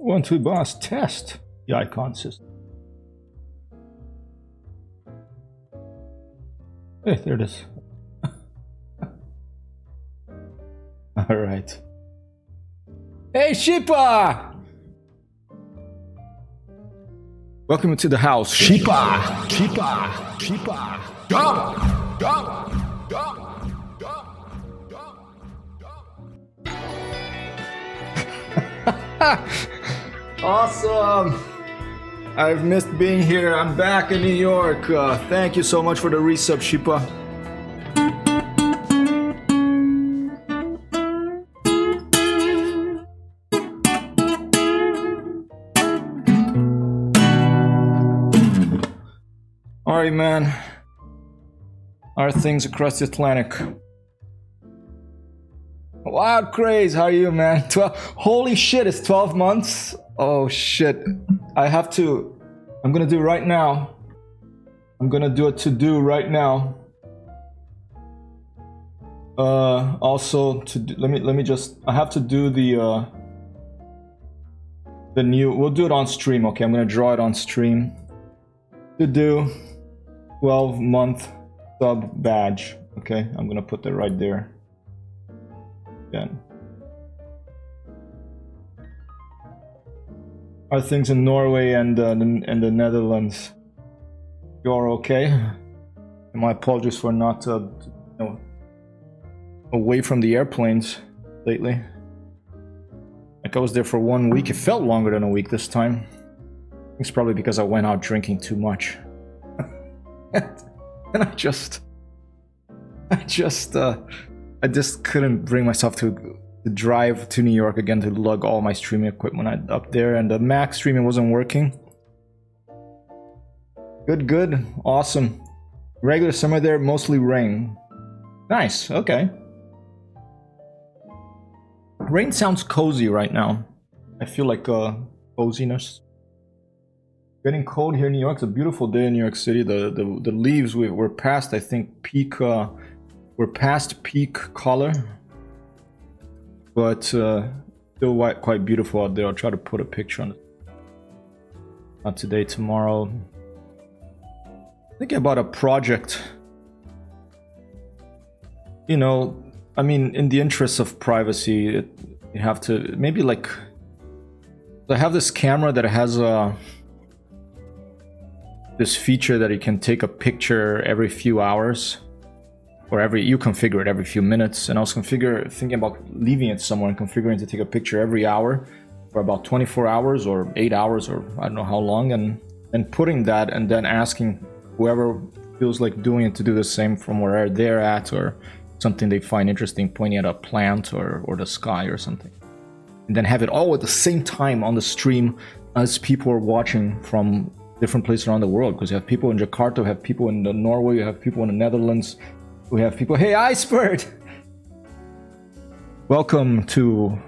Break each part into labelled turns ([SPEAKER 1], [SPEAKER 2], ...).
[SPEAKER 1] 1-2 boss test the icon system. Hey, there it is. All right. Hey, Sheepa! Welcome to the house, Sheepa! Sheepa! Sheepa! Go! Go! Go! Awesome! I've missed being here. I'm back in New York. Thank you so much for the resub, Sheepa. Alright, man. How are things across the Atlantic? Wild Craze, how are you, man? Holy shit, it's 12 months? Oh shit. I'm gonna do right now. I'm gonna do a to-do right now. Also, let me just, I have to do the new, we'll do it on stream, okay? I'm gonna draw it on stream. To do 12-month sub badge, okay? I'm gonna put that right there. Again. Are things in Norway and the Netherlands? You're okay? And my apologies for not away from the airplanes lately. Like I was there for 1 week. It felt longer than a week this time. It's probably because I went out drinking too much. And I just couldn't bring myself to drive to New York again to lug all my streaming equipment up there, and the Mac streaming wasn't working. Good, awesome. Regular summer there, mostly rain. Nice, okay. Rain sounds cozy right now. I feel like coziness. Getting cold here in New York. It's a beautiful day in New York City. The leaves we're past, I think, peak. We're past peak color, but still quite beautiful out there. I'll try to put a picture on it. Not today, tomorrow. Thinking about a project. You know, I mean, in the interest of privacy, you have to maybe like. I have this camera that has this feature that you can take a picture every few hours. Or you configure it every few minutes, and I was thinking about leaving it somewhere and configuring to take a picture every hour for about 24 hours or 8 hours or I don't know how long, and putting that and then asking whoever feels like doing it to do the same from where they're at or something they find interesting, pointing at a plant or the sky or something, and then have it all at the same time on the stream as people are watching from different places around the world, because you have people in Jakarta, you have people in Norway, you have people in the Netherlands. We have people. Hey, Icebird! Welcome to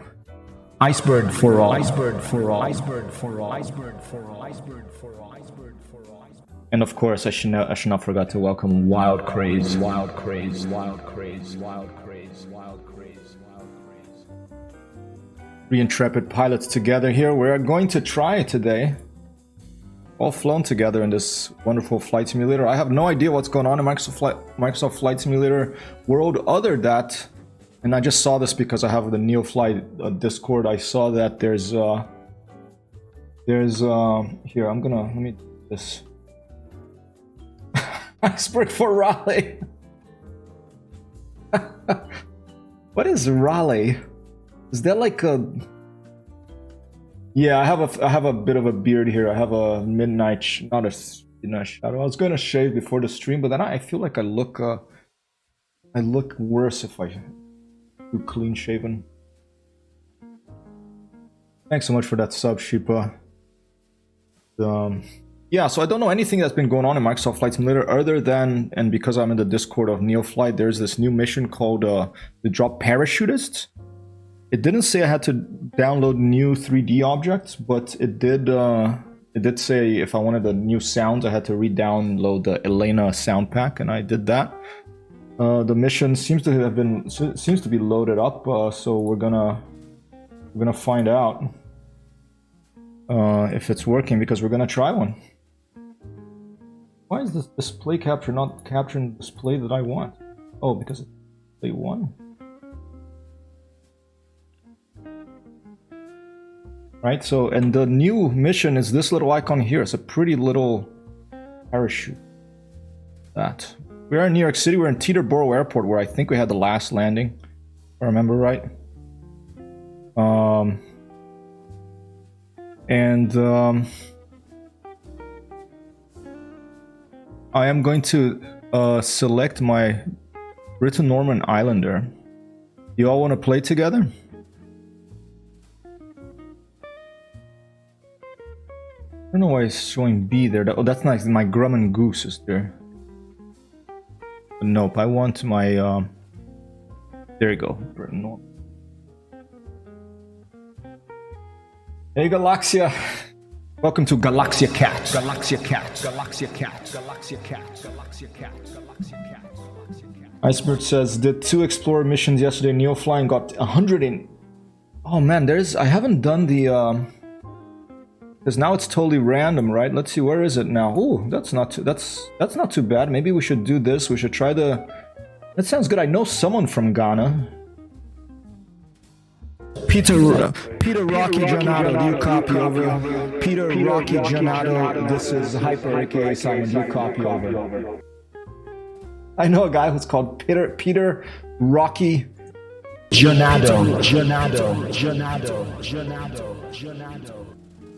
[SPEAKER 1] Icebird for all. Icebird for all. Icebird for all. Icebird for all. Icebird for all. Icebird for all. And of course, I should not forget to welcome Wild Craze. Wild Craze. Wild Craze. Wild Craze. Wild Craze. Wild Craze. 3 intrepid pilots together here. We're going to try today. All flown together in this wonderful flight simulator. I have no idea what's going on in Microsoft Flight Simulator world other that, and I just saw this because I have the Neofly Discord. I saw that there's here, let me do this. Iceberg for Raleigh. What is Raleigh? Is that like a... Yeah, I have a bit of a beard here. I have a midnight, not a shadow. I was gonna shave before the stream, but then I feel like I look worse if I do clean shaven. Thanks so much for that sub, Sheepa. Yeah, so I don't know anything that's been going on in Microsoft Flight Simulator other than, and because I'm in the Discord of Neofly, there's this new mission called the Drop Parachutist. It didn't say I had to download new 3D objects, but it did say if I wanted a new sound, I had to re-download the Elena sound pack, and I did that. The mission seems to be loaded up, so we're gonna find out. if it's working, because we're gonna try one. Why is this display capture not capturing the display that I want? Oh, because it's display 1. Right, so, and the new mission is this little icon here. It's a pretty little parachute. That. We are in New York City. We're in Teterboro Airport, where I think we had the last landing, if I remember right. I am going to select my Britain Norman Islander. You all want to play together? I don't know why it's showing B there. Oh, that's nice. My Grumman Goose is there. But nope, I want my... there you go. Britain Norman. Hey, Galaxia. Welcome to Galaxia Cat. Galaxia Cat. Galaxia Cat. Galaxia Cat. Galaxia Cat. Galaxia Cat. Iceberg says, did 2 Explorer missions yesterday, Neofly, and got 100 in... Oh man, I haven't done the... Because now it's totally random, right? Let's see, where is it now? Oh, that's not too bad. Maybe we should do this. We should try the... That sounds good. I know someone from Ghana. Peter Rocky Giannato, do you copy over? Peter Rocky Giannato, this is Hyper aka Simon, do you copy over? I know a guy who's called Peter Rocky Giannato.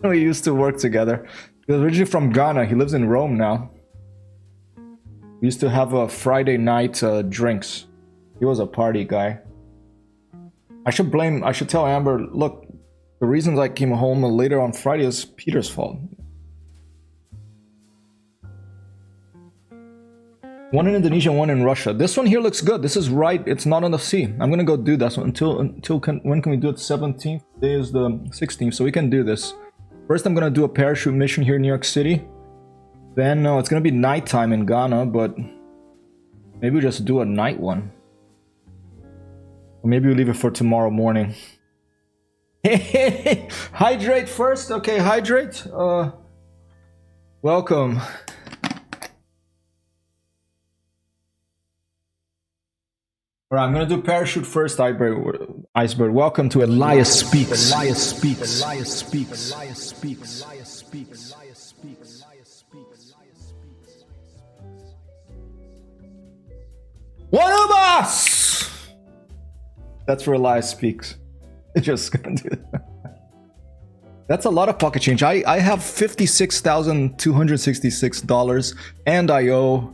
[SPEAKER 1] We used to work together. He was originally from Ghana. He lives in Rome now. We used to have a Friday night drinks. He was a party guy. I should tell Amber, look, the reasons I came home later on Friday is Peter's fault. One in Indonesia, one in Russia. This one here looks good. This is right. It's not on the sea. I'm gonna go do that. So when can we do it? 17th. Today is the 16th, so we can do this. First, I'm gonna do a parachute mission here in New York City. Then it's gonna be nighttime in Ghana, but maybe we just do a night one. Or maybe we leave it for tomorrow morning. Hydrate first. Okay, hydrate. Welcome. Alright, I'm gonna do parachute first, Iceberg. Welcome to Elias Speaks. Elias Speaks. Elias Speaks. Elias Speaks. Elias Speaks. Elias Speaks. Elias Speaks. One of us! That's where Elias Speaks. Just gonna do that. That's a lot of pocket change. I have $56,266 and I owe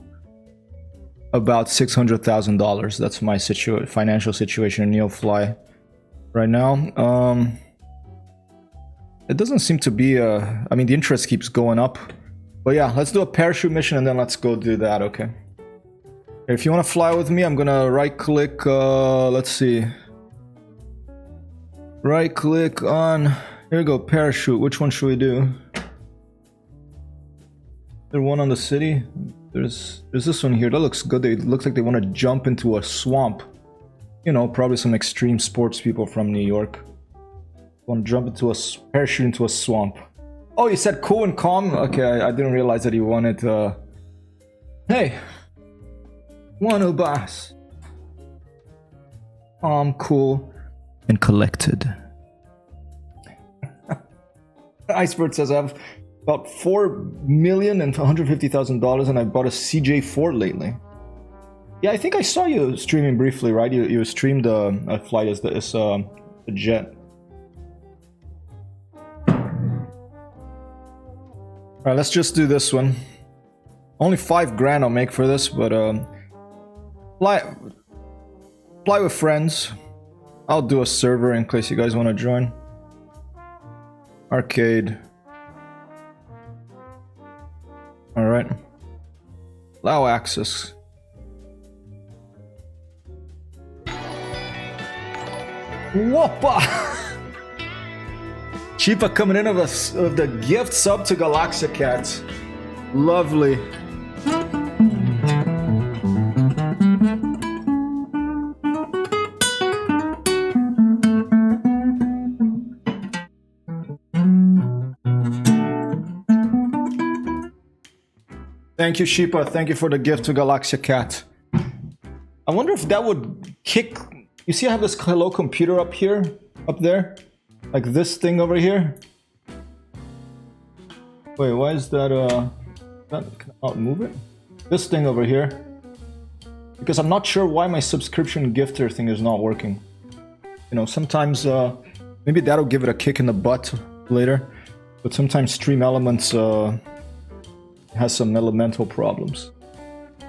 [SPEAKER 1] about $600,000. That's my financial situation in Neofly right now. It doesn't seem to be I mean, the interest keeps going up. But yeah, let's do a parachute mission and then let's go do that, okay? If you want to fly with me, I'm gonna right-click, let's see. Right-click on, here we go, parachute. Which one should we do? There one on the city? There's this one here. That looks good. It looks like they want to jump into a swamp. You know, probably some extreme sports people from New York. Want to jump into a parachute into a swamp. Oh, you said cool and calm? Okay, I didn't realize that you wanted hey! One boss. Calm, cool, and collected. Iceberg says I have about $4,150,000 and I bought a CJ4 lately. Yeah, I think I saw you streaming briefly, right? You streamed a flight as a jet. Alright, let's just do this one. Only $5,000 I'll make for this, but fly with friends. I'll do a server in case you guys want to join. Arcade. Alright. Allow access. Whoppa! Chipa coming in of the gift sub to Galaxia Cat. Lovely. Thank you, Sheepa. Thank you for the gift to Galaxia Cat. I wonder if that would kick... You see I have this Hello Computer up here? Up there? Like this thing over here? Wait, why is that, can I not move it? This thing over here. Because I'm not sure why my subscription gifter thing is not working. You know, sometimes, maybe that'll give it a kick in the butt later. But sometimes Stream Elements, has some elemental problems.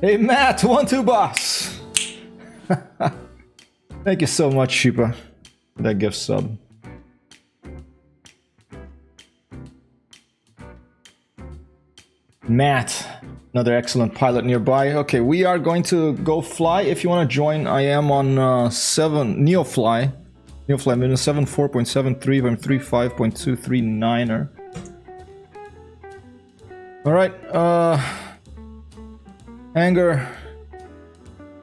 [SPEAKER 1] Hey Matt, 1-2 boss! Thank you so much, Sheepa, for that gift sub. Matt, another excellent pilot nearby. Okay, we are going to go fly. If you want to join, I am on Neofly. Neofly, I'm in 74.73, I'm 35.239er. Alright, hangar,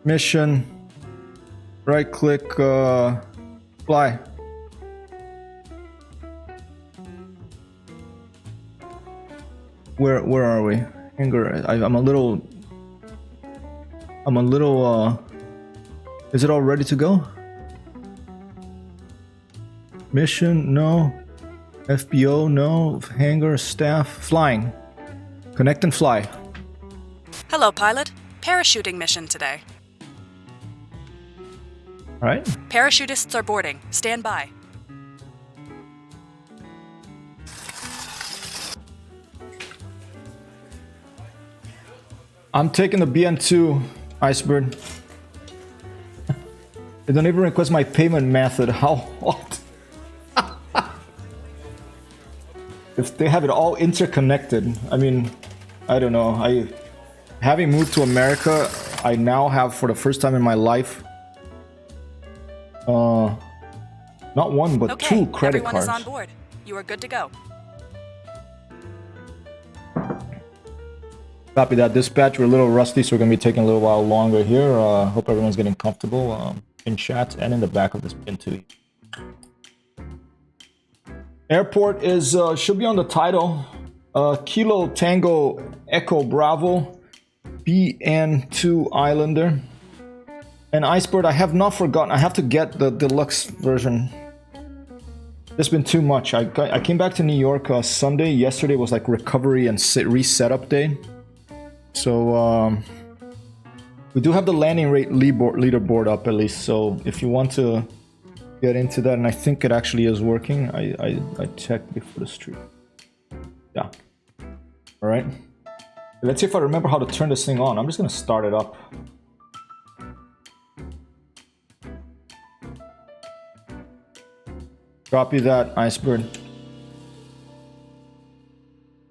[SPEAKER 1] mission, right click, fly. Where are we? Hangar, I'm a little, is it all ready to go? Mission, no. FBO, no. Hangar, staff, flying. Connect and fly.
[SPEAKER 2] Hello, pilot. Parachuting mission today.
[SPEAKER 1] All right.
[SPEAKER 2] Parachutists are boarding. Stand by.
[SPEAKER 1] I'm taking the BN-2, Iceberg. They don't even request my payment method. How what? If they have it all interconnected, I mean, I don't know. Having moved to America, I now have, for the first time in my life, not one but two credit cards.
[SPEAKER 2] Everyone is on board. You are good to go.
[SPEAKER 1] Copy that, dispatch. We're a little rusty, so we're gonna be taking a little while longer here. Hope everyone's getting comfortable in chat and in the back of this BN-2. Airport is should be on the title. Kilo Tango Echo Bravo BN-2 Islander. And Iceberg, I have not forgotten. I have to get the deluxe version. There's been too much. I came back to New York Sunday. Yesterday was like recovery and resetup day. So we do have the landing rate leaderboard up at least. So if you want to get into that, and I think it actually is working. I checked before the stream. Yeah. All right. Let's see if I remember how to turn this thing on. I'm just gonna start it up. Copy that, Iceberg.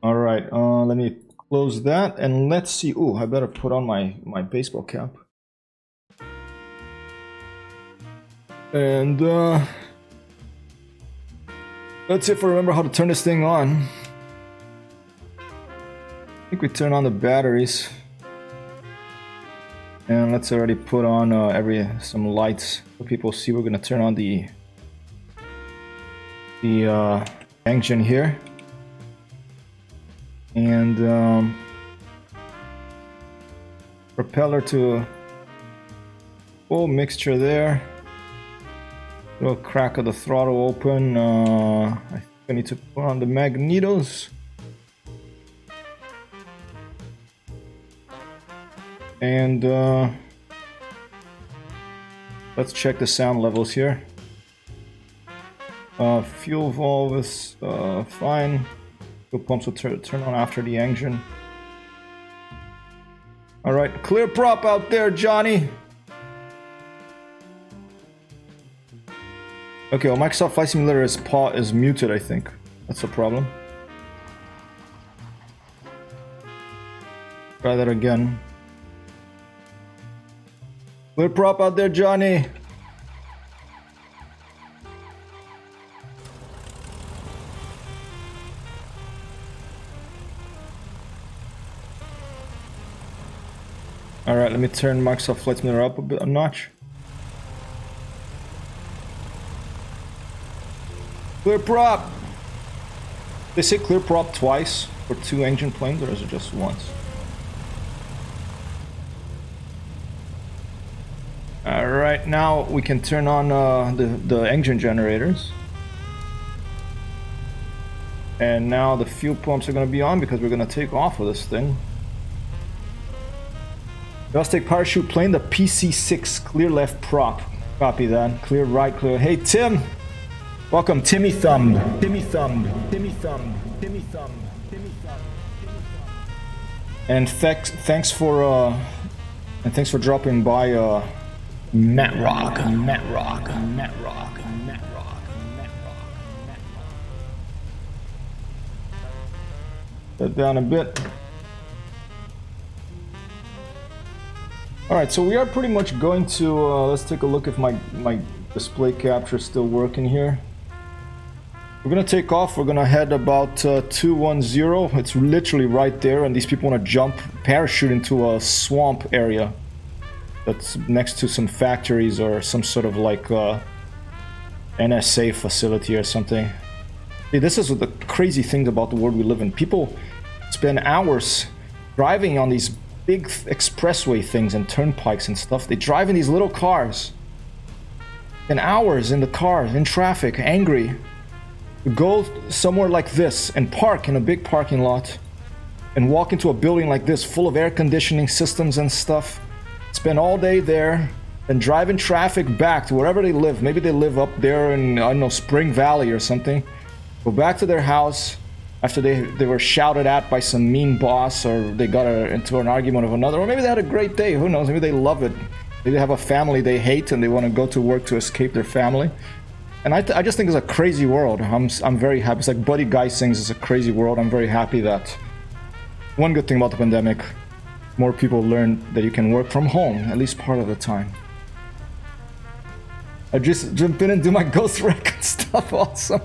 [SPEAKER 1] All right. Let me close that and let's see. Ooh, I better put on my baseball cap. And let's see if I remember how to turn this thing on. I think we turn on the batteries. And let's already put on some lights so people see. We're gonna turn on the engine here. And propeller to full mixture there. Little crack of the throttle open. I think I need to put on the magnetos. And let's check the sound levels here. Fuel valve is fine. Fuel pumps will turn on after the engine. All right, clear prop out there, Johnny. Okay, well, Microsoft Flight Simulator is muted, I think. That's a problem. Try that again. Clear prop out there, Johnny. All right, let me turn Microsoft Flight Simulator up a notch. Clear prop! They say clear prop twice for 2 engine planes, or is it just once? Alright, now we can turn on the engine generators. And now the fuel pumps are going to be on because we're going to take off with this thing. Just take parachute plane, the PC-6, clear left prop. Copy that. Clear right, clear. Hey, Tim! Welcome, Timmy Thumb. Timmy Thumb. Timmy Thumb. Timmy Thumb. Timmy Thumb. And thanks for dropping by, Matt Rock. Matt Rock. Matt Rock. Matt Rock. Matt Rock. That down a bit. Alright, so we are pretty much going to, let's take a look if my display capture is still working here. We're gonna take off, we're gonna head about 210, it's literally right there, and these people wanna jump, parachute into a swamp area that's next to some factories or some sort of like NSA facility or something. See, this is the crazy thing about the world we live in. People spend hours driving on these big expressway things and turnpikes and stuff. They drive in these little cars and hours in the car in traffic, angry, to go somewhere like this and park in a big parking lot and walk into a building like this full of air conditioning systems and stuff, spend all day there, then drive in traffic back to wherever they live. Maybe they live up there in, I don't know, Spring Valley or something. Go back to their house after they were shouted at by some mean boss, or they got into an argument of another, or maybe they had a great day, who knows, maybe they love it. Maybe they have a family they hate and they want to go to work to escape their family. And I just think it's a crazy world. I'm very happy. It's like Buddy Guy sings, it's a crazy world. I'm very happy that one good thing about the pandemic, more people learn that you can work from home, at least part of the time. I just jump in and do my Ghost Recon stuff also.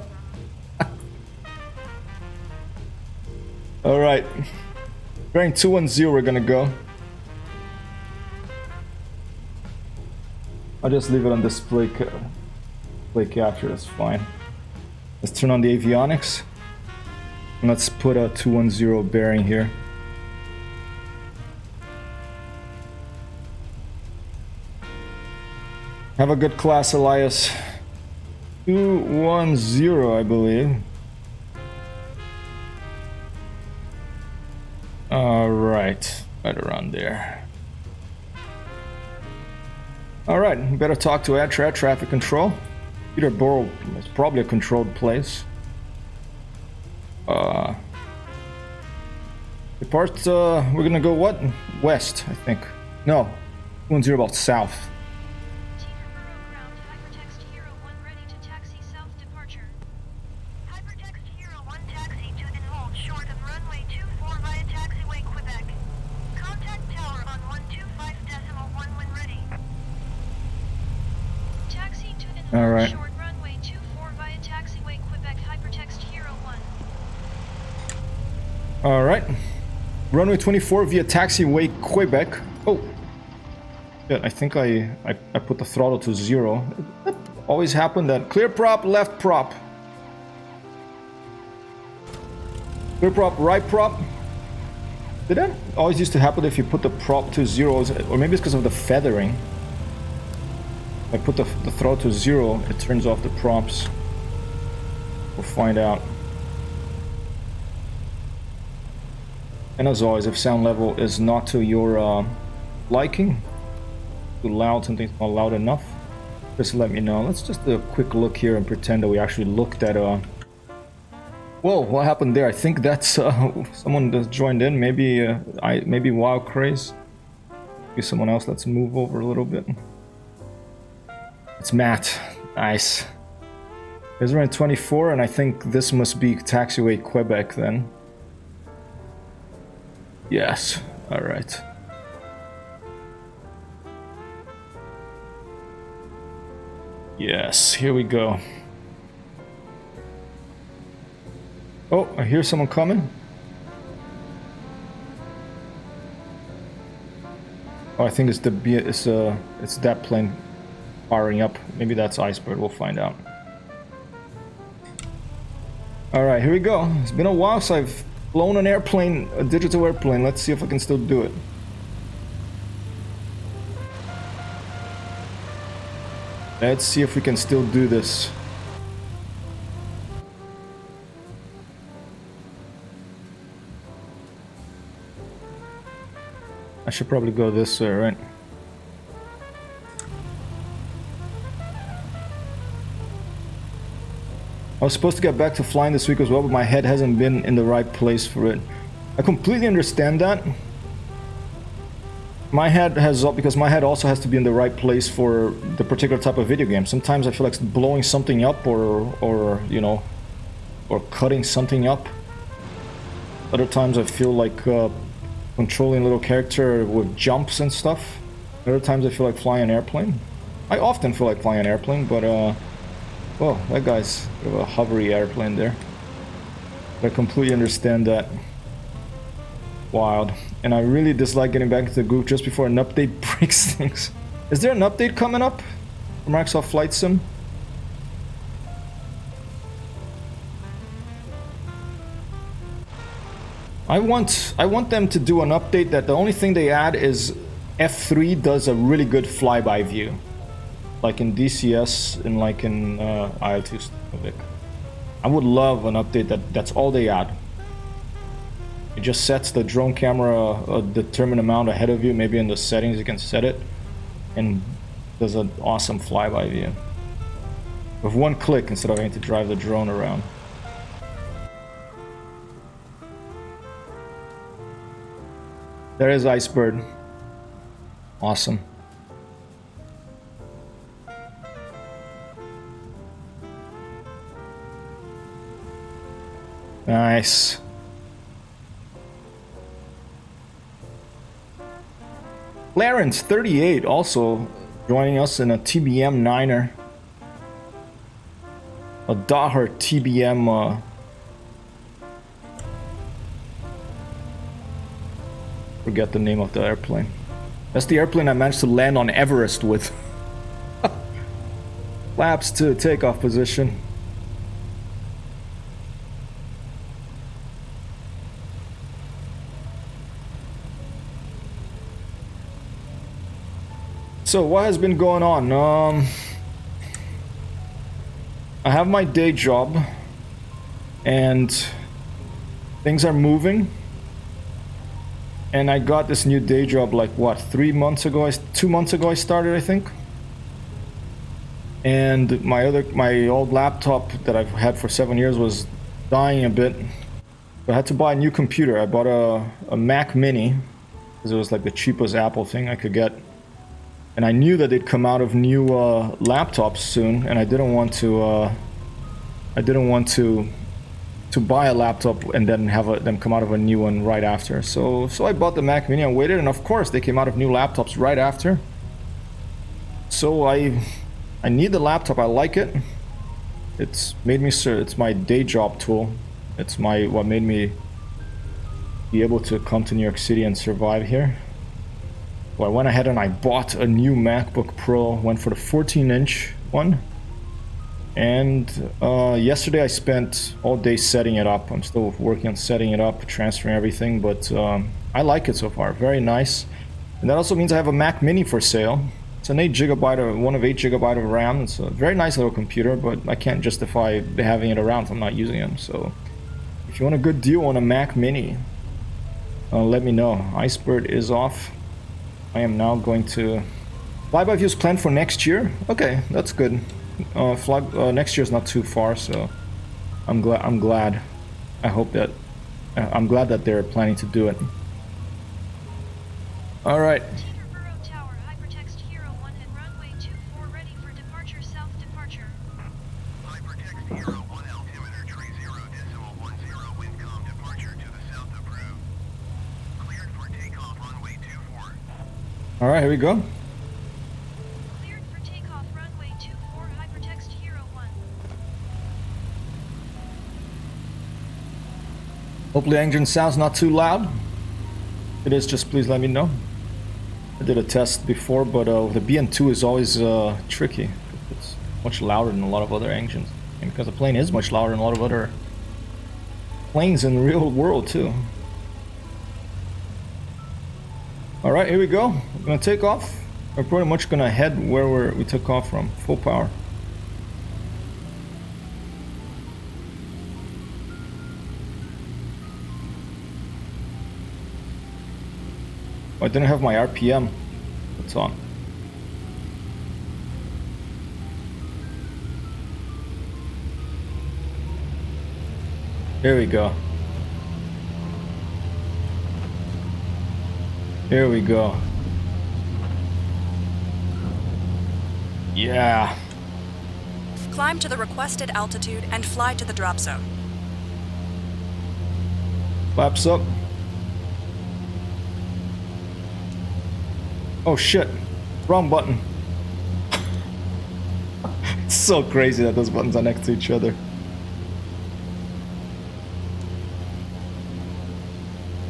[SPEAKER 1] Alright, bearing 210 we're gonna go. I'll just leave it on display capture, that's fine. Let's turn on the avionics. And let's put a 210 bearing here. Have a good class, Elias. 210, I believe. Alright, right around there. Alright, better talk to air traffic control. Peterborough is probably a controlled place. Depart, we're gonna go what? West, I think. No, 210 about south. All right. Short runway 24 via taxiway Quebec hypertext Hero 1. All right. Runway 24 via taxiway Quebec. Oh. Yeah, I think I put the throttle to 0. That always happened that clear prop, left prop. Clear prop, right prop. Did that always used to happen if you put the prop to 0, or maybe it's because of the feathering. I put the throttle to 0, it turns off the props. We'll find out. And as always, if sound level is not to your liking, too loud, something's not loud enough, just let me know. Let's just do a quick look here and pretend that we actually looked at whoa, what happened there? I think that's someone that's joined in. Maybe maybe Wild Craze. Maybe someone else. Let's move over a little bit. It's Matt. Nice. There's around 24, and I think this must be taxiway Quebec then. Yes. All right. Yes, here we go. Oh, I hear someone coming. Oh, I think it's it's that plane firing up. Maybe that's Iceberg. We'll find out. All right, here we go. It's been a while since I've flown an airplane, a digital airplane. Let's see if I can still do it. Let's see if we can still do this. I should probably go this way, right? I was supposed to get back to flying this week as well, but my head hasn't been in the right place for it. I completely understand that. My head has, because my head also has to be in the right place for the particular type of video game. Sometimes I feel like blowing something up or you know, or cutting something up. Other times I feel like controlling a little character with jumps and stuff. Other times I feel like flying an airplane. I often feel like flying an airplane, but well, that guy's a bit of a hovery airplane there. But I completely understand that. Wild. And I really dislike getting back into the group just before an update breaks things. Is there an update coming up for Microsoft Flight Sim? I want them to do an update that the only thing they add is F3 does a really good flyby view. Like in DCS and like in IL-2 Civic. I would love an update that's all they add. It just sets the drone camera a determined amount ahead of you, maybe in the settings you can set it, and does an awesome flyby view. With one click instead of having to drive the drone around. There is Icebird. Awesome. Nice. Clarence 38 also joining us in a TBM 9er. A Daher TBM forget the name of the airplane. That's the airplane I managed to land on Everest with. Flaps to takeoff position. So what has been going on? I have my day job and things are moving. And I got this new day job like what, 3 months ago? 2 months ago I started, I think. And my old laptop that I've had for 7 years was dying a bit. So I had to buy a new computer. I bought a Mac Mini because it was like the cheapest Apple thing I could get. And I knew that they'd come out of new laptops soon, and I didn't want to buy a laptop and then have them come out of a new one right after. So I bought the Mac Mini and waited, and of course they came out of new laptops right after. So I need the laptop. I like it. It's made me it's my day job tool. It's what made me be able to come to New York City and survive here. Well, I went ahead and I bought a new MacBook Pro, went for the 14-inch one. And yesterday I spent all day setting it up. I'm still working on setting it up, transferring everything, but I like it so far. Very nice. And that also means I have a Mac Mini for sale. It's an 8 GB, one of 8 GB of RAM. It's a very nice little computer, but I can't justify having it around if I'm not using it. So if you want a good deal on a Mac Mini, let me know. Icebird is off. I am now going to... Flyby views planned for next year? Okay, that's good. Next year is not too far, so I'm glad. I hope that... I'm glad that they're planning to do it. Alright. Alright, here we go.
[SPEAKER 3] Cleared for takeoff, runway 24, hypertext Hero 1.
[SPEAKER 1] Hopefully engine sounds not too loud. If it is, just please let me know. I did a test before, but the BN-2 is always tricky. It's much louder than a lot of other engines. And because the plane is much louder than a lot of other planes in the real world too. Alright, here we go. I'm gonna take off. We're pretty much gonna head where we took off from. Full power. Oh, I didn't have my RPM. It's on. There we go. Here we go. Yeah.
[SPEAKER 2] Climb to the requested altitude and fly to the drop zone.
[SPEAKER 1] Flaps up. Oh shit. Wrong button. It's so crazy that those buttons are next to each other.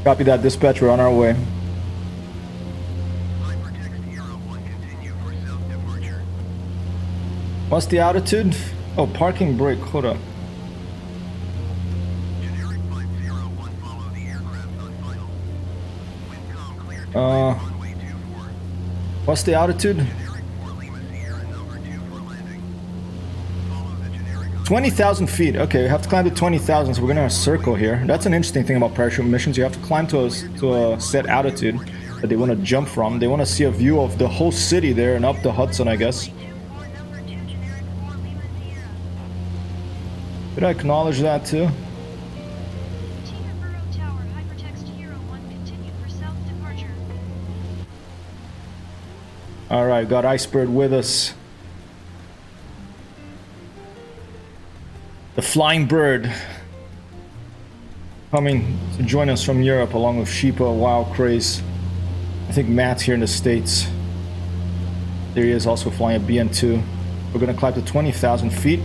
[SPEAKER 1] Copy that, dispatch. We're on our way. What's the altitude? Oh, parking brake. Hold up. What's the altitude? 20,000 feet. Okay, we have to climb to 20,000, so we're gonna circle here. That's an interesting thing about parachute missions. You have to climb to a set altitude that they want to jump from. They want to see a view of the whole city there and up the Hudson, I guess. Did I acknowledge that too? Alright, got Icebird with us. The Flying Bird coming to join us from Europe along with Sheepa, Wild Craze. I think Matt's here in the States. There he is, also flying a BN-2. We're gonna climb to 20,000 feet.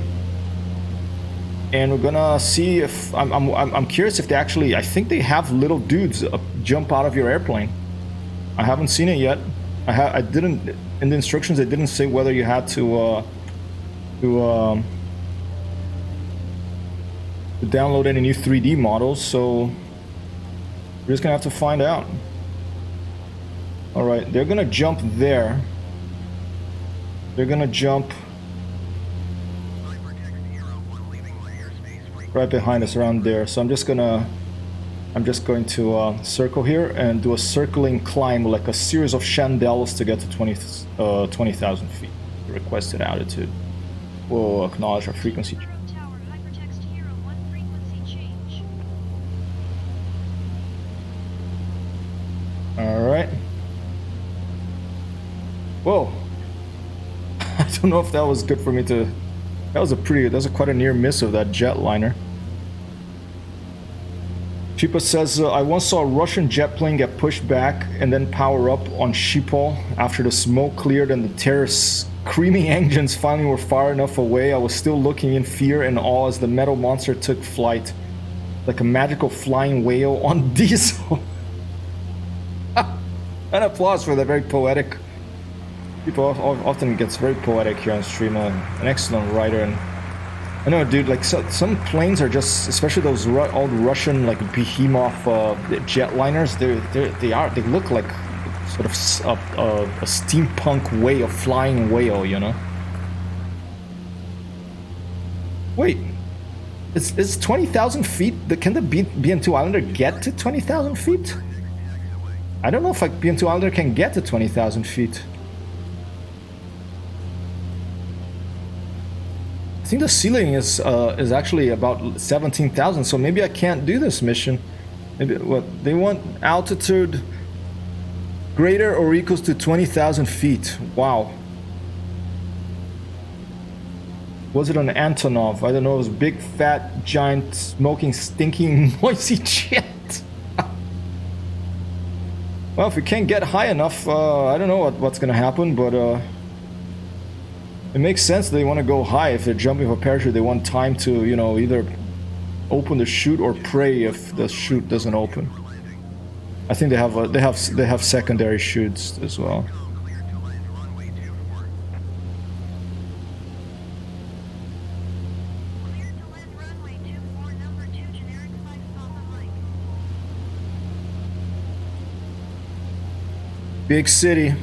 [SPEAKER 1] And we're gonna see if I'm curious if they actually, I think they have little dudes jump out of your airplane. I haven't seen it yet. I didn't, in the instructions they didn't say whether you had to download any new 3D models, so we're just gonna have to find out. All right, they're gonna jump there. They're gonna jump right behind us around there. So I'm just going to circle here and do a circling climb, like a series of chandelles to get to 20,000 feet, the requested altitude. We'll acknowledge our frequency. All right. Whoa. I don't know if that was good for me to. That was quite a near miss of that jetliner. Sheepa says, I once saw a Russian jet plane get pushed back and then power up on Schiphol after the smoke cleared and the terror's screaming engines finally were far enough away. I was still looking in fear and awe as the metal monster took flight, like a magical flying whale on diesel. An applause for that very poetic. People often gets very poetic here on stream. An excellent writer, and I know, dude. Like some planes are just, especially those old Russian like behemoth jetliners. They look like sort of a steampunk way of flying whale, you know. Wait, it's 20,000 feet. Can the BN-2 Islander get to 20,000 feet? I don't know if like BN-2 Islander can get to 20,000 feet. I think the ceiling is actually about 17,000, so maybe I can't do this mission. Maybe what they want, altitude greater or equals to 20,000 feet. Wow. Was it an Antonov? I don't know. It was big, fat, giant, smoking, stinking, noisy jet. Well, if we can't get high enough, I don't know what's gonna happen, but it makes sense they want to go high. If they're jumping with a parachute, they want time to, you know, either open the chute or pray if the chute doesn't open. I think they have secondary chutes as well. Big city.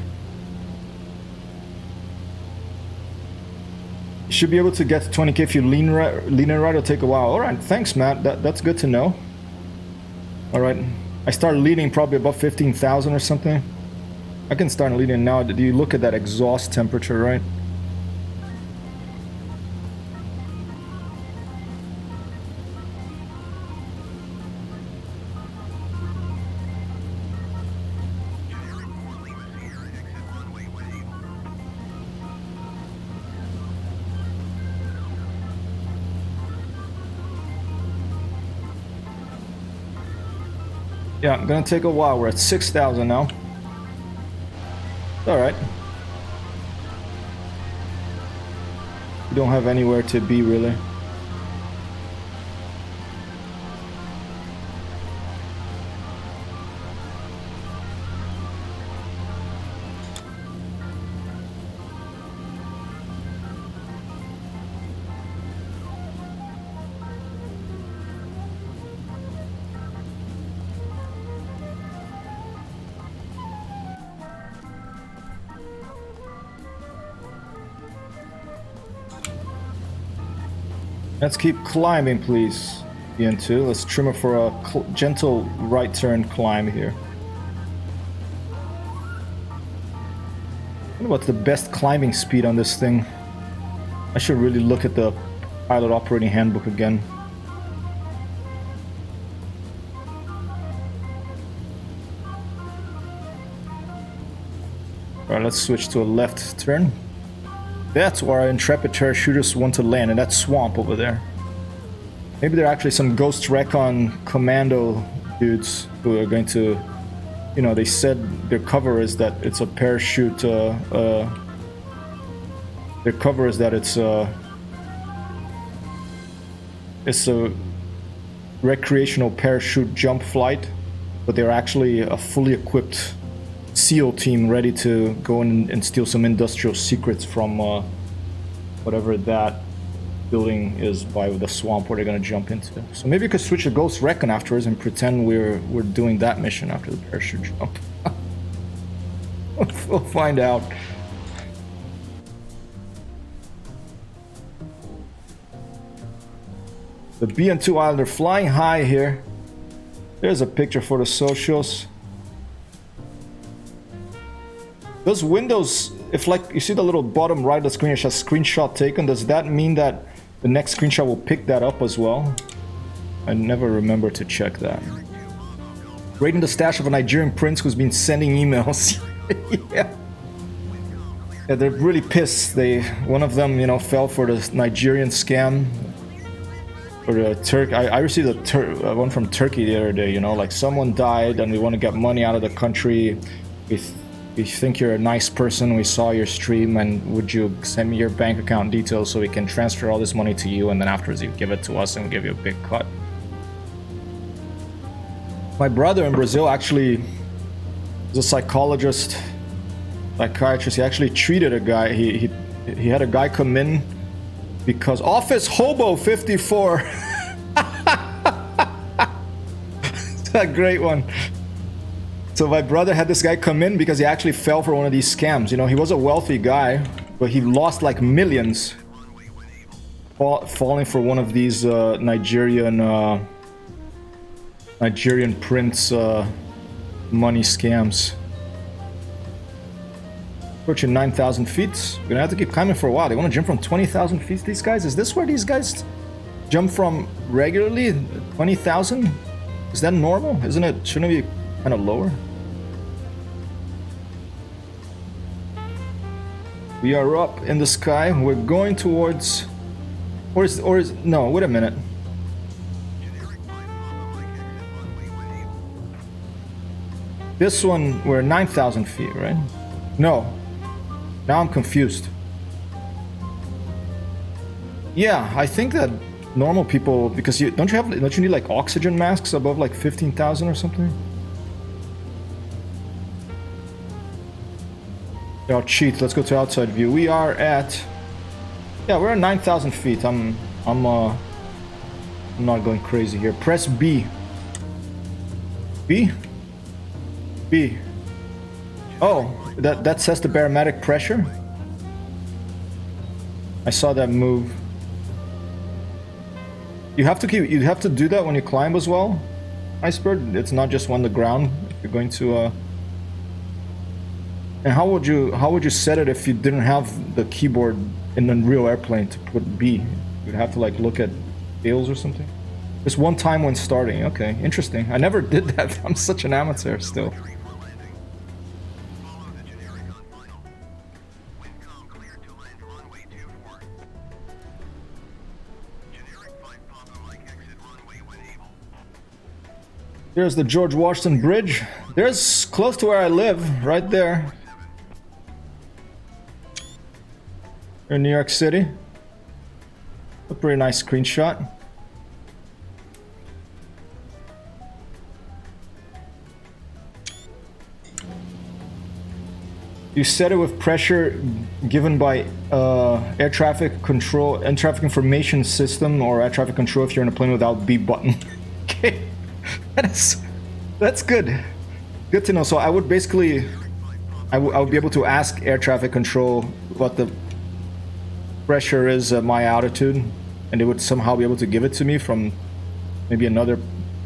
[SPEAKER 1] should be able to get to 20k if you lean it right. It'll take a while. All right, thanks, Matt. That's good to know. All right, I start leading probably above 15,000 or something. I can start leading now. Do you look at that exhaust temperature, right? Yeah, I'm gonna take a while. We're at 6,000 now. All right. We don't have anywhere to be, really. Let's keep climbing, please. BN-2. Let's trim it for a gentle right turn climb here. I wonder what's the best climbing speed on this thing. I should really look at the pilot operating handbook again. Alright, let's switch to a left turn. That's where our intrepid parachutists want to land, in that swamp over there. Maybe there are actually some Ghost Recon commando dudes who are going to, you know, they said their cover is that it's a parachute, their cover is that it's a recreational parachute jump flight, but they're actually a fully equipped SEAL team ready to go in and steal some industrial secrets from whatever that building is by the swamp where they're gonna jump into. So maybe we could switch to Ghost Recon afterwards and pretend we're doing that mission after the parachute jump. We'll find out. The BN-2 Islander flying high here. There's a picture for the socials. Those windows, if like you see the little bottom right of the screen, it says screenshot taken, does that mean that the next screenshot will pick that up as well? I never remember to check that. Raiding the stash of a Nigerian prince who's been sending emails. Yeah, they're really pissed. One of them, you know, fell for the Nigerian scam. Or the I received one from Turkey the other day, you know, like someone died and we want to get money out of the country. We think you're a nice person, we saw your stream, and would you send me your bank account details so we can transfer all this money to you, and then afterwards you give it to us and we'll give you a big cut. My brother in Brazil actually is a psychiatrist. He actually treated a guy, he had a guy come in because Office Hobo 54. It's a great one. So my brother had this guy come in because he actually fell for one of these scams. You know, he was a wealthy guy, but he lost like millions falling for one of these Nigerian prince money scams. Approaching 9,000 feet. We're gonna have to keep climbing for a while. They want to jump from 20,000 feet, these guys? Is this where these guys jump from regularly? 20,000? Is that normal? Isn't it? Shouldn't it be kind of lower? We are up in the sky. We're going towards... No, wait a minute. This one, we're 9,000 feet, right? No. Now I'm confused. Yeah, I think that normal people, because don't you need like oxygen masks above like 15,000 or something? I'll cheat. Let's go to outside view. We are at, yeah, we're at 9,000 feet. I'm not going crazy here. Press B. B. B. Oh, that says the barometric pressure. I saw that move. You have to do that when you climb as well, Iceberg. It's not just on the ground. If you're going to And how would you set it if you didn't have the keyboard in a real airplane to put B? You'd have to like look at scales or something. Just one time when starting. Okay, interesting. I never did that. I'm such an amateur still. There's the George Washington Bridge. There's close to where I live, right there. In New York City. A pretty nice screenshot. You set it with pressure given by air traffic control and traffic information system or air traffic control if you're in a plane without B button. Okay. That's good. Good to know. So I would basically, I would be able to ask air traffic control what the pressure is at my altitude, and they would somehow be able to give it to me from maybe another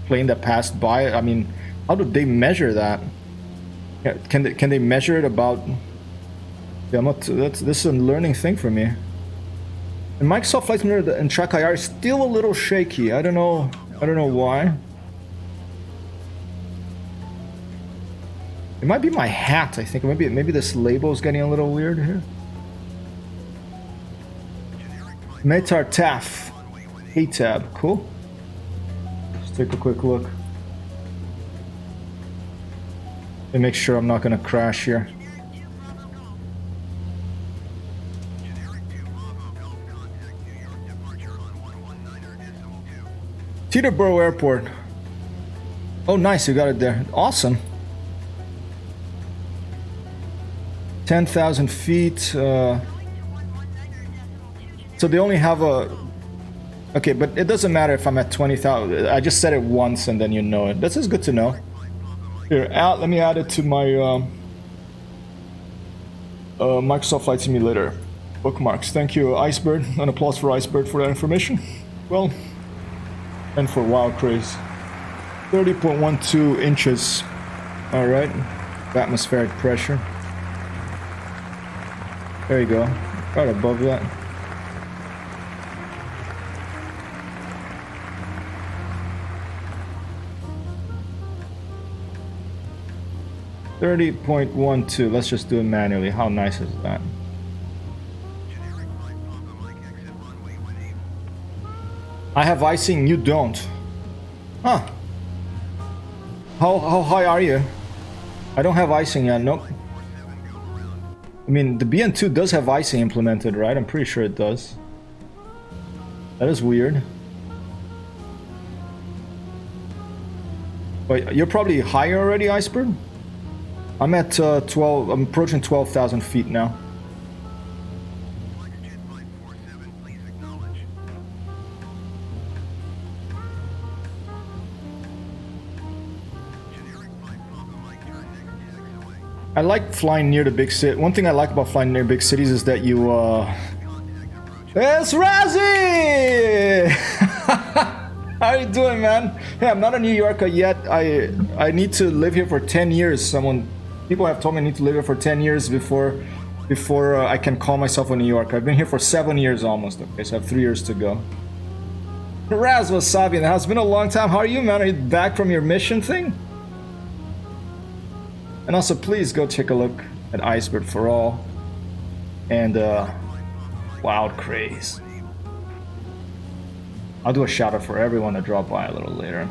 [SPEAKER 1] plane that passed by. I mean, how do they measure that? Yeah, can they measure it about? Yeah, I'm not. This is a learning thing for me. And Microsoft Flight Simulator and Track IR is still a little shaky. I don't know why. It might be my hat, I think. Maybe this label is getting a little weird here. Metar Taf. A-tab. Cool. Let's take a quick look. And make sure I'm not going to crash here. Teterboro Airport. Oh, nice. You got it there. Awesome. 10,000 feet. So they only have a... Okay, but it doesn't matter if I'm at 20,000. I just said it once and then you know it. This is good to know. Here, let me add it to my Microsoft Flight Simulator bookmarks. Thank you, Icebird. An applause for Icebird for that information. Well, and for Wild Craze. 30.12 inches. All right. Atmospheric pressure. There you go. Right above that. .12. Let's just do it manually. How nice is that? I have icing, you don't. Huh. How high are you? I don't have icing yet, nope. I mean, the BN-2 does have icing implemented, right? I'm pretty sure it does. That is weird. But you're probably higher already, Iceberg? I'm at 12, I'm approaching 12,000 feet now. I like flying near the big city. One thing I like about flying near big cities is that you, It's Razzie! How you doing, man? Hey, I'm not a New Yorker yet. I need to live here for 10 years. People have told me I need to live here for 10 years before I can call myself a New Yorker. I've been here for 7 years almost. Okay, so I have 3 years to go. Raz Wasabi in the house. It's been a long time. How are you, man? Are you back from your mission thing? And also, please go take a look at Iceberg for All and Wild Craze. I'll do a shout out for everyone that dropped by a little later.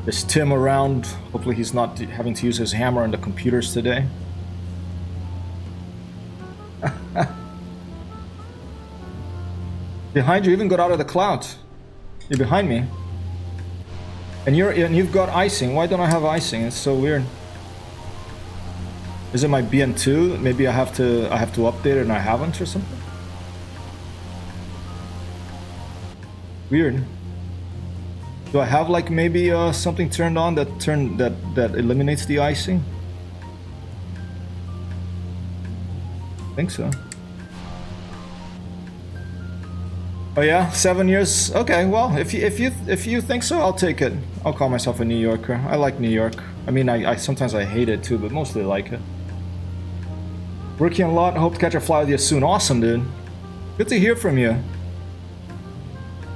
[SPEAKER 1] There's Tim around. Hopefully he's not having to use his hammer on the computers today. Behind you, even got out of the clouds. You're behind me. And you've got icing. Why don't I have icing? It's so weird. Is it my BN-2? Maybe I have to update it and I haven't or something? Weird. Do I have like maybe something turned on that eliminates the icing? I think so. Oh yeah, 7 years. Okay, well, if you think so, I'll take it. I'll call myself a New Yorker. I like New York. I mean, I sometimes I hate it too, but mostly like it. Working a lot. Hope to catch a fly with you soon. Awesome, dude. Good to hear from you.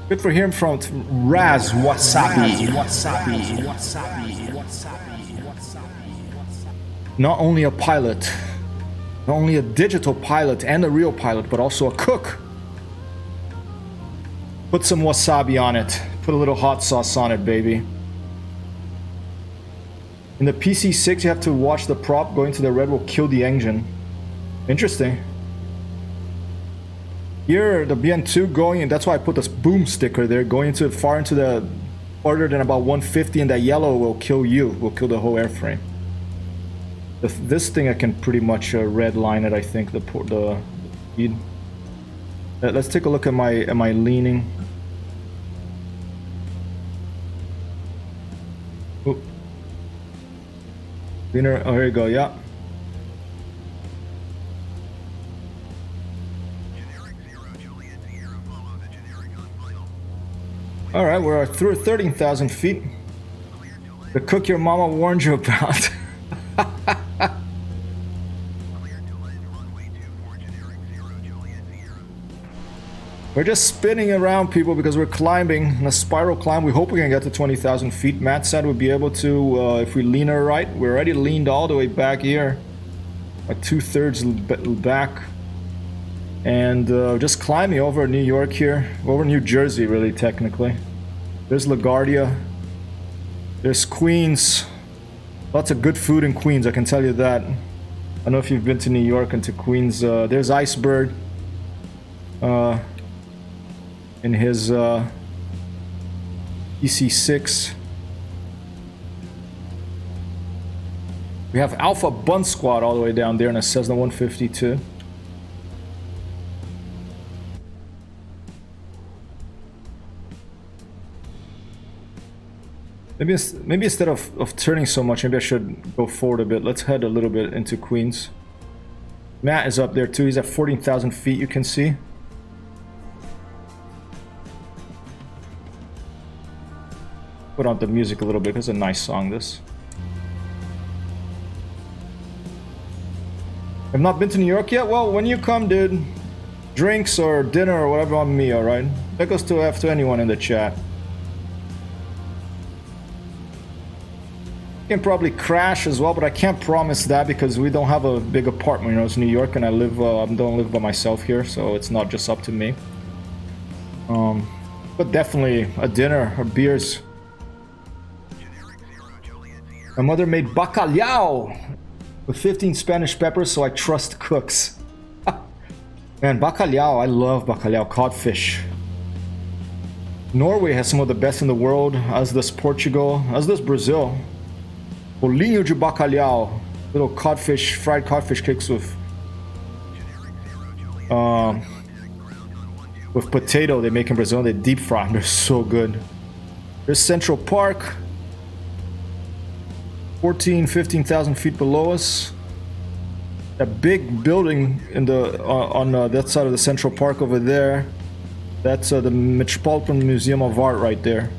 [SPEAKER 1] Good for hearing from Raz Wasabi. Not only a pilot, not only a digital pilot and a real pilot, but also a cook. Put some wasabi on it. Put a little hot sauce on it, baby. In the PC6, you have to watch the prop. Going to the red will kill the engine. Interesting. Here, the BN-2 going, and that's why I put this boom sticker there. Going into far into the farther than about 150, and that yellow will kill you. Will kill the whole airframe. This thing I can pretty much red line it. I think the speed. Let's take a look at my leaning. Ooh. Leaner. Oh, here you go. Yeah. All right, we're through 13,000 feet. The cook your mama warned you about. We're just spinning around, people, because we're climbing in a spiral climb. We hope we can get to 20,000 feet. Matt said we'd be able to if we lean her right. We're already leaned all the way back here, like 2/3 back. And just climbing over New York here, over New Jersey, really, technically. There's LaGuardia. There's Queens. Lots of good food in Queens, I can tell you that. I don't know if you've been to New York and to Queens. There's Iceberg. In his EC6. We have Alpha Bun Squad all the way down there in a Cessna 152. Maybe instead of turning so much, maybe I should go forward a bit. Let's head a little bit into Queens. Matt is up there too. He's at 14,000 feet, you can see. Put on the music a little bit. It's a nice song, this. Have not been to New York yet? Well, when you come, dude, drinks or dinner or whatever on me, alright? That goes to anyone in the chat. Can probably crash as well, but I can't promise that because we don't have a big apartment. You know, it's New York, and I don't live by myself here, so it's not just up to me. But definitely a dinner or beers. My mother made bacalhau with 15 Spanish peppers, so I trust cooks. Man, bacalhau, I love bacalhau, codfish. Norway has some of the best in the world, as does Portugal, as does Brazil. Bolinho de bacalhau, little codfish, fried codfish cakes with potato they make in Brazil. They deep fry them. They're so good. There's Central Park, 15,000 feet below us. That big building in the on that side of the Central Park over there. That's the Metropolitan Museum of Art right there.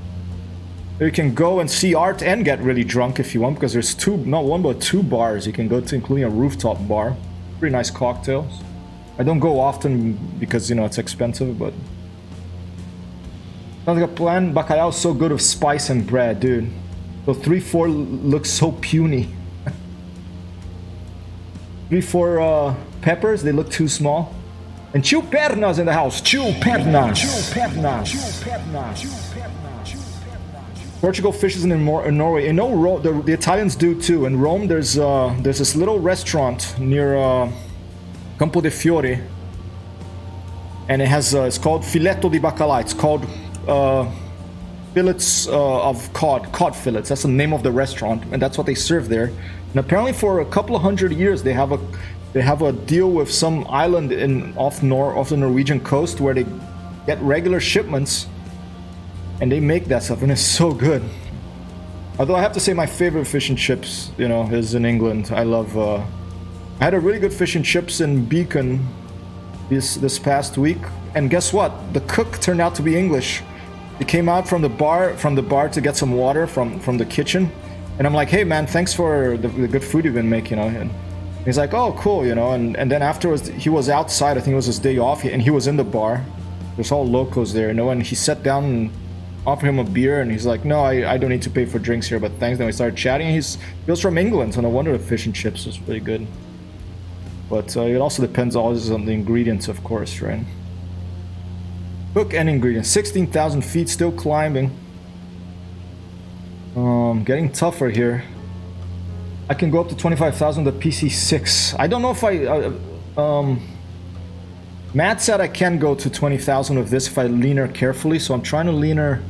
[SPEAKER 1] You can go and see art and get really drunk if you want, because there's not one but two bars you can go to, including a rooftop bar. Pretty nice cocktails. I don't go often because, you know, it's expensive, but sounds like a plan. Bacalhau is so good with spice and bread, dude. So 3-4 looks so puny. 3-4 peppers, they look too small. And Chu Pernas in the house. Chu Pernas. Chu Pernas. Chu Pernas. Portugal fishes in Norway. You know, the Italians do too. In Rome, there's this little restaurant near Campo de Fiore, and it has it's called Filetto di Bacalhau. It's called fillets of cod fillets. That's the name of the restaurant, and that's what they serve there. And apparently, for a couple of hundred years, they have a deal with some island off the Norwegian coast where they get regular shipments. And they make that stuff, and it's so good. Although I have to say my favorite fish and chips, you know, is in England. I love... I had a really good fish and chips in Beacon this past week. and guess what? The cook turned out to be English. He came out from the bar to get some water from the kitchen, and I'm like, hey man, thanks for the good food you've been making, you know. And he's like, oh cool, you know. And then afterwards he was outside. I think it was his day off, and he was in the bar. There's all locals there, you know. And he sat down and offered him a beer, and he's like, no, I don't need to pay for drinks here, but thanks. Then we started chatting. He was from England, so no wonder the fish and chips was really good. But it also depends always on the ingredients, of course, right? Cook and ingredients. 16,000 feet, still climbing. Getting tougher here. I can go up to 25,000 the PC6. I don't know if Matt said I can go to 20,000 of this if I lean her carefully, so I'm trying to lean her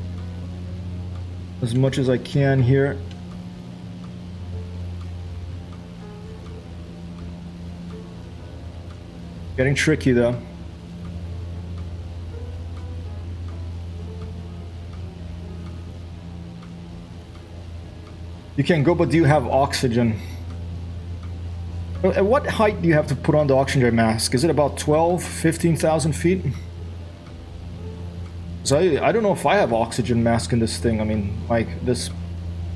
[SPEAKER 1] as much as I can here. Getting tricky though. You can go, but do you have oxygen? At what height do you have to put on the oxygen mask? Is it about 12, 15,000 feet? So I don't know if I have oxygen mask in this thing. I mean, like, this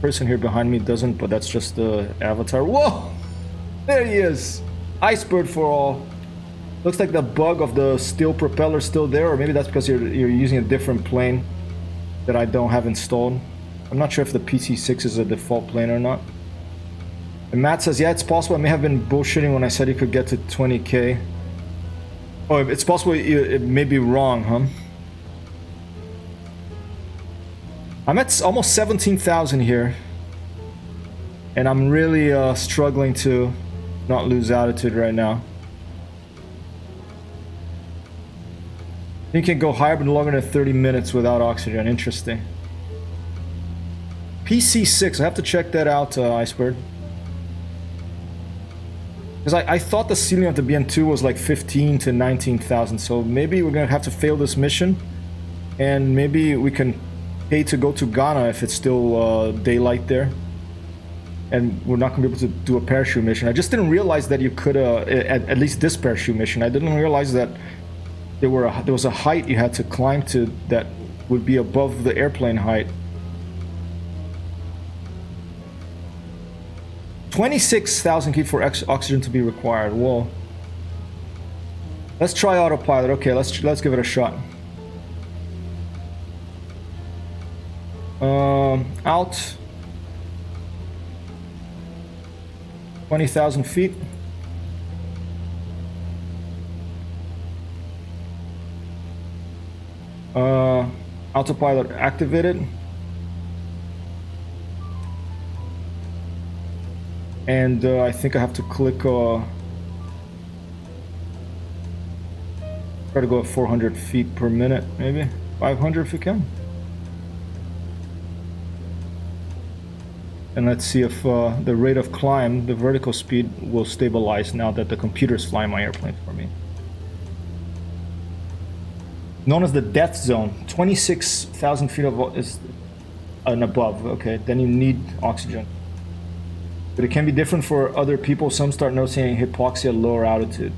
[SPEAKER 1] person here behind me doesn't, but that's just the avatar. Whoa! There he is! Iceberg for all. Looks like the bug of the steel propeller is still there, or maybe that's because you're using a different plane that I don't have installed. I'm not sure if the PC6 is a default plane or not. And Matt says, yeah, it's possible I may have been bullshitting when I said you could get to 20k. Oh, it's possible it may be wrong, huh? I'm at almost 17,000 here. And I'm really struggling to not lose altitude right now. You can go higher but longer than 30 minutes without oxygen. Interesting. PC6, I have to check that out, Iceberg. Because I thought the ceiling of the BN-2 was like 15 to 19,000, so maybe we're gonna have to fail this mission, and maybe we can pay to go to Ghana if it's still daylight there, and we're not gonna be able to do a parachute mission. I just didn't realize that you could, at least this parachute mission, I didn't realize that there was a height you had to climb to that would be above the airplane height. 26,000 feet for oxygen to be required. Whoa. Let's try autopilot. Okay, let's give it a shot. Out. 20,000 feet. Autopilot activated. And I think I have to click try to go at 400 feet per minute, maybe 500 if we can. And let's see if the rate of climb, the vertical speed, will stabilize now that the computer's flying my airplane for me. Known as the death zone, 26,000 feet is and above. Okay, then you need oxygen. But it can be different for other people. Some start noticing hypoxia at lower altitude.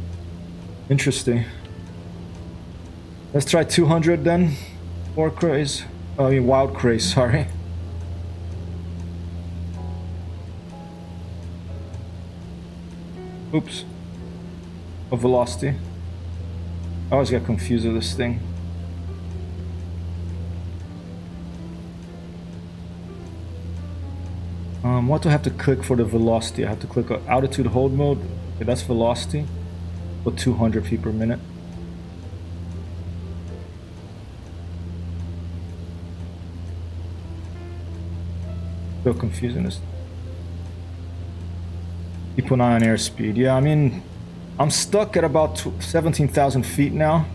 [SPEAKER 1] Interesting. Let's try 200 then. Or craze. Oh, I mean wild craze, sorry. Oops. Oh, velocity. I always get confused with this thing. What do I have to click for the velocity? I have to click altitude hold mode. Okay, that's velocity. For 200 feet per minute. Still confusing this. Keep an eye on airspeed. Yeah, I mean, I'm stuck at about 17,000 feet now.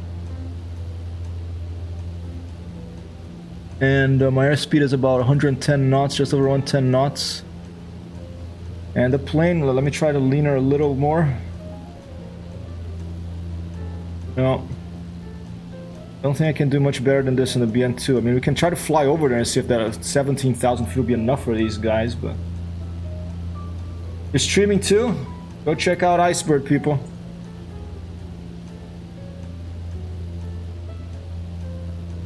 [SPEAKER 1] And my airspeed is about 110 knots, just over 110 knots. And the plane, let me try to lean her a little more. No. I don't think I can do much better than this in the BN-2. I mean, we can try to fly over there and see if that 17,000 feet will be enough for these guys, but... You're streaming too? Go check out Iceberg, people.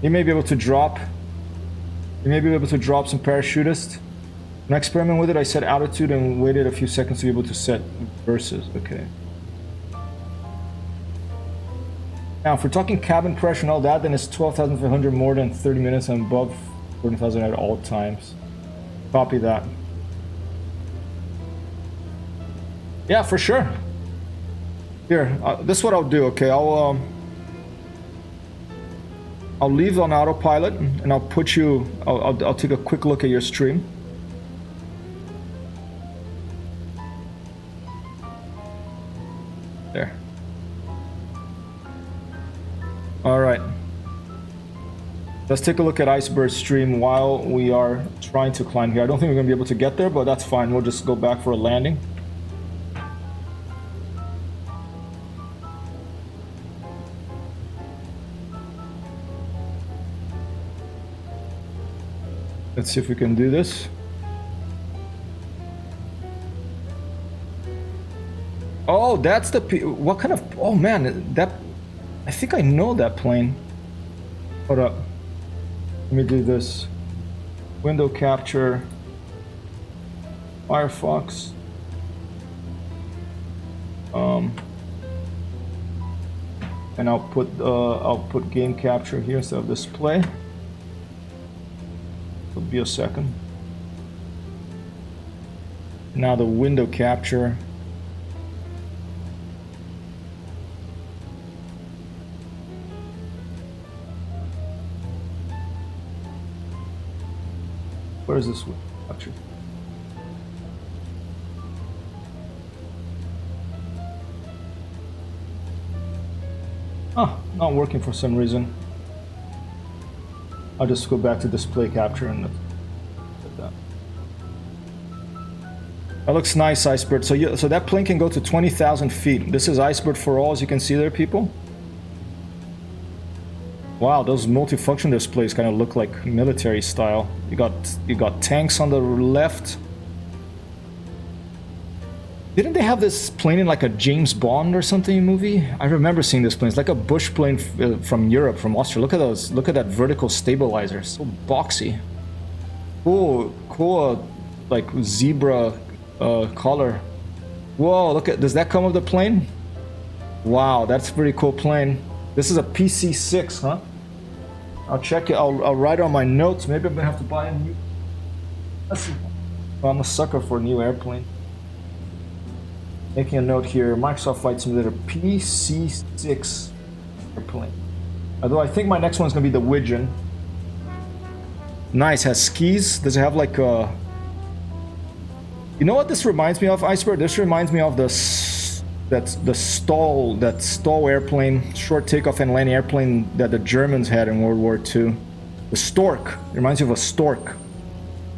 [SPEAKER 1] He may be able to drop. He may be able to drop some parachutists. When I experiment with it, I set altitude and waited a few seconds to be able to set versus. Okay. Now, if we're talking cabin pressure and all that, then it's 12,500 more than 30 minutes and above 14,000 at all times. Copy that. Yeah, for sure. Here, this is what I'll do. Okay, I'll leave on autopilot and I'll put you. I'll take a quick look at your stream. There. All right. Let's take a look at Icebird's stream while we are trying to climb here. I don't think we're gonna be able to get there, but that's fine. We'll just go back for a landing. Let's see if we can do this. Oh, that's the what kind of? Oh man, that I think I know that plane. Hold up. Let me do this. Window capture. Firefox. And I'll put game capture here instead of display. It'll be a second. Now the window capture. Where is this window capture? Oh, not working for some reason. I'll just go back to display capture and look at that. That looks nice, Icebird. So that plane can go to 20,000 feet. This is Icebird for all, as you can see there, people. Wow, those multifunction displays kind of look like military style. You got tanks on the left. Didn't they have this plane in like a James Bond or something movie? I remember seeing this plane. It's like a bush plane from Europe, from Austria. Look at those. Look at that vertical stabilizer. So boxy. Cool, like zebra color. Whoa, look at. Does that come with the plane? Wow, that's a pretty cool plane. This is a PC-6, huh? I'll check it. I'll write it on my notes. Maybe I'm gonna have to buy a new. Let's see. Well, I'm a sucker for a new airplane. Making a note here, Microsoft Flight Simulator PC-6 airplane. Although I think my next one's gonna be the Widgeon. Nice, has skis. Does it have like a... You know what this reminds me of, Iceberg? This reminds me of the stall airplane, short takeoff and landing airplane that the Germans had in World War II. The Stork. It reminds you of a stork.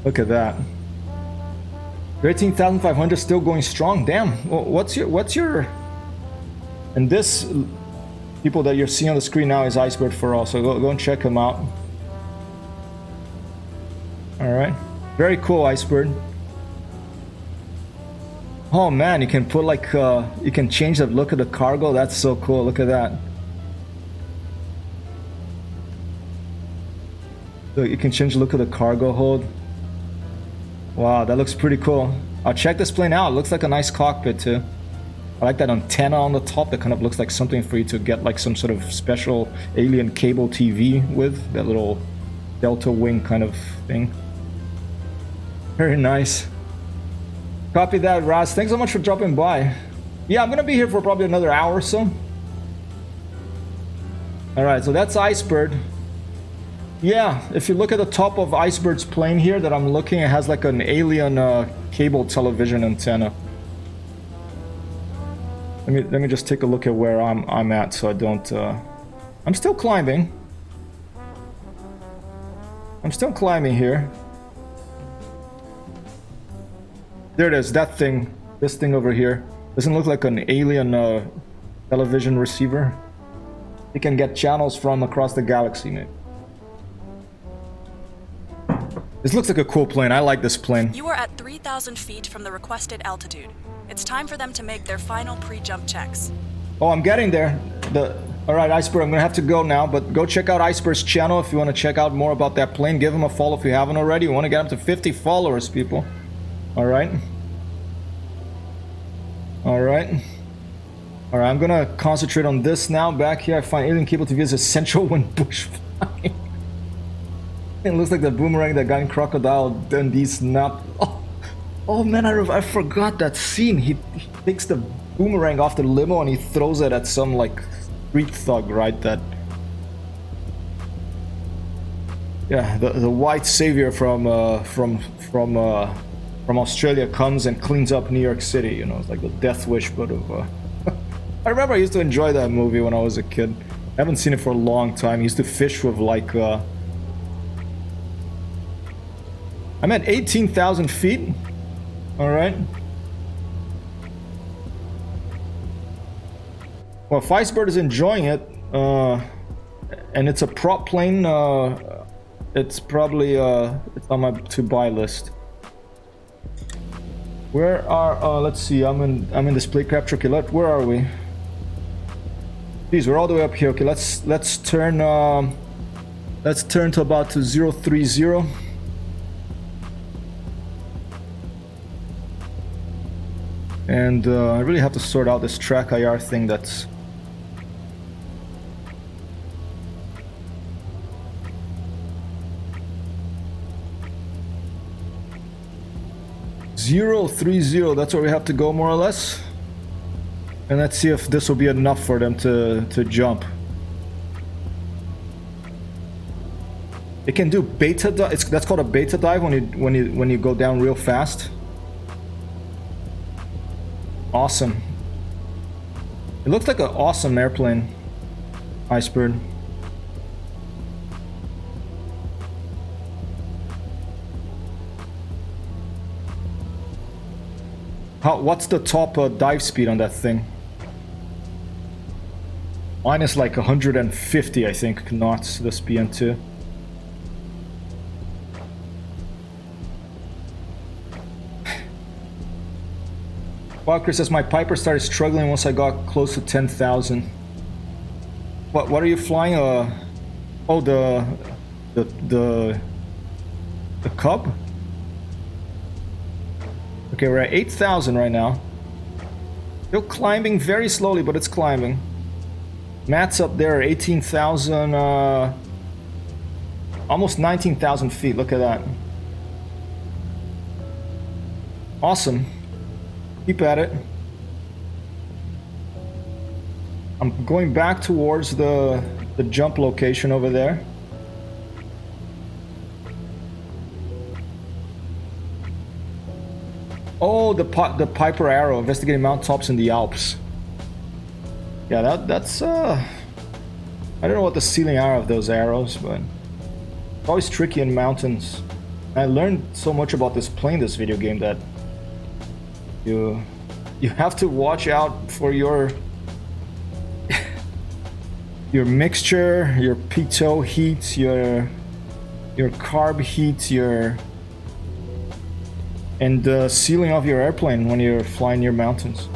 [SPEAKER 1] Look at that. 13,500 still going strong. Damn. Well, what's your and this people that you're seeing on the screen now is Icebird for all, so go and check him out. All right, very cool, Icebird. Oh man, you can put like you can change the look of the cargo. That's so cool. Look at that. So you can change the look of the cargo hold. Wow, that looks pretty cool. I'll check this plane out. It looks like a nice cockpit too. I like that antenna on the top. That kind of looks like something for you to get like some sort of special alien cable TV with. That little delta wing kind of thing. Very nice. Copy that, Raz. Thanks so much for dropping by. Yeah, I'm gonna be here for probably another hour or so. Alright, so that's Icebird. Yeah, if you look at the top of Icebird's plane here that I'm looking, it has like an alien cable television antenna. Let me just take a look at where I'm at, so I don't. I'm still climbing. I'm still climbing here. There it is. That thing. This thing over here. Doesn't look like an alien television receiver. You can get channels from across the galaxy, mate. This looks like a cool plane. I like this plane.
[SPEAKER 2] You are at 3,000 feet from the requested altitude. It's time for them to make their final pre-jump checks.
[SPEAKER 1] Oh, I'm getting there. All right, Iceberg, I'm gonna have to go now, but go check out Iceberg's channel if you want to check out more about that plane. Give him a follow if you haven't already. We want to get up to 50 followers, people. All right. All right. All right, I'm gonna concentrate on this now. Back here, I find alien cable TV is essential when bush flying. It looks like the boomerang that got in Crocodile Dundee snap. Oh man, I forgot that scene. He takes the boomerang off the limo and he throws it at some like street thug, right? That, yeah, the white savior from Australia comes and cleans up New York City. You know, it's like the Death Wish, but of. I remember I used to enjoy that movie when I was a kid. I haven't seen it for a long time. He used to fish with like. I'm at 18,000 feet. All right. Well, if Icebird is enjoying it, and it's a prop plane, it's probably it's on my to-buy list. Where are? Let's see. I'm in display capture. Okay, where are we? Geez, we're all the way up here. Okay, let's turn to about to 030. And I really have to sort out this track IR thing that's... .030, that's where we have to go more or less. And let's see if this will be enough for them to jump. It can do beta dive. That's called a beta dive when you go down real fast. Awesome. It looks like an awesome airplane, Iceberg. What's the top dive speed on that thing? Mine is like 150, I think, knots, this BN-2. Walker says my Piper started struggling once I got close to 10,000. What are you flying? Oh, the Cub? Okay, we're at 8,000 right now. Still climbing very slowly, but it's climbing. Matt's up there, 18,000, almost 19,000 feet. Look at that. Awesome. Keep at it. I'm going back towards the jump location over there. Oh, the Piper Arrow, investigating mountaintops in the Alps. Yeah, that's I don't know what the ceiling are of those arrows, but it's always tricky in mountains. I learned so much about this plane, this video game, that you have to watch out for your mixture, your pitot heat, your carb heat, and the ceiling of your airplane when you're flying near mountains.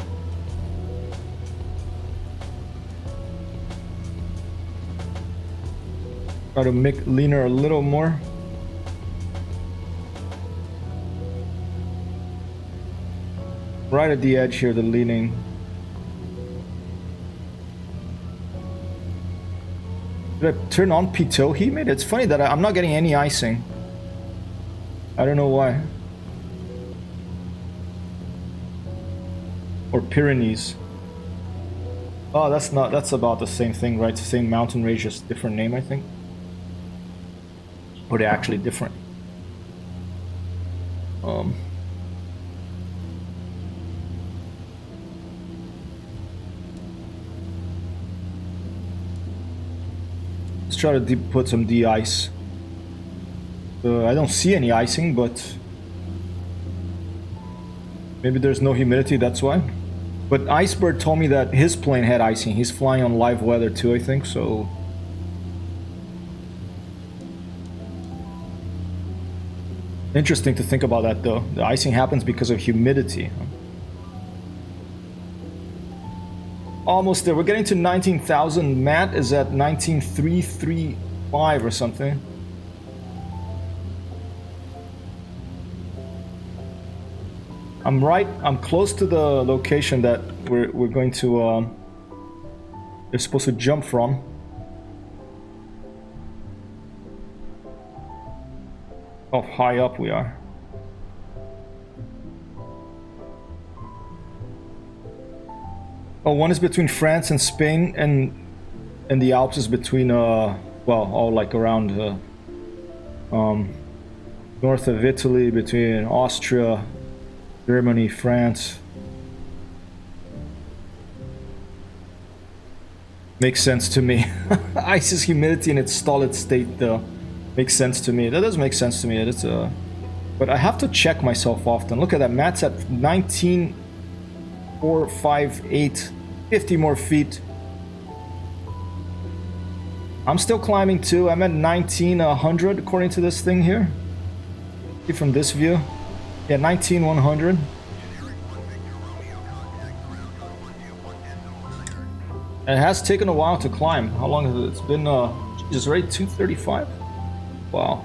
[SPEAKER 1] Try to make leaner a little more. Right at the edge here, the leaning. Did I turn on pitot heat, mate? It's funny that I'm not getting any icing. I don't know why. Or Pyrenees. Oh, that's about the same thing, right? It's the same mountain range, just different name, I think. Or they're actually different. Let's try to put some de-ice. I don't see any icing, but maybe there's no humidity, that's why. But Iceberg told me that his plane had icing. He's flying on live weather too, I think, so... Interesting to think about that, though. The icing happens because of humidity. Almost there. We're getting to 19,000. Matt is at 19,335 or something. I'm close to the location that we're going to they're supposed to jump from. How high up we are. Oh, one is between France and Spain, and the Alps is between well, all like around north of Italy, between Austria, Germany, France. Makes sense to me. Ice is humidity in its solid state, though. Makes sense to me. That does make sense to me. It's but I have to check myself often. Look at that. Matt's at 19,458, 50 more feet. I'm still climbing too. I'm at 19,100 according to this thing here. See from this view. Yeah, 19,100. It has taken a while to climb. How long has it? It's been just right 2:35. Wow.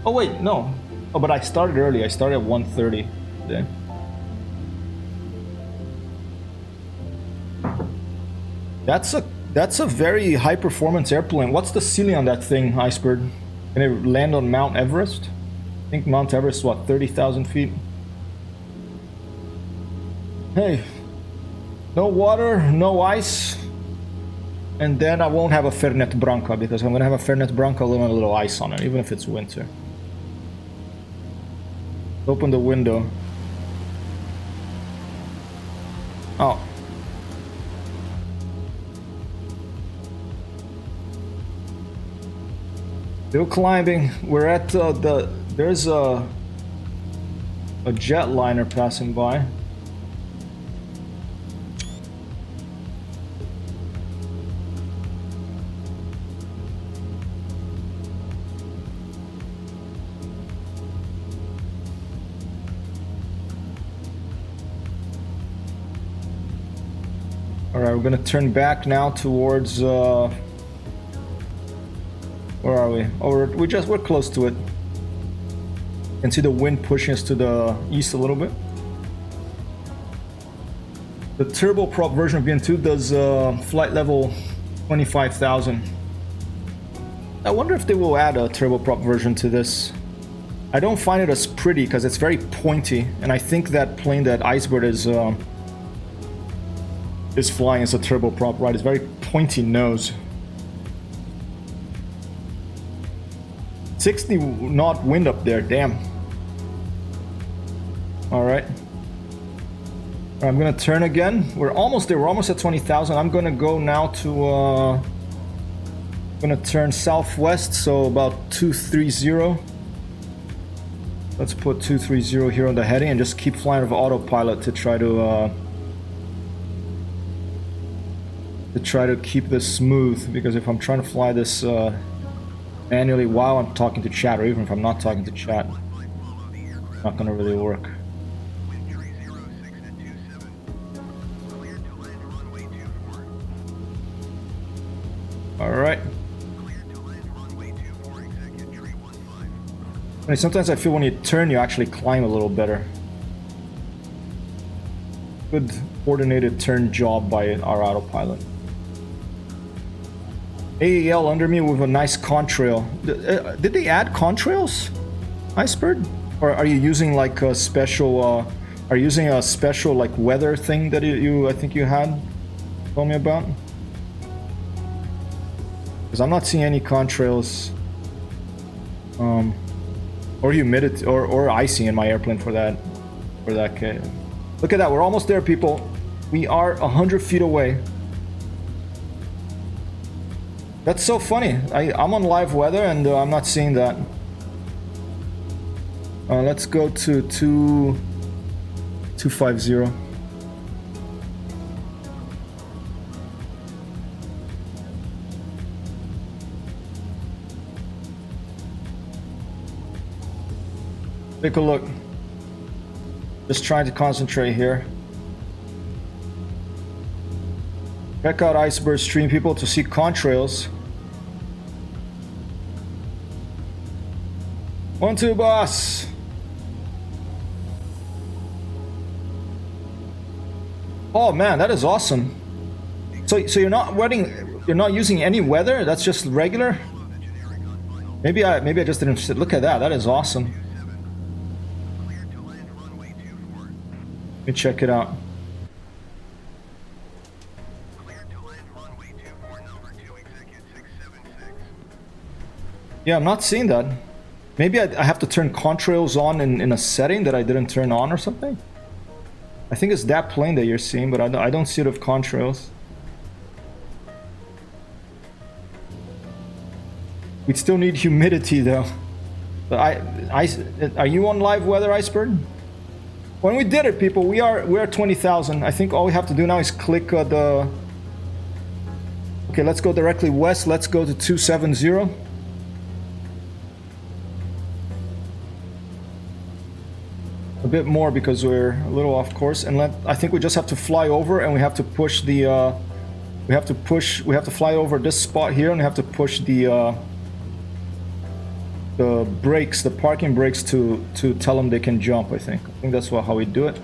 [SPEAKER 1] Oh wait, no. Oh, but I started early. I started at 1:30 today. That's a very high performance airplane. What's the ceiling on that thing, Iceberg? Can it land on Mount Everest? I think Mount Everest is what, 30,000 feet? Hey, no water, no ice. And then I won't have a Fernet Branca, because I'm gonna have a Fernet Branca with a little ice on it, even if it's winter. Open the window. Oh. Still climbing. We're at there's a jetliner passing by. Alright, we're gonna turn back now towards where are we? Oh, we're close to it. You can see the wind pushing us to the east a little bit. The turboprop version of BN-2 does flight level 25,000. I wonder if they will add a turboprop version to this. I don't find it as pretty because it's very pointy, and I think that plane that Icebird is flying as a turboprop, right? It's very pointy nose. 60 knot wind up there, damn. Alright. I'm gonna turn again. We're almost there, we're almost at 20,000. I'm gonna go now to gonna turn southwest, so about 230. Let's put 230 here on the heading and just keep flying with autopilot to try to keep this smooth, because if I'm trying to fly this manually while I'm talking to chat, or even if I'm not talking to chat, it's not gonna really work. Alright. Sometimes I feel when you turn, you actually climb a little better. Good coordinated turn job by our autopilot. AEL under me with a nice contrail. Did they add contrails, Icebird? Or are you using like a special, are you using a special like weather thing that I think you had told me about? Because I'm not seeing any contrails. Or humidity, or icing in my airplane for that case. Look at that, we're almost there, people. We are 100 feet away. That's so funny. I'm on live weather and I'm not seeing that. Let's go to 250. Take a look. Just trying to concentrate here. Check out Iceberg stream, people, to see contrails. 1-2, boss. Oh man, that is awesome. So you're not using any weather? That's just regular? Maybe I just didn't look at that. That is awesome. Let me check it out. Yeah, I'm not seeing that. Maybe I have to turn contrails on in a setting that I didn't turn on or something. I think it's that plane that you're seeing, but I don't see it with contrails. We still need humidity though. But are you on live weather, Iceberg? When we did it, people, we're 20,000. I think all we have to do now is click the. Okay, let's go directly west. Let's go to 270. A bit more because we're a little off course, and I think we just have to fly over, and we have to push the. We have to fly over this spot here, and we have to push the brakes, the parking brakes, to tell them they can jump. I think that's how we do it.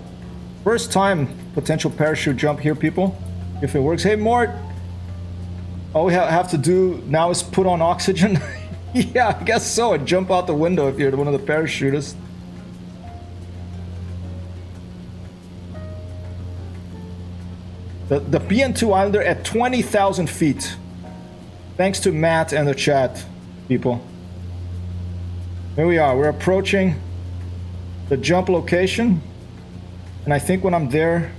[SPEAKER 1] First time potential parachute jump here, people. If it works. Hey, Mort. All we have to do now is put on oxygen. Yeah, I guess so. And jump out the window if you're one of the parachutists. The BN-2 Islander at 20,000 feet. Thanks to Matt and the chat, people. Here we are. We're approaching the jump location. And I think when I'm there,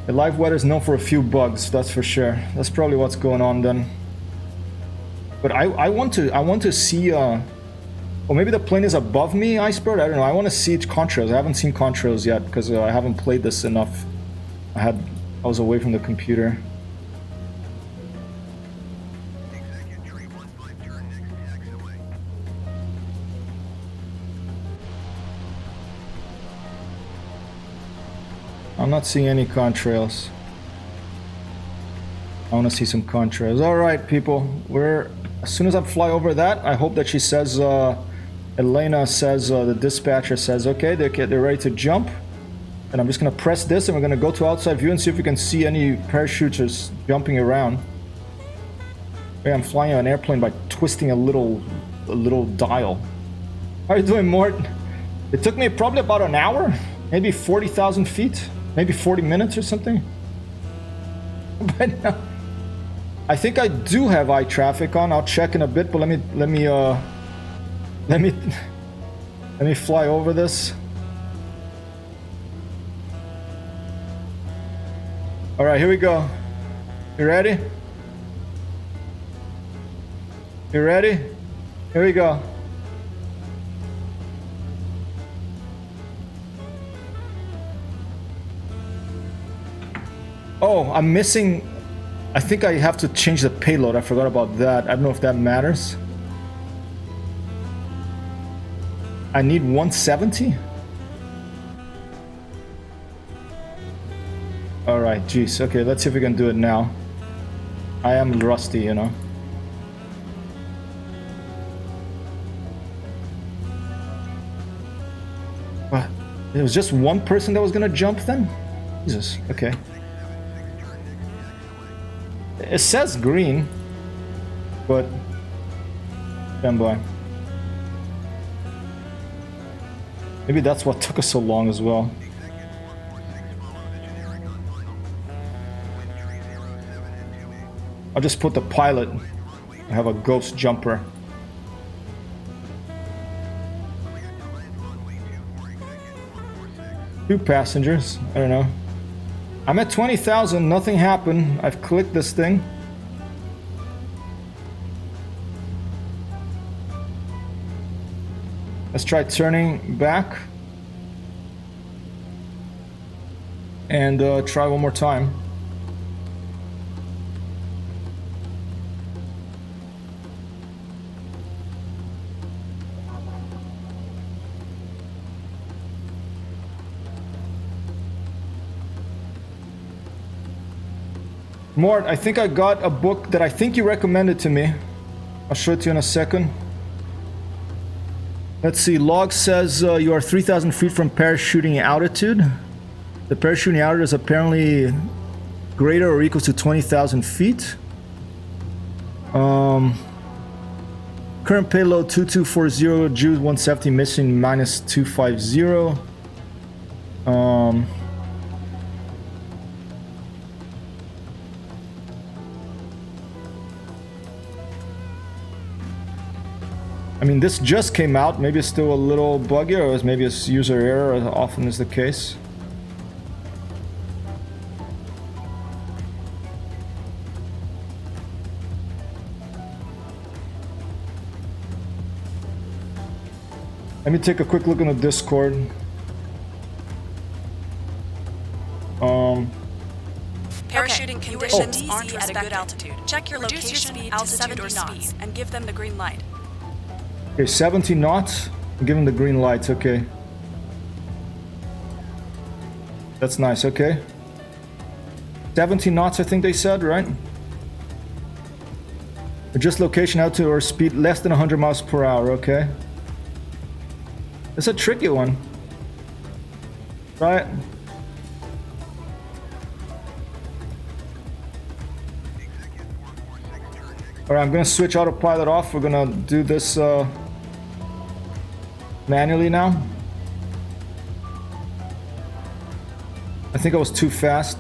[SPEAKER 1] the live weather is known for a few bugs, that's for sure. That's probably what's going on then. But I want to see or maybe the plane is above me, Iceberg. I don't know. I want to see contrails. I haven't seen contrails yet because I haven't played this enough. I was away from the computer. I'm not seeing any contrails. I want to see some contrails. All right, people. As soon as I fly over that, I hope that she says, Elena says, the dispatcher says, okay, they're ready to jump. And I'm just gonna press this, and we're gonna go to outside view and see if we can see any parachuters jumping around. Okay, I'm flying an airplane by twisting a little dial. How are you doing, Mort? It took me probably about an hour, maybe 40,000 feet, maybe 40 minutes or something. But now, I think I do have eye traffic on. I'll check in a bit, but let me fly over this. All right, here we go. You ready? You ready? Here we go. Oh, I'm missing. I think I have to change the payload. I forgot about that. I don't know if that matters. I need 170? Alright, geez. Okay, let's see if we can do it now. I am rusty, you know. What? It was just one person that was gonna jump then? Jesus, okay. It says green, but stand by. Maybe that's what took us so long as well. I'll just put the pilot. I have a ghost jumper. Two passengers. I don't know. I'm at 20,000. Nothing happened. I've clicked this thing. Let's try turning back. And try one more time. Mort, I think I got a book that I think you recommended to me. I'll show it to you in a second. Let's see, log says you are 3,000 feet from parachuting altitude. The parachuting altitude is apparently greater or equal to 20,000 feet. Current payload 2240, Jude 170, missing minus 250. I mean, this just came out. Maybe it's still a little buggy, or maybe it's user error, as often is the case. Let me take a quick look on the Discord.
[SPEAKER 2] Parachuting conditions aren't at a good altitude. Check your location, speed to 70 knots, and give them the green light.
[SPEAKER 1] Okay, 70 knots. Give him the green lights, okay. That's nice, okay. 70 knots, I think they said, right? Adjust location out to or speed less than 100 miles per hour, okay. It's a tricky one. Right? Alright, I'm gonna switch autopilot off. We're gonna do this manually now. I think I was too fast.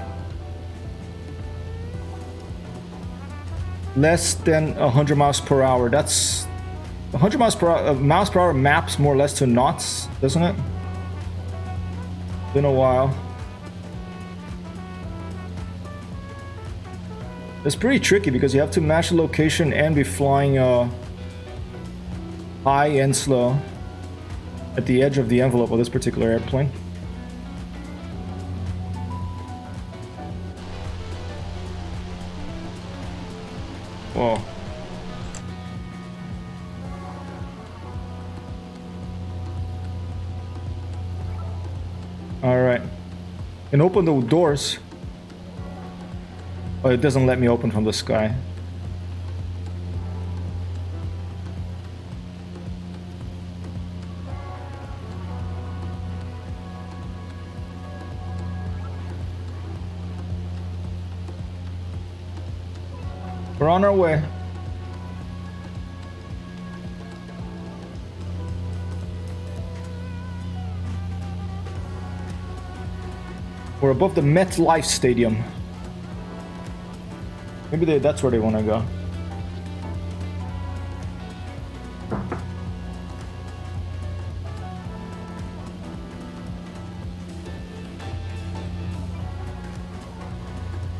[SPEAKER 1] Less than 100 miles per hour. That's 100 miles per hour maps more or less to knots, doesn't it? Been a while. It's pretty tricky because you have to match the location and be flying high and slow at the edge of the envelope of this particular airplane. Whoa. Alright. And open the doors. Oh, it doesn't let me open from the sky. We're on our way. We're above the MetLife Stadium. Maybe that's where they want to go.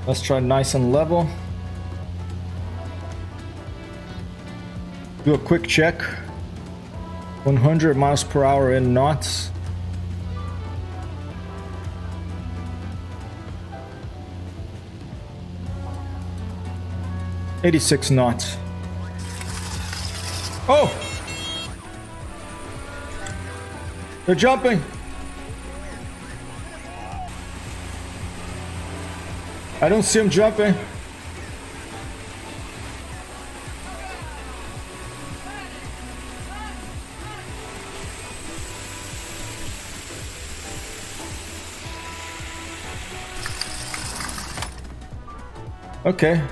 [SPEAKER 1] Let's try nice and level. Do a quick check. 100 miles per hour in knots. .86 knots. Oh! They're jumping! I don't see them jumping. Okay.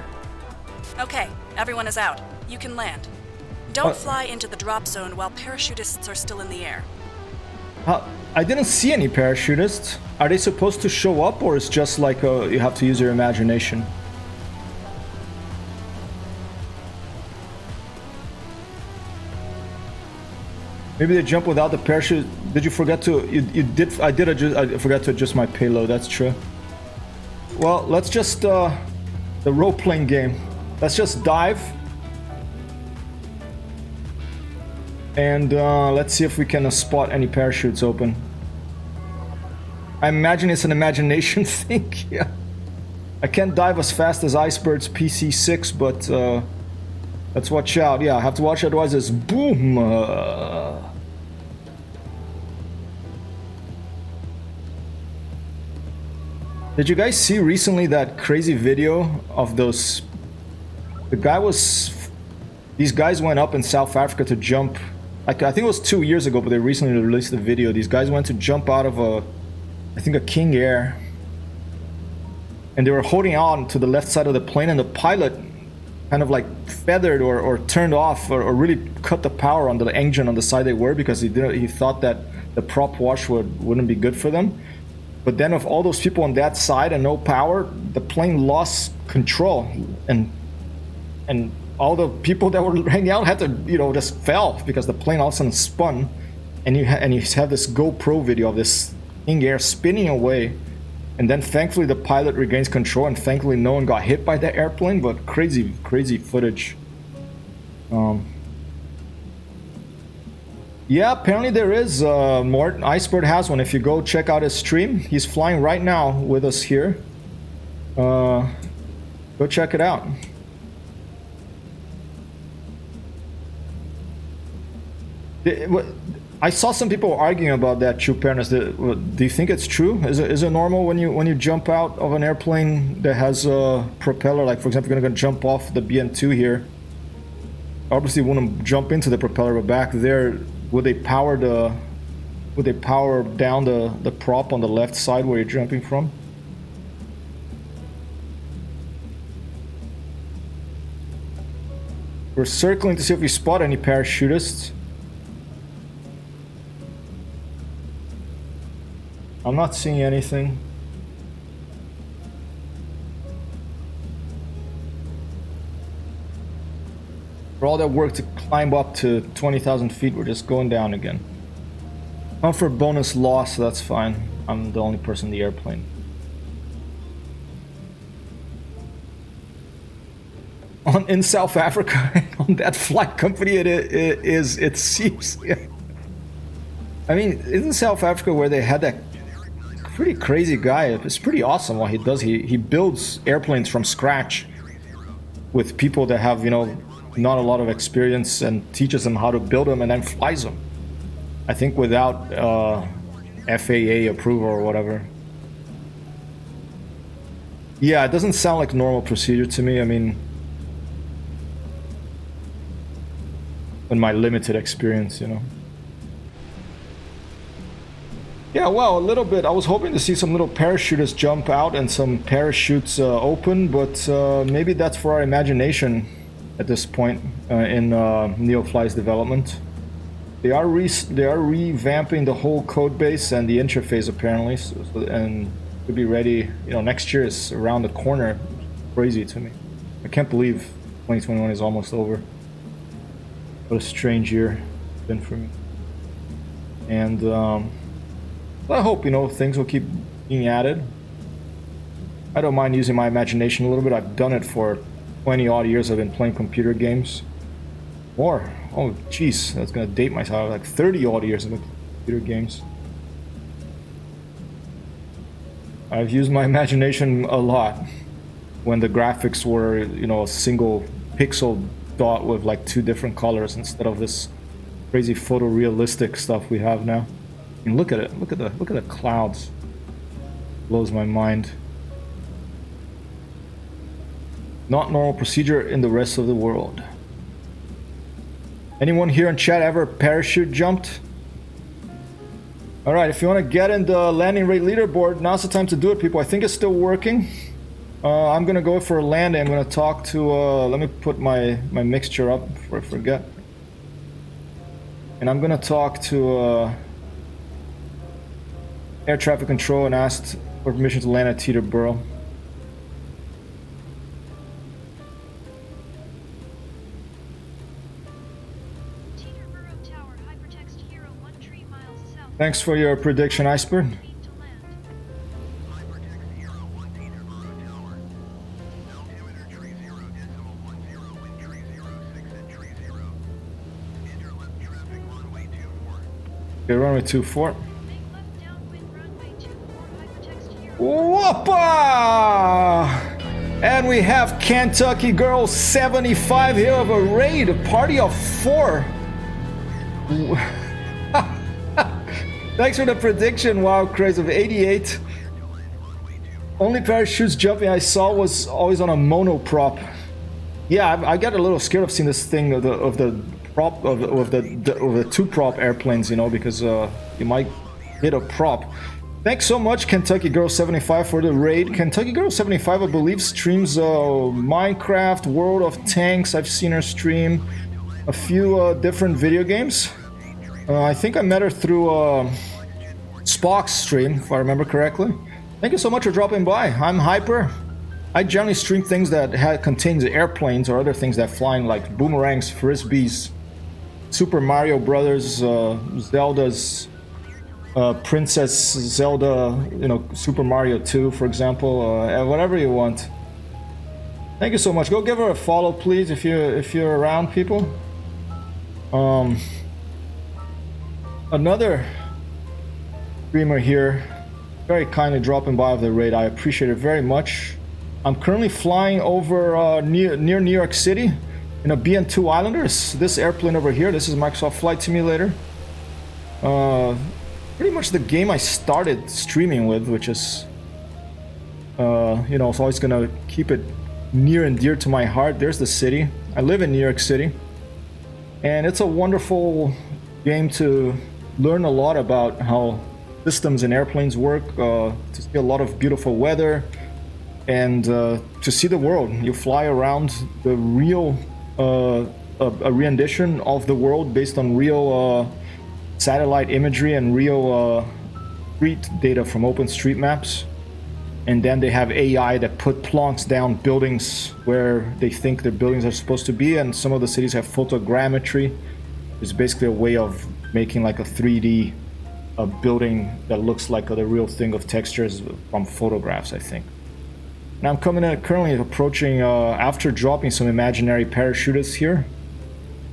[SPEAKER 2] Okay, everyone is out. You can land. Don't fly into the drop zone while parachutists are still in the air.
[SPEAKER 1] I didn't see any parachutists. Are they supposed to show up, or it's just like you have to use your imagination? Maybe they jump without the parachute. Did you forget to? You did. I forgot to adjust my payload. That's true. Well, let's just the role-playing game. Let's just dive. And let's see if we can spot any parachutes open. I imagine it's an imagination thing. Yeah. I can't dive as fast as Icebird's PC-6, but let's watch out. Yeah, I have to watch, otherwise it's boom. Did you guys see recently that crazy video of those? The guy was. These guys went up in South Africa to jump. Like, I think it was 2 years ago, but they recently released the video. These guys went to jump out of I think a King Air. And they were holding on to the left side of the plane, and the pilot kind of like feathered or turned off or really cut the power on the engine on the side they were, because he thought that the prop wash wouldn't be good for them. But then with all those people on that side and no power, the plane lost control, and all the people that were hanging out had to, just fell because the plane all of a sudden spun, and you have this GoPro video of this King Air spinning away, and then thankfully the pilot regains control, and thankfully no one got hit by that airplane. But crazy footage. Yeah, apparently there is. Mort Icebird has one. If you go check out his stream, he's flying right now with us here. Go check it out. I saw some people arguing about that, True Fairness. Do you think it's true? Is it normal when you jump out of an airplane that has a propeller? Like, for example, you're gonna jump off the BN-2 here. Obviously, you wouldn't jump into the propeller, but back there, would they power down the prop on the left side where you're jumping from? We're circling to see if we spot any parachutists. I'm not seeing anything. For all that work to climb up to 20,000 feet, we're just going down again. Comfort bonus loss, that's fine. I'm the only person in the airplane. In South Africa, on that flight company, it seems. Yeah. I mean, isn't South Africa where they had that pretty crazy guy? It's pretty awesome what he does. He builds airplanes from scratch with people that have, not a lot of experience, and teaches them how to build them and then flies them. I think without FAA approval or whatever. Yeah, it doesn't sound like normal procedure to me. I mean, in my limited experience, Yeah, well, a little bit. I was hoping to see some little parachutists jump out and some parachutes open, but maybe that's for our imagination at this point in Neofly's development. They are revamping the whole code base and the interface apparently, and to be ready. Next year is around the corner. Crazy to me. I can't believe 2021 is almost over. What a strange year it's been for me. And I hope, things will keep being added. I don't mind using my imagination a little bit. I've done it for 20 odd years. I've been playing computer games. More. Oh, jeez, that's gonna date myself. Like 30 odd years I've been playing computer games. I've used my imagination a lot when the graphics were, a single pixel dot with like 2 different colors instead of this crazy photorealistic stuff we have now. I mean, look at it. Look at the clouds. Blows my mind. Not normal procedure in the rest of the world. Anyone here in chat ever parachute jumped? All right, if you want to get in the landing rate leaderboard, now's the time to do it, people. I think it's still working. I'm gonna go for a landing. I'm gonna talk to. Let me put my mixture up before I forget. And I'm gonna talk to air traffic control and ask for permission to land at Teterboro. Thanks for your prediction, Iceberg. Okay, runway 24. Whoppa! And we have Kentucky Girl 75 here of a raid, a party of 4. Thanks for the prediction, Wow Craze of 88. Only parachutes jumping I saw was always on a monoprop. Yeah, I got a little scared of seeing this thing of the two prop airplanes, you know, because you might hit a prop. Thanks so much, Kentucky Girl 75, for the raid. Kentucky Girl 75, I believe, streams Minecraft, World of Tanks. I've seen her stream a few different video games. I think I met her through Spock's stream, if I remember correctly. Thank you so much for dropping by. I'm Hyper. I generally stream things that contains airplanes or other things that flying, like boomerangs, frisbees, Super Mario Brothers, Zelda's. Princess Zelda, you know, Super Mario 2, for example, whatever you want. Thank you so much. Go give her a follow, please, if you're around, people. Another streamer here, very kindly dropping by of the raid. I appreciate it very much. I'm currently flying over near New York City in a BN-2 Islanders. This airplane over here, this is Microsoft Flight Simulator. Pretty much the game I started streaming with, which is, you know, it's always gonna keep it near and dear to my heart. There's the city. I live in New York City, and it's a wonderful game to learn a lot about how systems and airplanes work, to see a lot of beautiful weather, and to see the world. You fly around the real, a rendition of the world based on real satellite imagery and real street data from OpenStreetMaps, and then they have AI that plonks down buildings where they think their buildings are supposed to be, and some of the cities have photogrammetry. It's basically a way of making like a 3D building that looks like the real thing of textures from photographs, I think. Now I'm currently approaching, after dropping some imaginary parachutists here,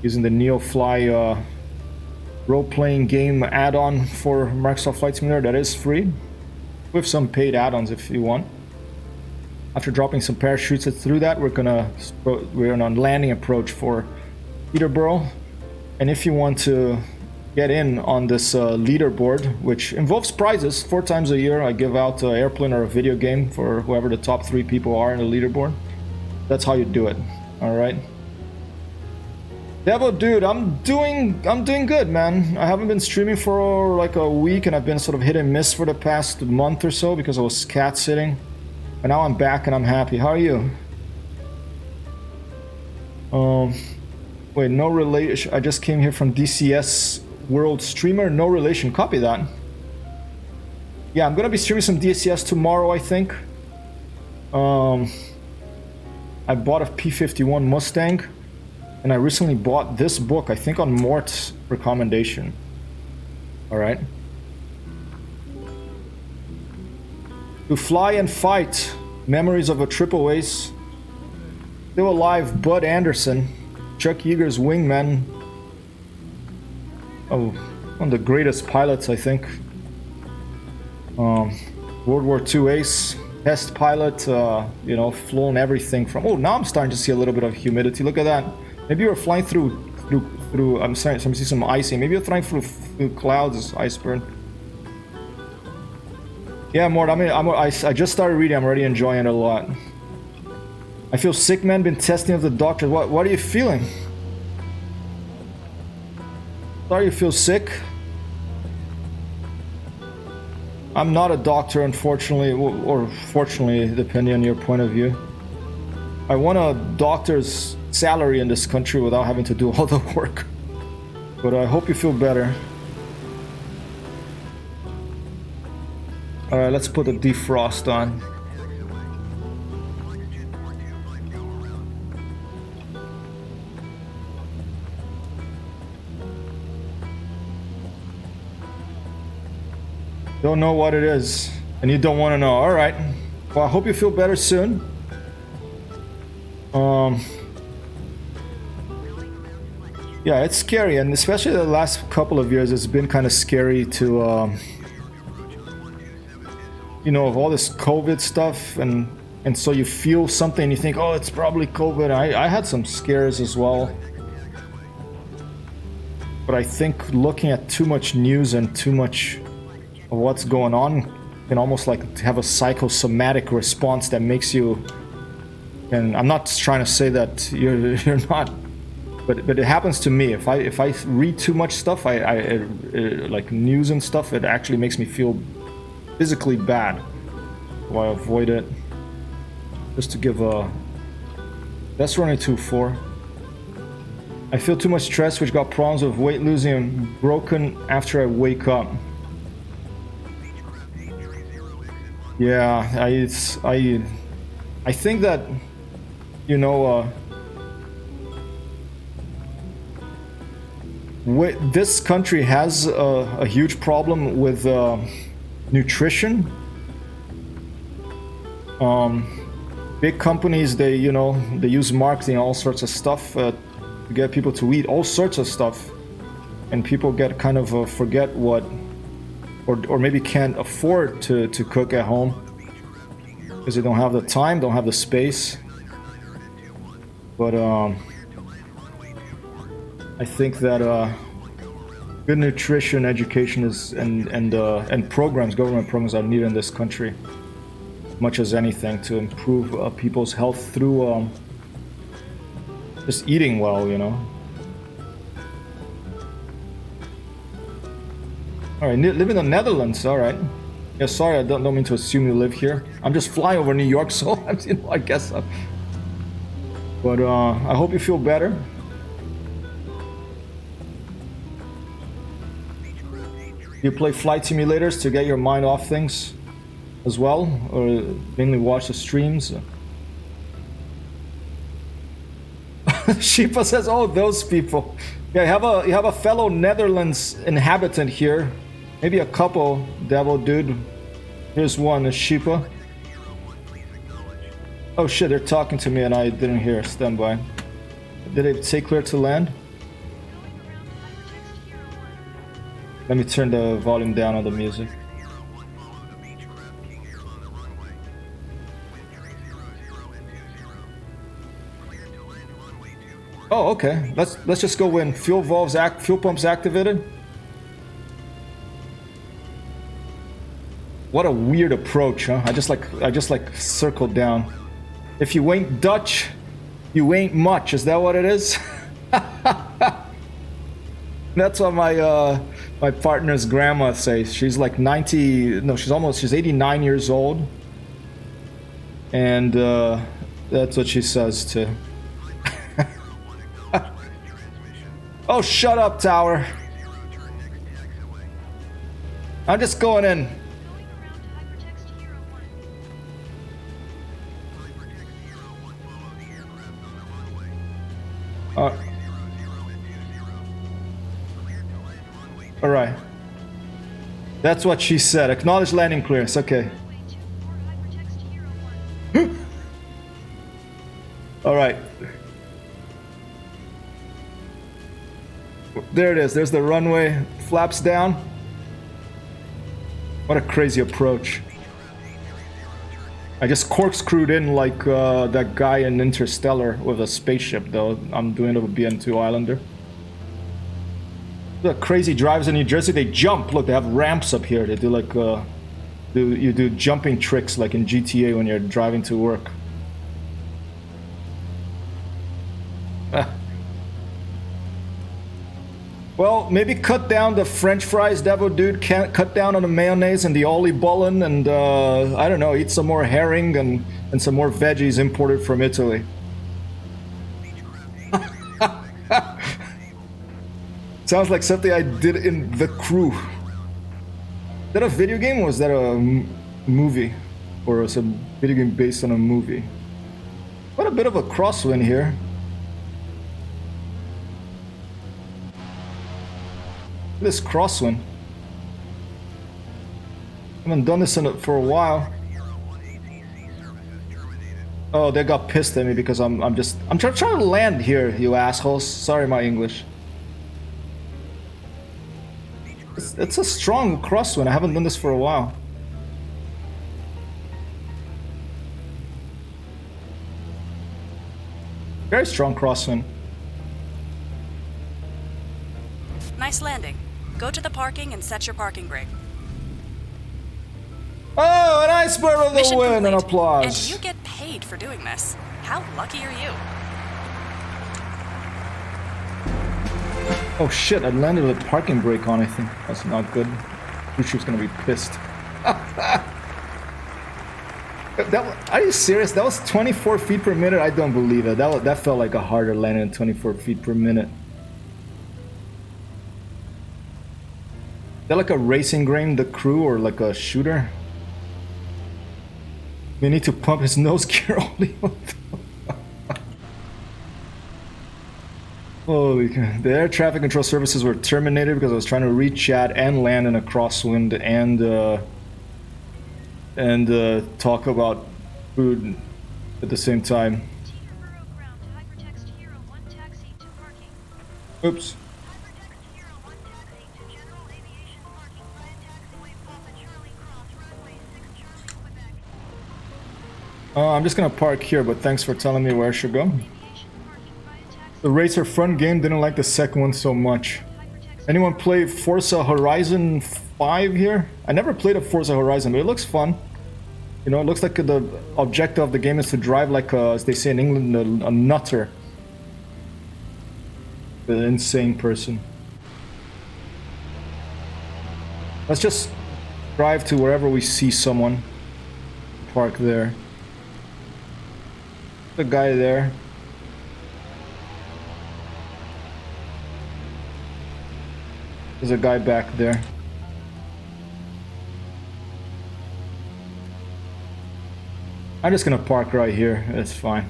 [SPEAKER 1] using the Neofly role-playing game add-on for Microsoft Flight Simulator that is free, with some paid add-ons if you want. After dropping some parachutes through that, we're on a landing approach for Peterborough. And if you want to get in on this leaderboard, which involves prizes, 4 times a year I give out an airplane or a video game for whoever the top 3 people are in the leaderboard. That's how you do it. All right. Devo, dude, I'm doing good, man. I haven't been streaming for like a week, and I've been sort of hit and miss for the past month or so because I was cat sitting. But now I'm back and I'm happy. How are you? Wait, no relation. I just came here from DCS World Streamer. No relation. Copy that. Yeah, I'm gonna be streaming some DCS tomorrow, I think. I bought a P-51 Mustang. And I recently bought this book, I think on Mort's recommendation. Alright. To Fly and Fight. Memories of a Triple Ace. Still Alive, Bud Anderson. Chuck Yeager's wingman. Oh, one of the greatest pilots, I think. World War II ace. Test pilot, you know, flown everything from... Oh, now I'm starting to see a little bit of humidity. Look at that. Maybe you're flying through. I'm starting to see some icing. Maybe you're flying through clouds, iceberg. Yeah, Mort. I just started reading. I'm already enjoying it a lot. I feel sick, man. Been testing with the doctor. What are you feeling? Sorry you feel sick. I'm not a doctor, unfortunately, or fortunately, depending on your point of view. I want a doctor's salary in this country without having to do all the work. But I hope you feel better. Alright, let's put the defrost on. Don't know what it is, and you don't want to know. Alright. Well, I hope you feel better soon. Yeah, it's scary, and especially the last couple of years, it's been kind of scary to, you know, of all this COVID stuff, and so you feel something, and you think, oh, it's probably COVID. I had some scares as well, but I think looking at too much news and too much of what's going on can almost like have a psychosomatic response that makes you. And I'm not trying to say that you're not, but it happens to me. If I read too much stuff, like news and stuff, it actually makes me feel physically bad. So I avoid it. Just to give a. That's running 2-4. I feel too much stress, which got problems with weight losing and broken after I wake up. Yeah, I think that, you know, this country has a huge problem with nutrition. Big companies, they use marketing, all sorts of stuff to get people to eat all sorts of stuff, and people get kind of forget what, or maybe can't afford to cook at home because they don't have the time, don't have the space. But I think that good nutrition education is and programs, government programs, are needed in this country, much as anything, to improve people's health through just eating well, you know. All right, live in the Netherlands. All right. Yeah, sorry, I don't mean to assume you live here. I'm just flying over New York, so I guess. But I hope you feel better. You play flight simulators to get your mind off things as well, or mainly watch the streams? Sheepa says, "Oh, those people." Yeah, you have a fellow Netherlands inhabitant here, maybe a couple. Devil dude, here's one. Sheepa. Oh shit, they're talking to me and I didn't hear. Stand by. Did it say clear to land? Let me turn the volume down on the music. Oh, okay. Let's just go in. Fuel pumps activated. What a weird approach, huh? I just like circled down. If you ain't Dutch, you ain't much. Is that what it is? That's what my partner's grandma says. She's like 90. No, she's 89 years old, and that's what she says too. Oh, shut up, tower. I'm just going in. All right. That's what she said. Acknowledge landing clearance. Okay. All right. There it is. There's the runway. Flaps down. What a crazy approach. I just corkscrewed in like that guy in Interstellar with a spaceship, though. I'm doing it with a BN-2 Islander. The crazy drivers in New Jersey, they jump. Look, they have ramps up here. They do like you do jumping tricks like in GTA when you're driving to work. Well, maybe cut down the French fries, Devo dude. Can't cut down on the mayonnaise and the oliebollen, and I don't know, eat some more herring and some more veggies imported from Italy. Sounds like something I did in The Crew. Is that a video game, or was that a movie? Or was a video game based on a movie? What a bit of a crosswind here. This crosswind. I haven't done this for a while. Oh, they got pissed at me because I'm trying to land here, you assholes. Sorry, my English. It's a strong crosswind. I haven't done this for a while. Very strong crosswind.
[SPEAKER 2] Nice landing. Go to the parking and set your parking brake.
[SPEAKER 1] Oh, an iceberg with a
[SPEAKER 2] Mission
[SPEAKER 1] win and
[SPEAKER 2] complete.
[SPEAKER 1] applause.
[SPEAKER 2] And you get paid for doing this. How lucky are you?
[SPEAKER 1] Oh shit, I landed with a parking brake on, I think. That's not good. Lucia's gonna be pissed. Are you serious? That was 24 feet per minute? I don't believe it. That felt like a harder landing than 24 feet per minute. Is that like a racing game, the crew, or like a shooter? We need to pump his nose gear only. Holy God. The air traffic control services were terminated because I was trying to reach chat and land in a crosswind and talk about food at the same time. Oops. I'm just gonna park here, but thanks for telling me where I should go. The Racer front game, didn't like the second one so much. Anyone play Forza Horizon 5 here? I never played a Forza Horizon, but it looks fun. You know, it looks like the objective of the game is to drive like, as they say in England, a nutter. An insane person. Let's just drive to wherever we see someone. Park there. The guy there. There's a guy back there. I'm just gonna park right here. It's fine.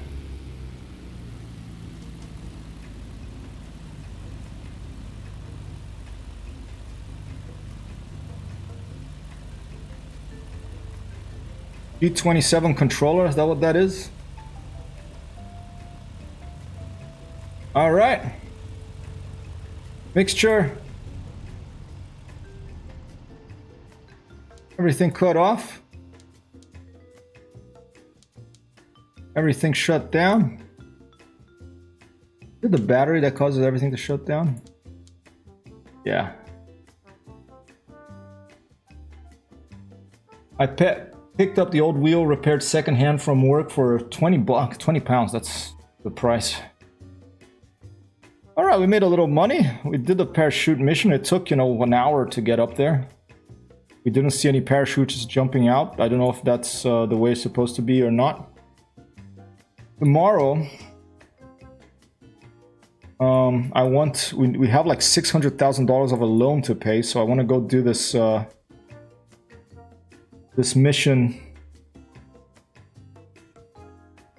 [SPEAKER 1] G27 controller, is that what that is? All right. Mixture. Everything cut off. Everything shut down. Is it the battery that causes everything to shut down? Yeah. I picked up the old wheel repaired secondhand from work for 20 bucks, 20 pounds. That's the price. All right, we made a little money. We did the parachute mission. It took, 1 hour to get up there. We didn't see any parachutes jumping out. I don't know if that's the way it's supposed to be or not. Tomorrow, we have like $600,000 of a loan to pay, so I want to go do this this mission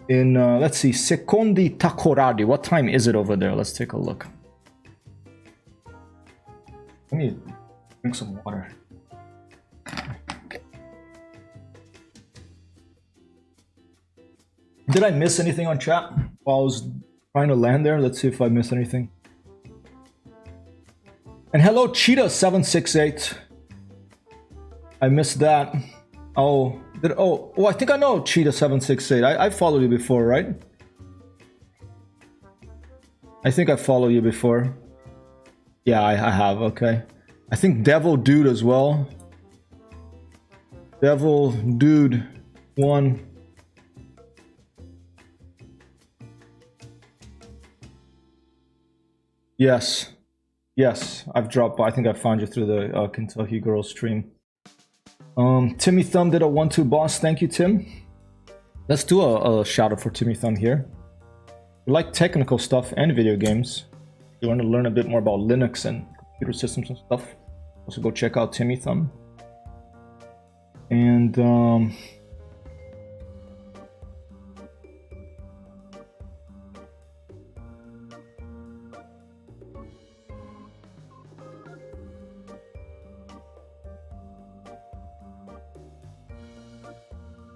[SPEAKER 1] in let's see, Secondi Takoradi. What time is it over there? Let's take a look. Let me drink some water. Did I miss anything on chat while I was trying to land there? Let's see if I missed anything. And hello, Cheetah768. I missed that. Oh, I think I know Cheetah768. I followed you before, right? I think I followed you before. Yeah, I have, okay. I think Devil Dude as well. Devil Dude 1. Yes, I've dropped by. I think I found you through the Kentucky Girl stream. Timmy Thumb did a 1-2 boss. Thank you, Tim. Let's do a shout out for Timmy Thumb here. If you like technical stuff and video games, you want to learn a bit more about Linux and computer systems and stuff, also go check out Timmy Thumb. And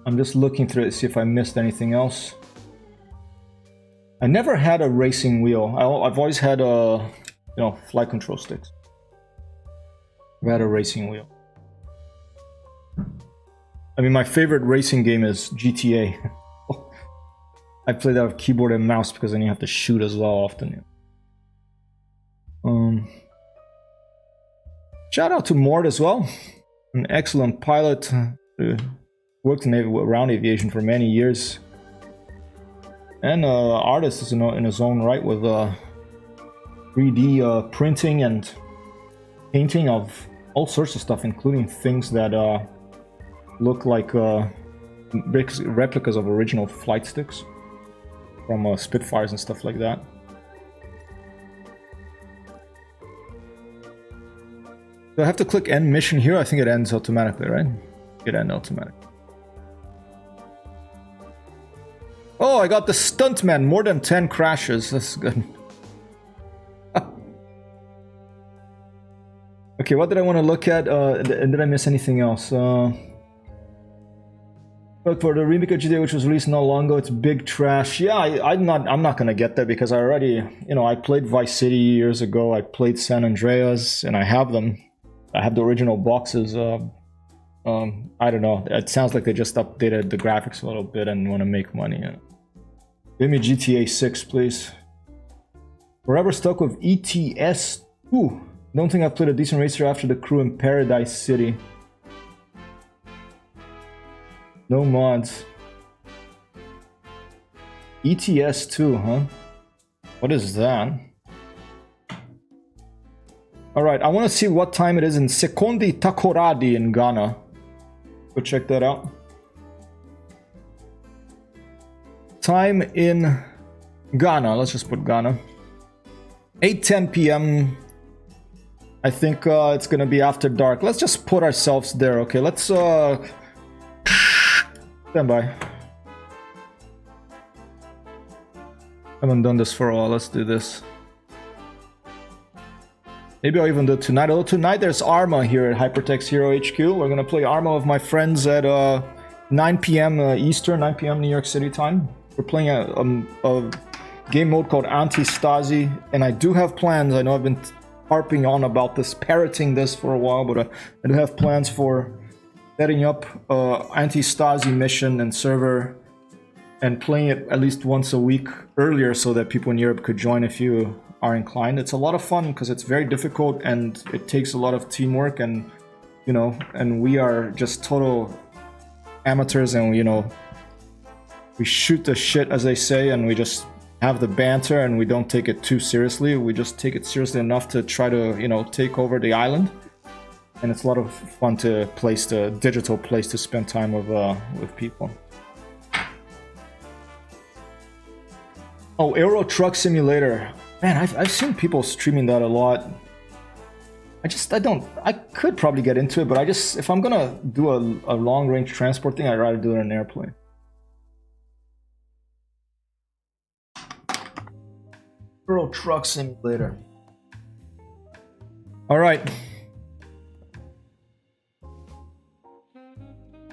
[SPEAKER 1] I'm just looking through it to see if I missed anything else. I never had a racing wheel. I've always had flight control sticks. I've had a racing wheel. I mean, my favorite racing game is GTA. I play that with keyboard and mouse because then you have to shoot as well often. Shout out to Mort as well. An excellent pilot. Worked in around aviation for many years. And artist is in his own right with 3D printing and painting of all sorts of stuff, including things that look like replicas of original flight sticks from Spitfires and stuff like that. Do I have to click end mission here? I think it ends automatically, right? It ends automatically. Oh, I got the stuntman. More than 10 crashes. That's good. Okay, what did I want to look at? Did I miss anything else? But for the remake of GTA, which was released not long ago, it's big trash. Yeah, I'm not gonna get that because I already, I played Vice City years ago. I played San Andreas, and I have them. I have the original boxes. I don't know. It sounds like they just updated the graphics a little bit and want to make money. Give me GTA 6, please. Forever stuck with ETS 2. Don't think I've played a decent racer after the crew in Paradise City. No mods. ETS 2, huh? What is that? Alright, I want to see what time it is in Sekondi Takoradi in Ghana. Go check that out. Time in Ghana. Let's just put Ghana. 8:10 p.m. I think it's gonna be after dark. Let's just put ourselves there, okay? Let's stand by. Haven't done this for a while. Let's do this. Maybe I'll even do it tonight. Although tonight there's Arma here at Hypertext Hero HQ. We're gonna play Arma with my friends at 9 p.m. Eastern, 9 p.m. New York City time. We're playing a game mode called Anti-Stasi, and I do have plans. I know I've been harping on about this, parroting this for a while, but I do have plans for setting up Anti-Stasi mission and server and playing it at least once a week earlier so that people in Europe could join if you are inclined. It's a lot of fun because it's very difficult and it takes a lot of teamwork, and and we are just total amateurs, and we shoot the shit, as they say, and we just have the banter, and we don't take it too seriously. We just take it seriously enough to try to take over the island, and it's a lot of fun to place the digital place to spend time with people. Oh, Euro Truck Simulator. Man, I've seen people streaming that a lot. I could probably get into it, but if I'm gonna do a long range transport thing, I'd rather do it in an airplane. Euro Truck Simulator. All right.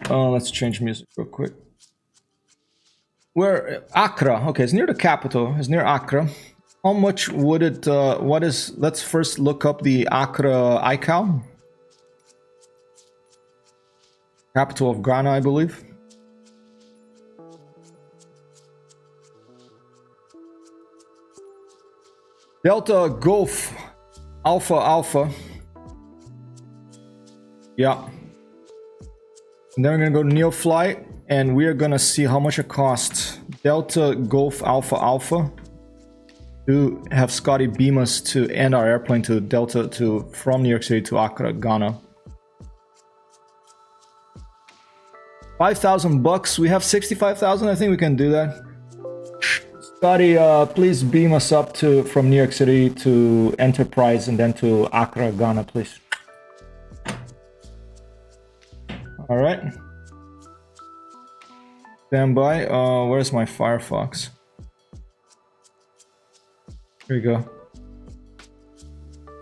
[SPEAKER 1] Let's change music real quick. Where Accra? Okay, it's near the capital. It's near Accra. How much would it? Let's first look up the Accra ICAO. Capital of Ghana, I believe. Delta Golf Alpha Alpha. Yeah. And then we're gonna go to Neofly, and we are gonna see how much it costs. Delta Golf Alpha Alpha to have Scotty beam us to end our airplane to Delta from New York City to Accra, Ghana. $5,000. We have 65,000. I think we can do that. Scotty, please beam us up from New York City to Enterprise and then to Accra, Ghana, please. All right. Stand by. Where's my Firefox? Here we go.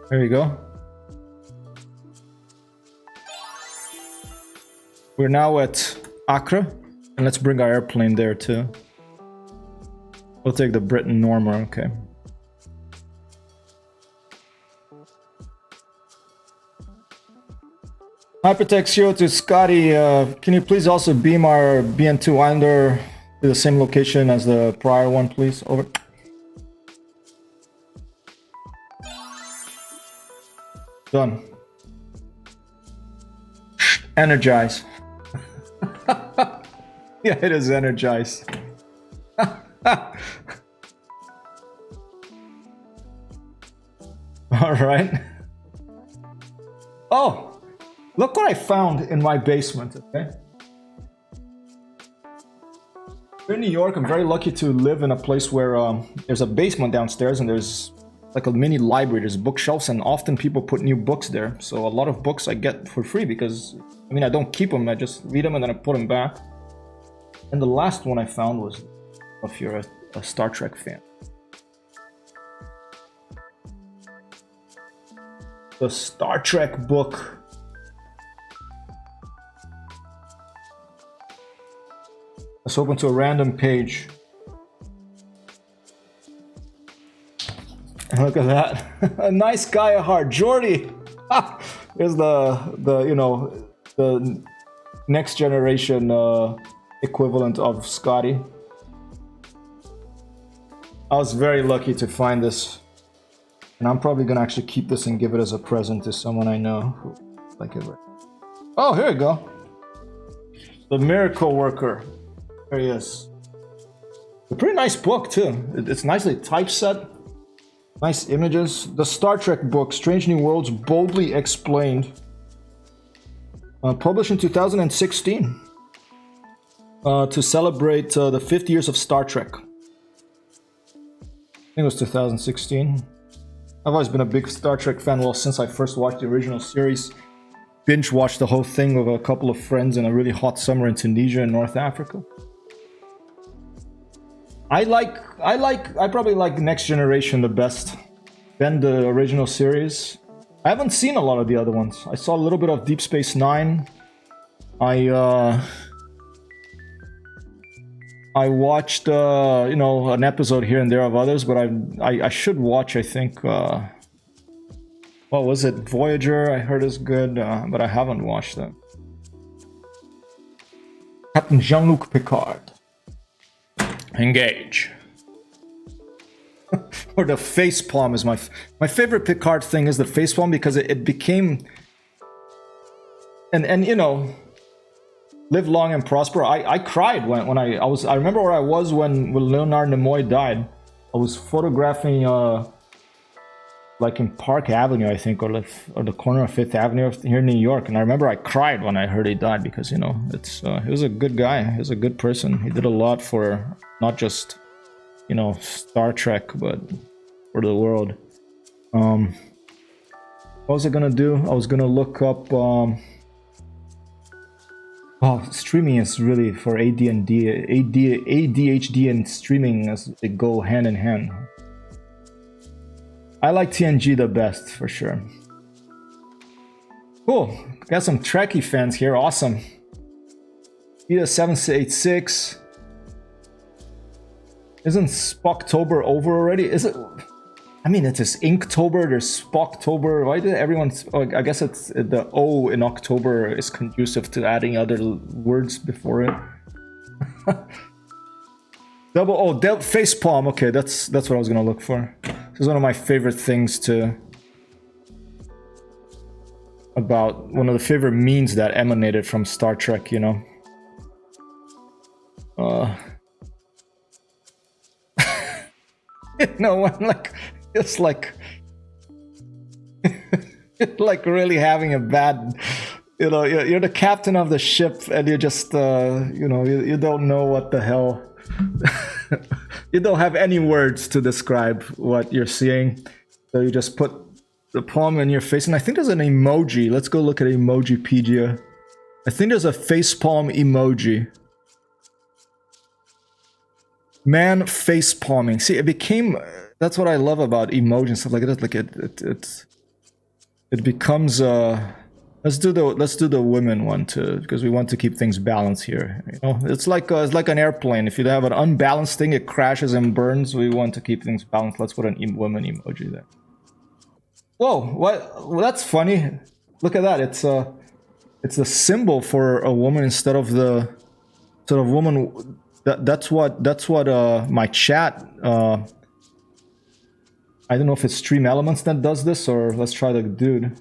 [SPEAKER 1] There we go. We're now at Accra, and let's bring our airplane there too. We'll take the Britain Normer, okay. Hypertext Hero to Scotty, can you please also beam our BN-2 Islander to the same location as the prior one, please? Over. Done. Energize. Yeah, it is energized. All right. Oh, look what I found in my basement. Okay. Here in New York, I'm very lucky to live in a place where there's a basement downstairs and there's like a mini library. There's bookshelves and often people put new books there. So a lot of books I get for free because, I mean, I don't keep them. I just read them and then I put them back. And the last one I found was, if you're a Star Trek fan, the Star Trek book. Let's open to a random page. And look at that. A nice guy at heart. Jordy! Here's the you know, the next generation equivalent of Scotty. I was very lucky to find this. And I'm probably gonna actually keep this and give it as a present to someone I know who like it. Oh, here we go. The Miracle Worker. There he is. A pretty nice book too. It's nicely typeset. Nice images. The Star Trek book, Strange New Worlds, Boldly Explained. Published in 2016. To celebrate the 50 years of Star Trek. I think it was 2016. I've always been a big Star Trek fan, well, since I first watched the original series. Binge watched the whole thing with a couple of friends in a really hot summer in Tunisia and North Africa. I probably like Next Generation the best. Then the original series. I haven't seen a lot of the other ones. I saw a little bit of Deep Space Nine. I watched you know, an episode here and there of others, but I should watch, I think, what was it, Voyager? I heard is good, but I haven't watched that. Captain Jean-Luc Picard. Engage. Or the facepalm is my favorite Picard thing is the facepalm because it became and you know, live long and prosper. I cried when I remember where I was when Leonard Nimoy died. I was photographing like in Park Avenue, I think, or the corner of Fifth Avenue here in New York, and I remember I cried when I heard he died because, you know, he was a good guy. He was a good person. He did a lot for not just, you know, Star Trek, but for the world. What was I gonna do? I was gonna look up. Oh, streaming is really for ADHD and streaming as they go hand in hand. I like TNG the best for sure. Cool, got some Trekkie fans here. Awesome. Vita 786. Isn't Spocktober over already? Is it? I mean, it is Inktober, there's Spocktober. Why did everyone... Oh, I guess it's the O in October is conducive to adding other words before it. Facepalm. Okay, that's what I was gonna look for. This is one of my favorite things about one of the favorite memes that emanated from Star Trek, you know. No, I'm like... It's like... like really having a bad... You know, you're the captain of the ship and you just, you know, you don't know what the hell... You don't have any words to describe what you're seeing. So you just put the palm in your face. And I think there's an emoji. Let's go look at Emojipedia. I think there's a facepalm emoji. Man face palming. See, it became... That's what I love about emoji and stuff like that. Like it becomes let's do the women one too, because we want to keep things balanced here. You know, it's like an airplane. If you have an unbalanced thing, it crashes and burns. We want to keep things balanced. Let's put an woman emoji there. Whoa, what? Well, that's funny. Look at that. It's a symbol for a woman instead of the sort of woman. That's what my chat. I don't know if it's Stream Elements that does this, or let's try the dude.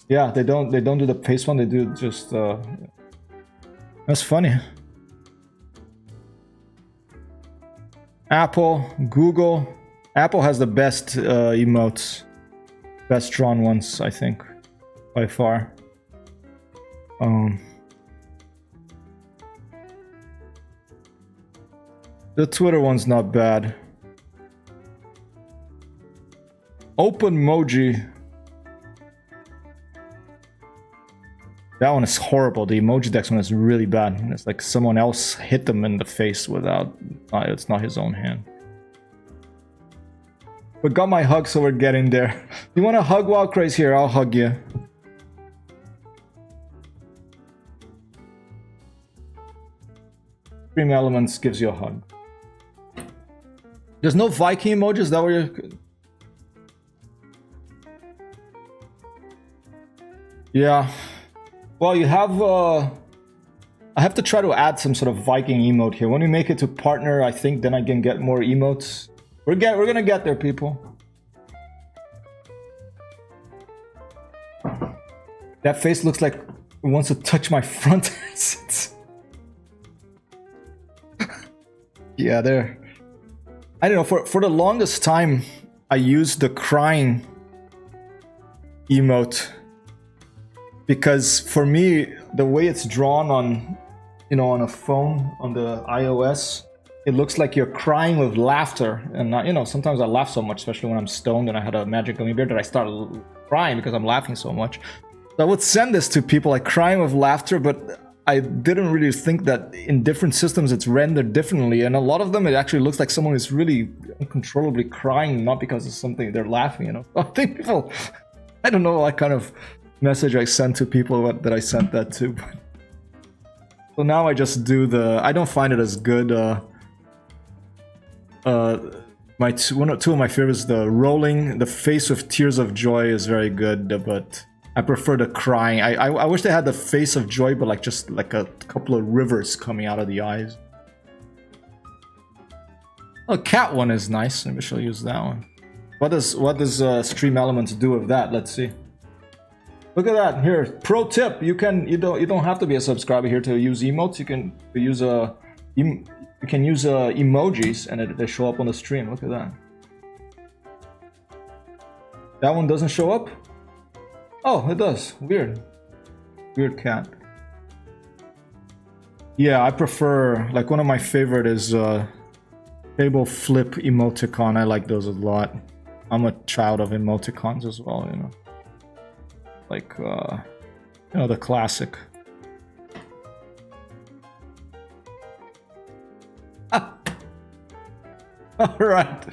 [SPEAKER 1] Yeah, they don't do the face one. They do just. That's funny. Apple, Google. Apple has the best emotes. Best drawn ones, I think, by far. The Twitter one's not bad. OpenMoji. That one is horrible. The emoji dex one is really bad. It's like someone else hit them in the face without... it's not his own hand. But got my hug, so we're getting there. You want a hug while Crazy here? I'll hug you. Stream Elements gives you a hug. There's no Viking emoji? Is that where you're... Yeah. Well, you have... I have to try to add some sort of Viking emote here. When we make it to partner, I think then I can get more emotes. We're gonna get there, people. That face looks like it wants to touch my front. Yeah, there. I don't know, for the longest time, I used the crying emote. Because for me, the way it's drawn on, you know, on a phone, on the iOS, it looks like you're crying with laughter. And, you know, sometimes I laugh so much, especially when I'm stoned and I had a magic gummy bear, that I start crying because I'm laughing so much. So I would send this to people, like crying with laughter, but I didn't really think that in different systems it's rendered differently. And a lot of them, it actually looks like someone is really uncontrollably crying, not because of something they're laughing, you know. I think people, I don't know what kind of message I sent to people that I sent that to. So now I just do the, I don't find it as good. Two of my favorites, the rolling, the face with tears of joy is very good, but I prefer the crying. I wish they had the face of joy, but like just like a couple of rivers coming out of the eyes. Oh, cat one is nice. Maybe she'll use that one. What does Stream Elements do with that? Let's see. Look at that here. Pro tip: you don't have to be a subscriber here to use emotes. You can use emojis and they show up on the stream. Look at that. That one doesn't show up? Oh, it does. Weird. Weird cat. Yeah, I prefer, like, one of my favorite is table flip emoticon. I like those a lot. I'm a child of emoticons as well, you know. Like, you know, the classic. All right.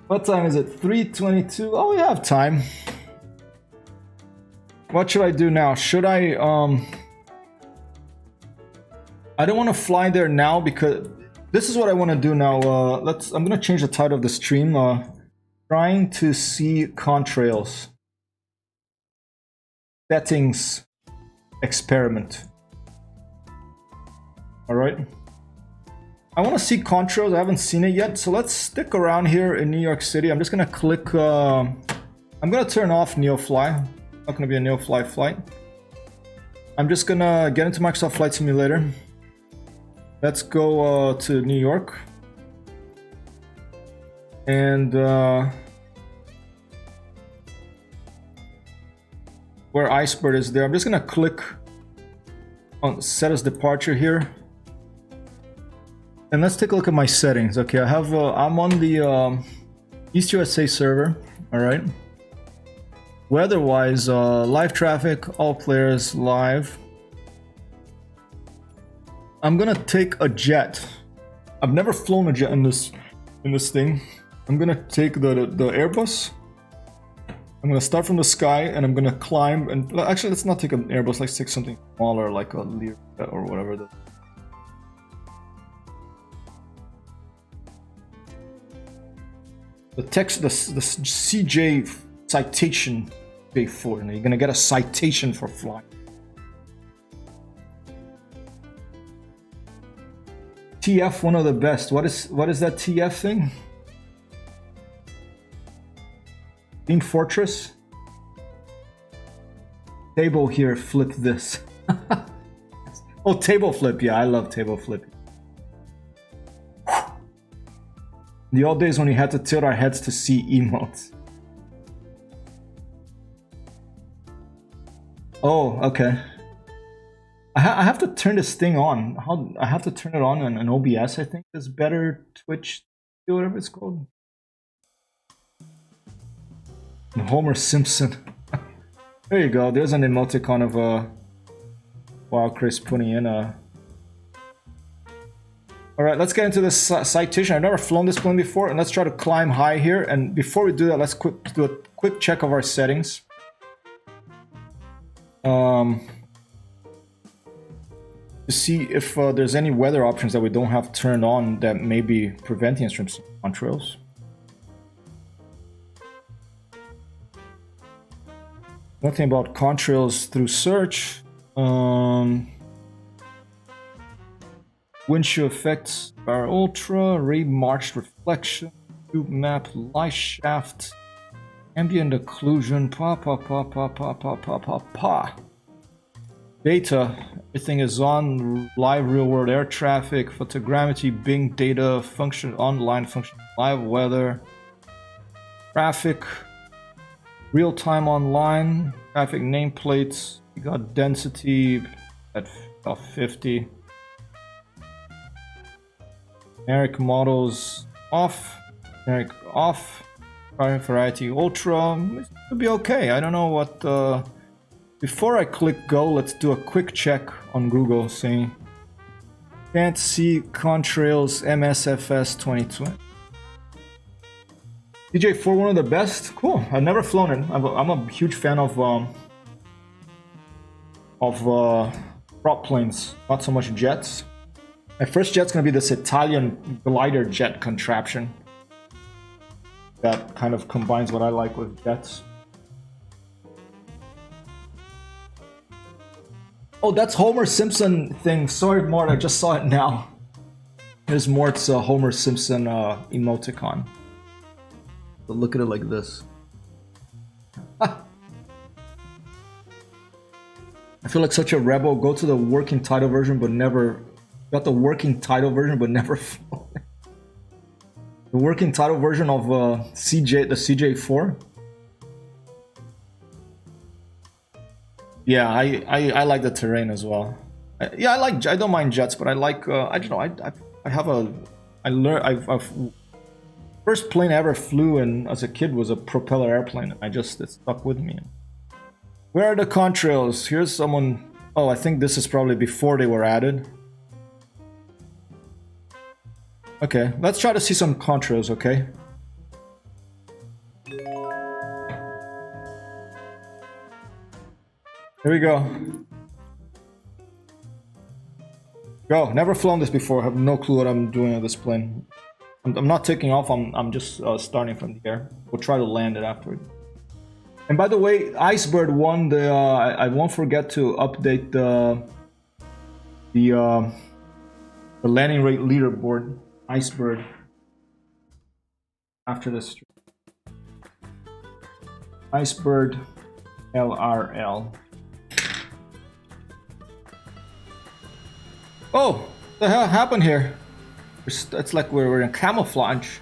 [SPEAKER 1] What time is it? 3:22. Oh, we have time. What should I do now? Should I don't want to fly there now because this is what I want to do now. I'm gonna change the title of the stream. Trying to see contrails. Settings experiment. All right. I want to see contrails. I haven't seen it yet, so let's stick around here in New York City. I'm just gonna click. I'm gonna turn off Neofly. Not gonna be a Neofly flight. I'm just gonna get into Microsoft Flight Simulator. Let's go to New York. And where Icebird is there, I'm just gonna click on set as departure here. And let's take a look at my settings. Okay, I have I'm on the East USA server. All right. Weather-wise, live traffic, all players live. I'm gonna take a jet. I've never flown a jet in this thing. I'm gonna take the Airbus. I'm gonna start from the sky and I'm gonna climb. And actually, let's not take an Airbus. Let's take something smaller, like a Lear or whatever. The text, the CJ citation J4, and you're gonna get a citation for flying. TF, one of the best. What is that TF thing? Team Fortress. Table here, flip this. Oh, table flip. Yeah, I love table flip. The old days when we had to tilt our heads to see emotes. Oh, okay. I have to turn this thing on. I have to turn it on in an OBS, I think. Is better Twitch, whatever it's called. And Homer Simpson. There you go. There's an emoticon of wow, Chris putting in a. All right, let's get into this citation. I've never flown this plane before, and let's try to climb high here. And before we do that, let's do a quick check of our settings. To see if there's any weather options that we don't have turned on that may be preventing us from contrails. One thing about contrails through search. Windshield effects are ultra, ray marched reflection, tube map, light shaft, ambient occlusion, data, everything is on, live real world air traffic, photogrammetry, Bing data, function online, function live weather, traffic, real time online, traffic nameplates, you got density at 50. Generic models off, generic off, variety ultra, it should be okay. I don't know what, before I click go, let's do a quick check on Google saying, can't see contrails MSFS 2020. DJ4, one of the best? Cool, I've never flown it. I'm a huge fan of prop planes, not so much jets. My first jet's gonna be this Italian glider jet contraption that kind of combines what I like with jets. Oh, that's Homer Simpson thing. Sorry, Mort, I just saw it now. Here's Mort's Homer Simpson emoticon. But look at it like this. I feel like such a rebel. Go to the working title version, but never... Got the working title version, but never flown. The working title version of the CJ4. Yeah, I like the terrain as well. I don't mind jets, but I like I don't know. I have a first plane I ever flew in as a kid was a propeller airplane. It stuck with me. Where are the contrails? Here's someone. Oh, I think this is probably before they were added. Okay, let's try to see some contrails, okay? Here we go. Go. Never flown this before. I have no clue what I'm doing on this plane. I'm not taking off. I'm just starting from the air. We'll try to land it afterward. And by the way, Icebird won the. I won't forget to update the landing rate leaderboard. Icebird. After this. Icebird LRL. Oh, what the hell happened here? It's like we're in camouflage.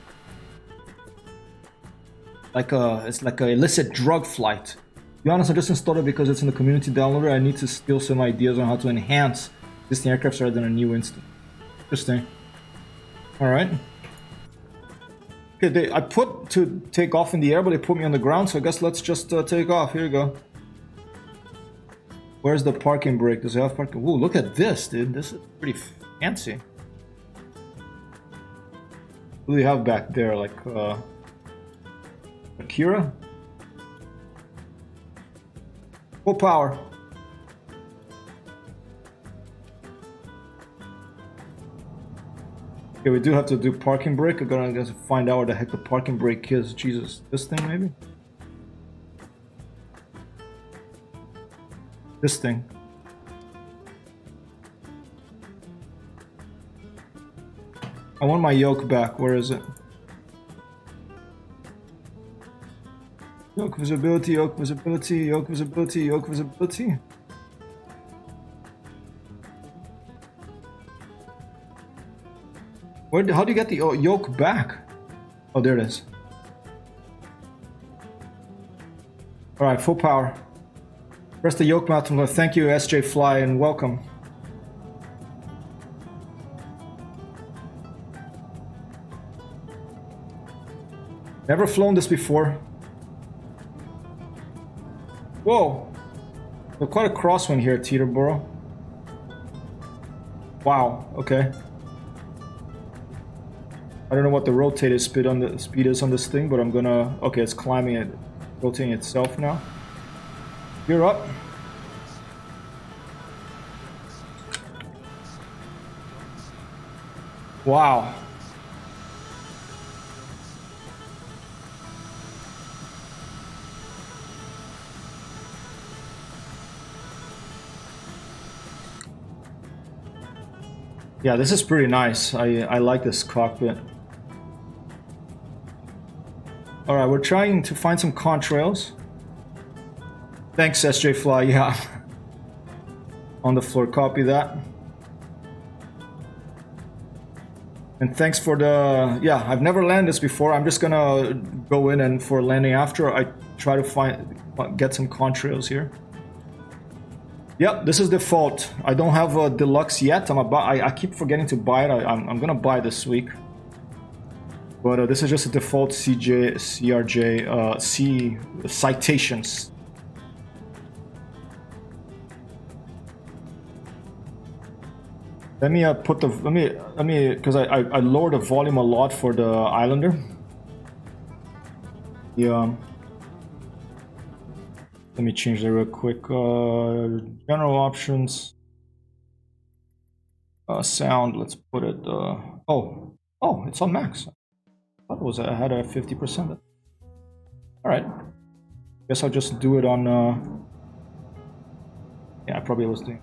[SPEAKER 1] It's like a illicit drug flight. To be honest, I just installed it because it's in the community downloader. I need to steal some ideas on how to enhance existing aircraft rather than a new instance. Interesting. All right. Okay, I put to take off in the air, but they put me on the ground. So I guess let's just take off. Here you go. Where's the parking brake? Does it have parking? Ooh, look at this, dude. This is pretty fancy. What do you have back there? Like, Akira? Full power. Okay, we do have to do parking brake. I'm gonna find out what the heck the parking brake is. Jesus, this thing maybe? This thing. I want my yoke back. Where is it? Yoke visibility, yoke visibility, yoke visibility, yoke visibility. How do you get the yoke back? Oh, there it is. All right, full power. Press the yoke mountain. Thank you, SJ Fly, and welcome. Never flown this before. Whoa. There's quite a crosswind here at Teterboro. Wow, okay. I don't know what the rotated speed is on this thing, but I'm gonna... Okay, it's climbing it, rotating itself now. You're up. Wow. Yeah, this is pretty nice. I like this cockpit. Alright, we're trying to find some contrails. Thanks, SJ Fly, yeah. On the floor, copy that. And thanks for the... Yeah, I've never landed this before. I'm just gonna go in and for landing after I try to get some contrails here. Yep, this is default. I don't have a deluxe yet. I keep forgetting to buy it. I'm gonna buy it this week. But this is just a default CRJ C citations. Let me put the let me because I lowered the volume a lot for the Islander. Yeah. Let me change that real quick. General options. Sound. Let's put it. Oh, it's on max. I thought it was I had a 50%. All right. Guess I'll just do it on. Yeah, I probably was doing.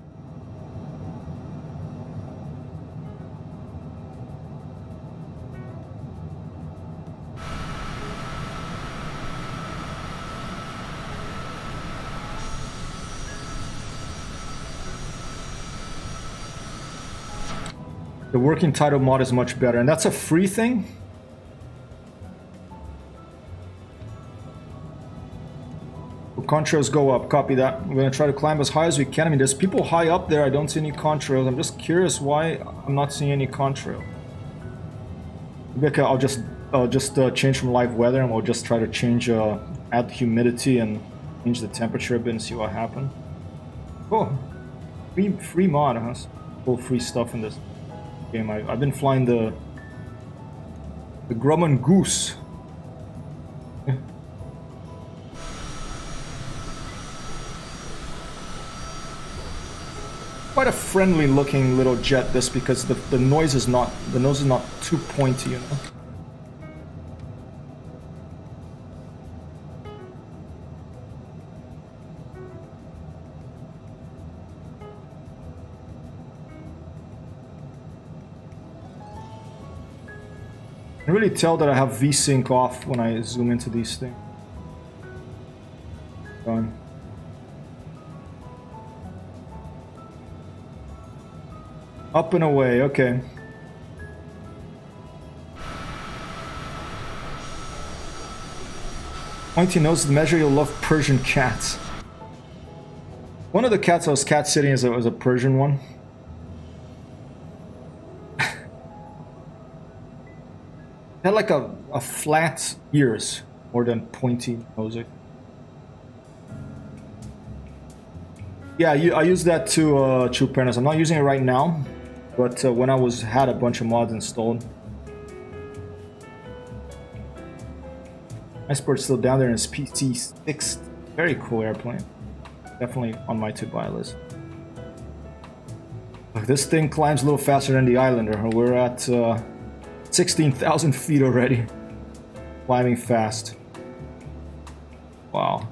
[SPEAKER 1] The working title mod is much better, and that's a free thing. Contrails go up, copy that. We're gonna try to climb as high as we can. I mean, there's people high up there. I don't see any contrails. I'm just curious why I'm not seeing any contrail. Maybe I'll just change from live weather, and we'll just try to change, add humidity and change the temperature a bit and see what happens. Oh, free mod, huh? Full free stuff in this game. I've been flying the Grumman Goose. Quite a friendly looking little jet, this, because the nose is not too pointy, you know. I can really tell that I have V-Sync off when I zoom into these things. Done. Up and away, okay. Pointy nose measure, you'll love Persian cats. One of the cats I was cat sitting was a Persian one. Had like a flat ears more than pointy nose. Yeah, I use that to chew parents. I'm not using it right now, but when I had a bunch of mods installed. Icebird's still down there in its PT6. Very cool airplane. Definitely on my to-buy list. Look, this thing climbs a little faster than the Islander. We're at 16,000 feet already. Climbing fast. Wow.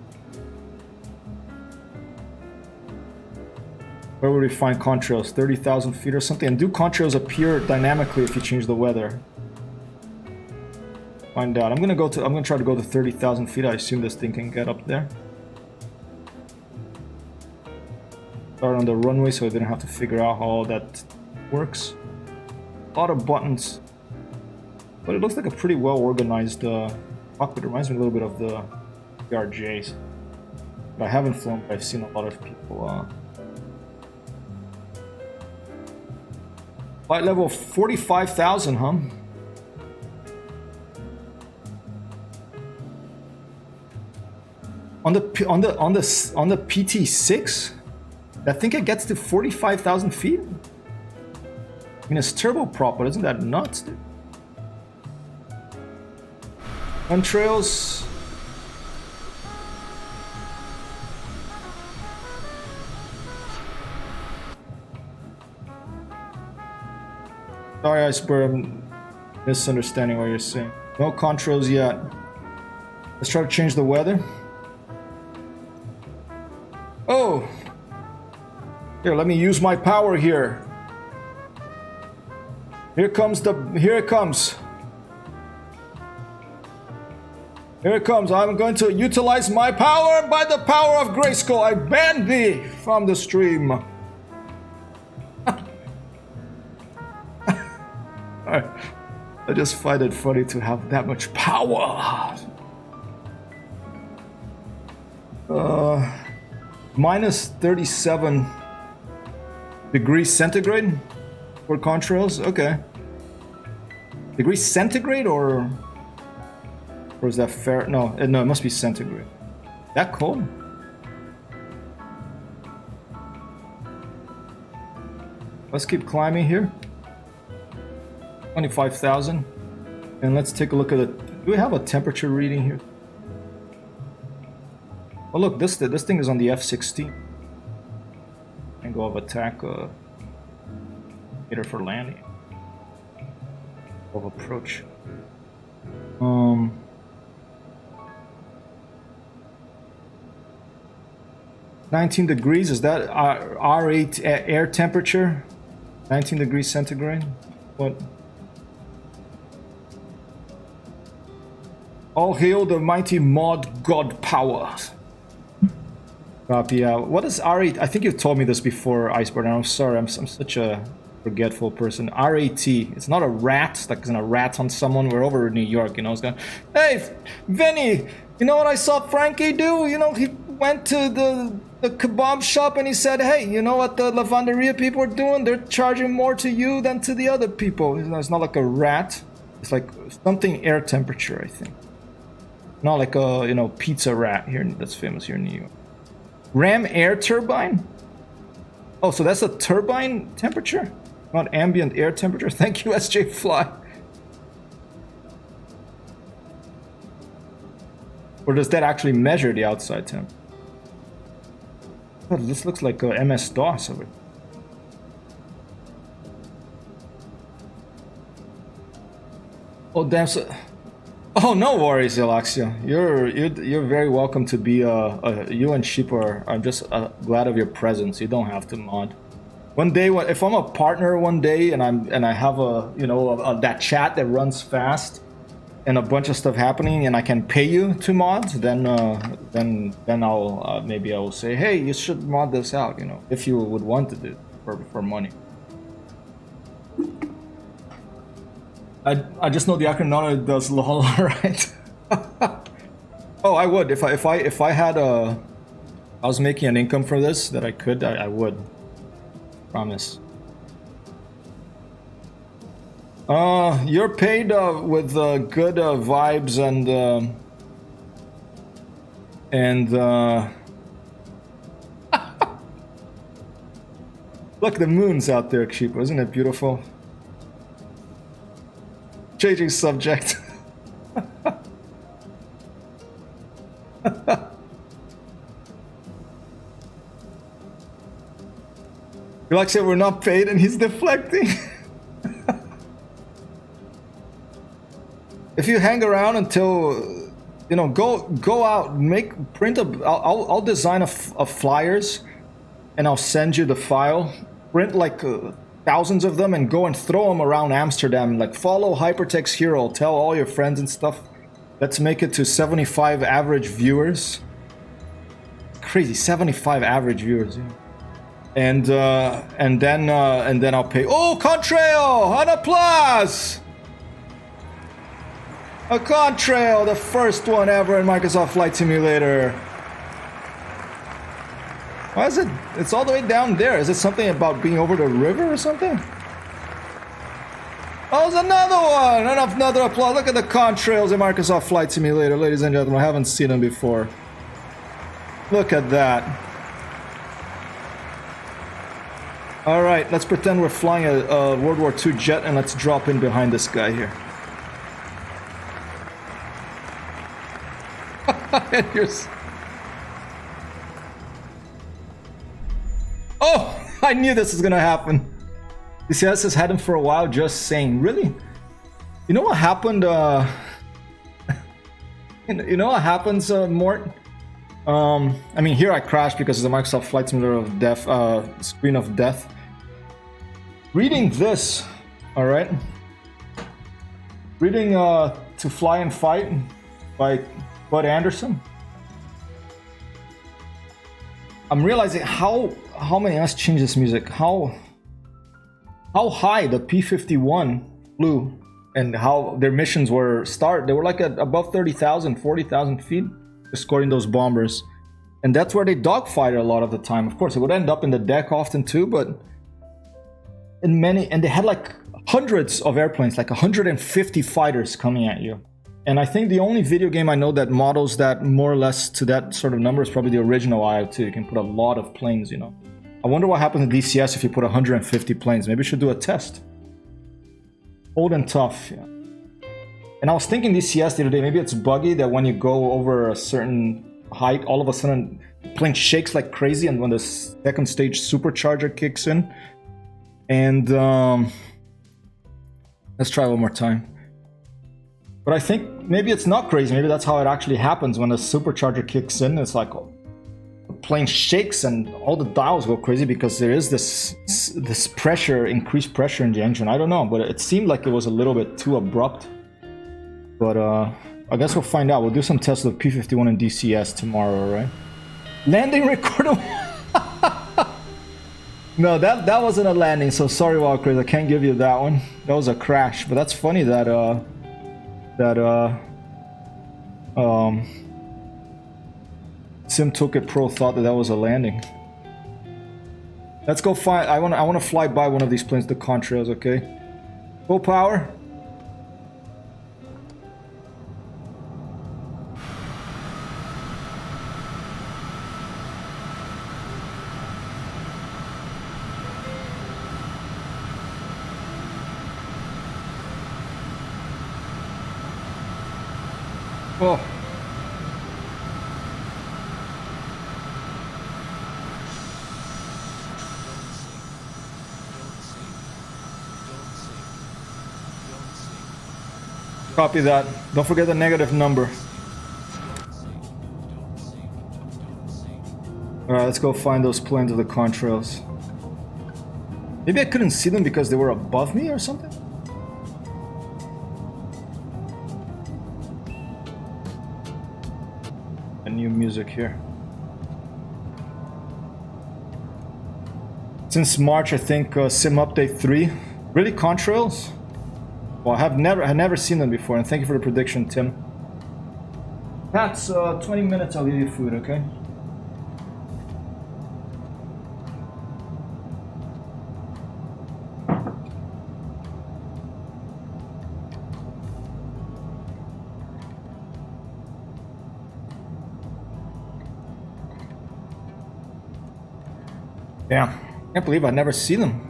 [SPEAKER 1] Where would we find contrails? 30,000 feet or something? And do contrails appear dynamically if you change the weather? Find out. I'm gonna try to go to 30,000 feet. I assume this thing can get up there. Start on the runway so I didn't have to figure out how all that works. A lot of buttons. But it looks like a pretty well organized cockpit. It reminds me a little bit of the RJs. But I haven't flown, but I've seen a lot of people. Flight level 45,000, huh? On the PT6, I think it gets to 45,000 feet. I mean, it's turboprop, but isn't that nuts, dude? Contrails. Sorry, Iceberg, I'm misunderstanding what you're saying. No contrails yet. Let's try to change the weather. Oh! Here, let me use my power here. Here it comes. Here it comes. I'm going to utilize my power. By the power of Grayskull, I ban thee from the stream. I just find it funny to have that much power. Minus 37 degrees centigrade for contrails. Okay. Degrees centigrade or is that fair? No, it must be centigrade. That cold? Let's keep climbing here. 25,000. And let's take a look at it. Do we have a temperature reading here? Oh look, this thing is on the F-16. Angle of attack, for landing. Of approach. 19 degrees, is that R8 air temperature? 19 degrees centigrade? What? All hail the mighty mod god power. Copy. What is R8? I think you've told me this before, Iceberg, and I'm sorry, I'm such a forgetful person. RAT. It's not a rat, like a rat on someone. We're over in New York, you know. It's going, hey, Vinny, you know what I saw Frankie do? You know, he went to the kebab shop and he said, hey, you know what the lavanderia people are doing? They're charging more to you than to the other people. It's not like a rat. It's like something air temperature, I think. Not like a, you know, pizza rat here that's famous here in New York. Ram air turbine? Oh, so that's a turbine temperature? Not ambient air temperature? Thank you, SJ Fly. Or does that actually measure the outside temp? Oh, this looks like MS-DOS over it. Oh, damn. So, oh, no worries, Elaxia. You're very welcome to be. You and Sheep are just glad of your presence. You don't have to mod. One day, if I'm a partner one day and I have that chat that runs fast and a bunch of stuff happening and I can pay you to mod, then I'll maybe I will say, hey, you should mod this out, you know, if you would want to do it for money. I just know the Akronauta does lol, right? Oh, I would if I had I was making an income for this that I could, I would. Promise. You're paid with good vibes and look, the moon's out there, Cheapo. Isn't it beautiful? Changing subject. Like said, we're not paid, and he's deflecting. If you hang around until, you know, go out, print a. I'll design a flyers, and I'll send you the file. Print like thousands of them, and go and throw them around Amsterdam. Like follow Hypertext Hero. Tell all your friends and stuff. Let's make it to 75 average viewers. Crazy, 75 average viewers. Yeah. And then I'll pay. Oh, Contrail! An applause! A contrail, the first one ever in Microsoft Flight Simulator. Why is it? It's all the way down there. Is it something about being over the river or something? Oh, there's another one! Another applause. Look at the contrails in Microsoft Flight Simulator, ladies and gentlemen. I haven't seen them before. Look at that. Alright, let's pretend we're flying a World War II jet and let's drop in behind this guy here. Oh! I knew this was gonna happen. DCS has had him for a while, just saying. Really? You know what happened, you know what happens, Mort? I mean, here I crashed because of the Microsoft Flight Simulator of death, screen of death. Reading this, alright? Reading To Fly and Fight by Bud Anderson. I'm realizing how many, let's change this music, how high the P-51 flew and how their missions were they were like at above 30,000, 40,000 feet, escorting those bombers. And that's where they dogfight a lot of the time. Of course, it would end up in the deck often too, but in many, and they had like hundreds of airplanes, like 150 fighters coming at you. And I think the only video game I know that models that more or less to that sort of number is probably the original IO2. You can put a lot of planes, you know. I wonder what happens to DCS if you put 150 planes. Maybe we should do a test. Old and tough, yeah. And I was thinking DCS the other day, maybe it's buggy that when you go over a certain height, all of a sudden the plane shakes like crazy, and when the second stage supercharger kicks in. And let's try one more time. But I think maybe it's not crazy. Maybe that's how it actually happens when the supercharger kicks in. It's like the plane shakes and all the dials go crazy because there is this pressure, increased pressure in the engine. I don't know, but it seemed like it was a little bit too abrupt. But I guess we'll find out. We'll do some tests of P-51 and DCS tomorrow, right? Landing recorder. No, that wasn't a landing. So sorry, Walker. I can't give you that one. That was a crash. But that's funny that SimToolkit Pro thought that was a landing. Let's go find. I want to fly by one of these planes, the contrails. Okay, full power. Oh. Copy that. Don't forget the negative number. Alright, let's go find those planes of the contrails. Maybe I couldn't see them because they were above me or something? New music here. Since March, I think Sim Update 3. Really, contrails? Well, I had never seen them before, and thank you for the prediction, Tim. That's 20 minutes. I'll give you food, okay? Yeah, can't believe I've never seen them.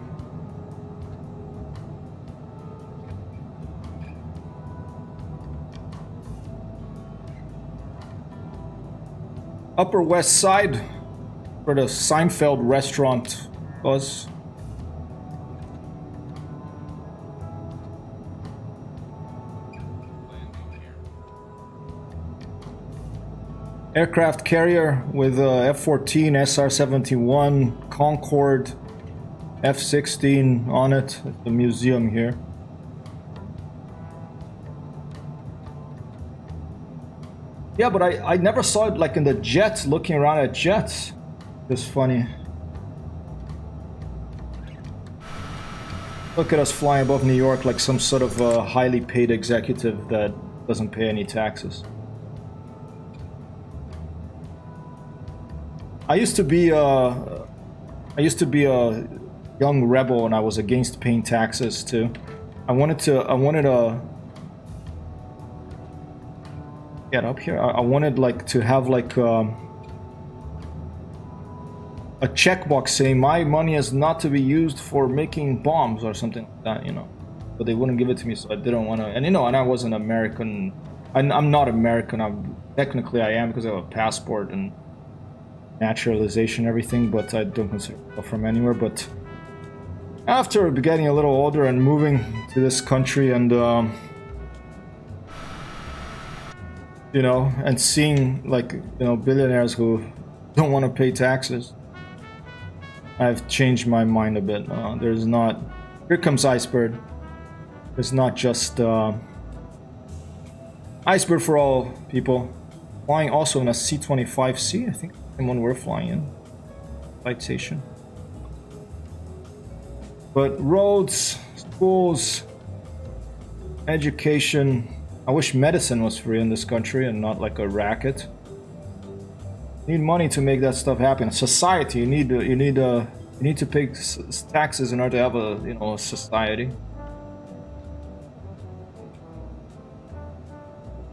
[SPEAKER 1] Upper West Side, where the Seinfeld restaurant was. Aircraft carrier with F-14, SR-71, Concorde, F-16 on it at the museum here. Yeah, but I never saw it like in the jets, looking around at jets. It's funny. Look at us flying above New York like some sort of highly paid executive that doesn't pay any taxes. I used to be a young rebel, and I was against paying taxes too. I wanted to get up here. I wanted like to have like a checkbox saying my money is not to be used for making bombs or something like that, you know. But they wouldn't give it to me, so I didn't want to. And you know, and I wasn't American. I'm not American. Technically I am because I have a passport and naturalization and everything, but I don't consider myself from anywhere. But after getting a little older and moving to this country and you know, and seeing like, you know, billionaires who don't want to pay taxes, I've changed my mind a bit. There's not. Here comes Iceberg. It's not just Iceberg for all people. Flying also in a C-25C, I think. The one we're flying in. Flight station. But roads, schools, education. I wish medicine was free in this country and not like a racket. You need money to make that stuff happen. Society, you need to pay taxes in order to have a, you know, a society.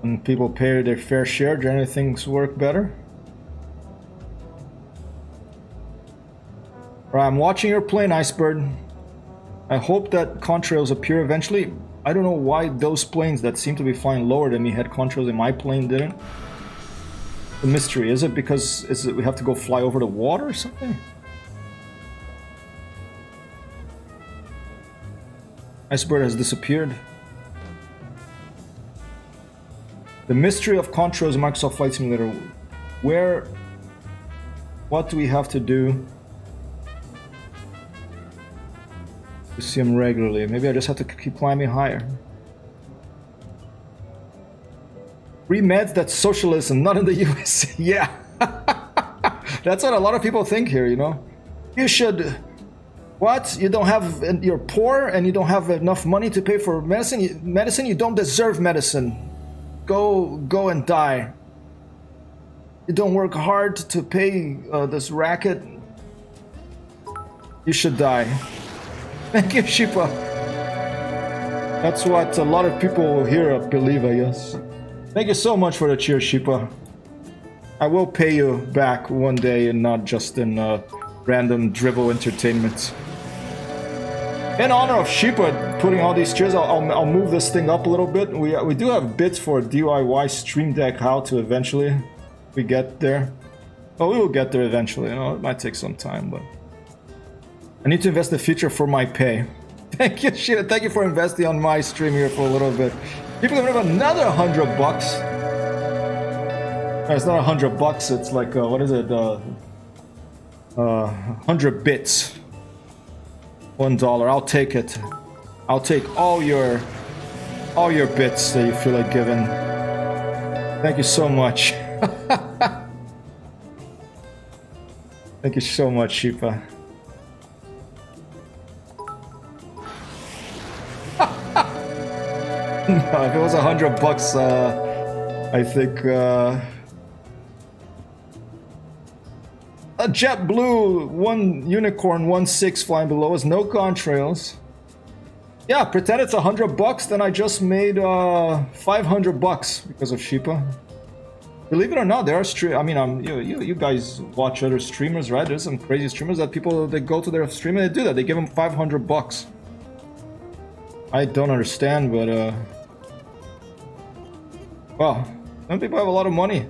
[SPEAKER 1] When people pay their fair share, generally things work better. Right, I'm watching your plane, Iceberg. I hope that contrails appear eventually. I don't know why those planes that seem to be flying lower than me had contrails and my plane didn't. The mystery, is it because we have to go fly over the water or something? Iceberg has disappeared. The mystery of contrails in Microsoft Flight Simulator. What do we have to do to see him regularly? Maybe I just have to keep climbing higher. Free meds, that's socialism, not in the US. Yeah. That's what a lot of people think here, you know. You should... What? You don't have... You're poor and you don't have enough money to pay for medicine? You don't deserve medicine. Go and die. You don't work hard to pay this racket? You should die. Thank you, Shipa. That's what a lot of people here believe, I guess. Thank you so much for the cheer, Shipa. I will pay you back one day and not just in random dribble entertainment. In honor of Shipa putting all these cheers, I'll move this thing up a little bit. We do have bits for DIY Stream Deck how to eventually we get there. Well, we will get there eventually, you know, it might take some time, but... I need to invest the future for my pay. Thank you, Shipa. Thank you for investing on my stream here for a little bit. People gonna have another $100. No, it's not $100, it's like, what is it? 100 bits. $1. I'll take it. I'll take all your bits that you feel like giving. Thank you so much. Thank you so much, Shipa. No, if it was $100, I think a JetBlue, one Unicorn 1.6 flying below us, no contrails. Yeah, pretend it's $100, then I just made $500 because of Shipa. Believe it or not, there are I mean, you guys watch other streamers, right? There's some crazy streamers that they go to their stream and they do that. They give them $500. I don't understand, but well, some people have a lot of money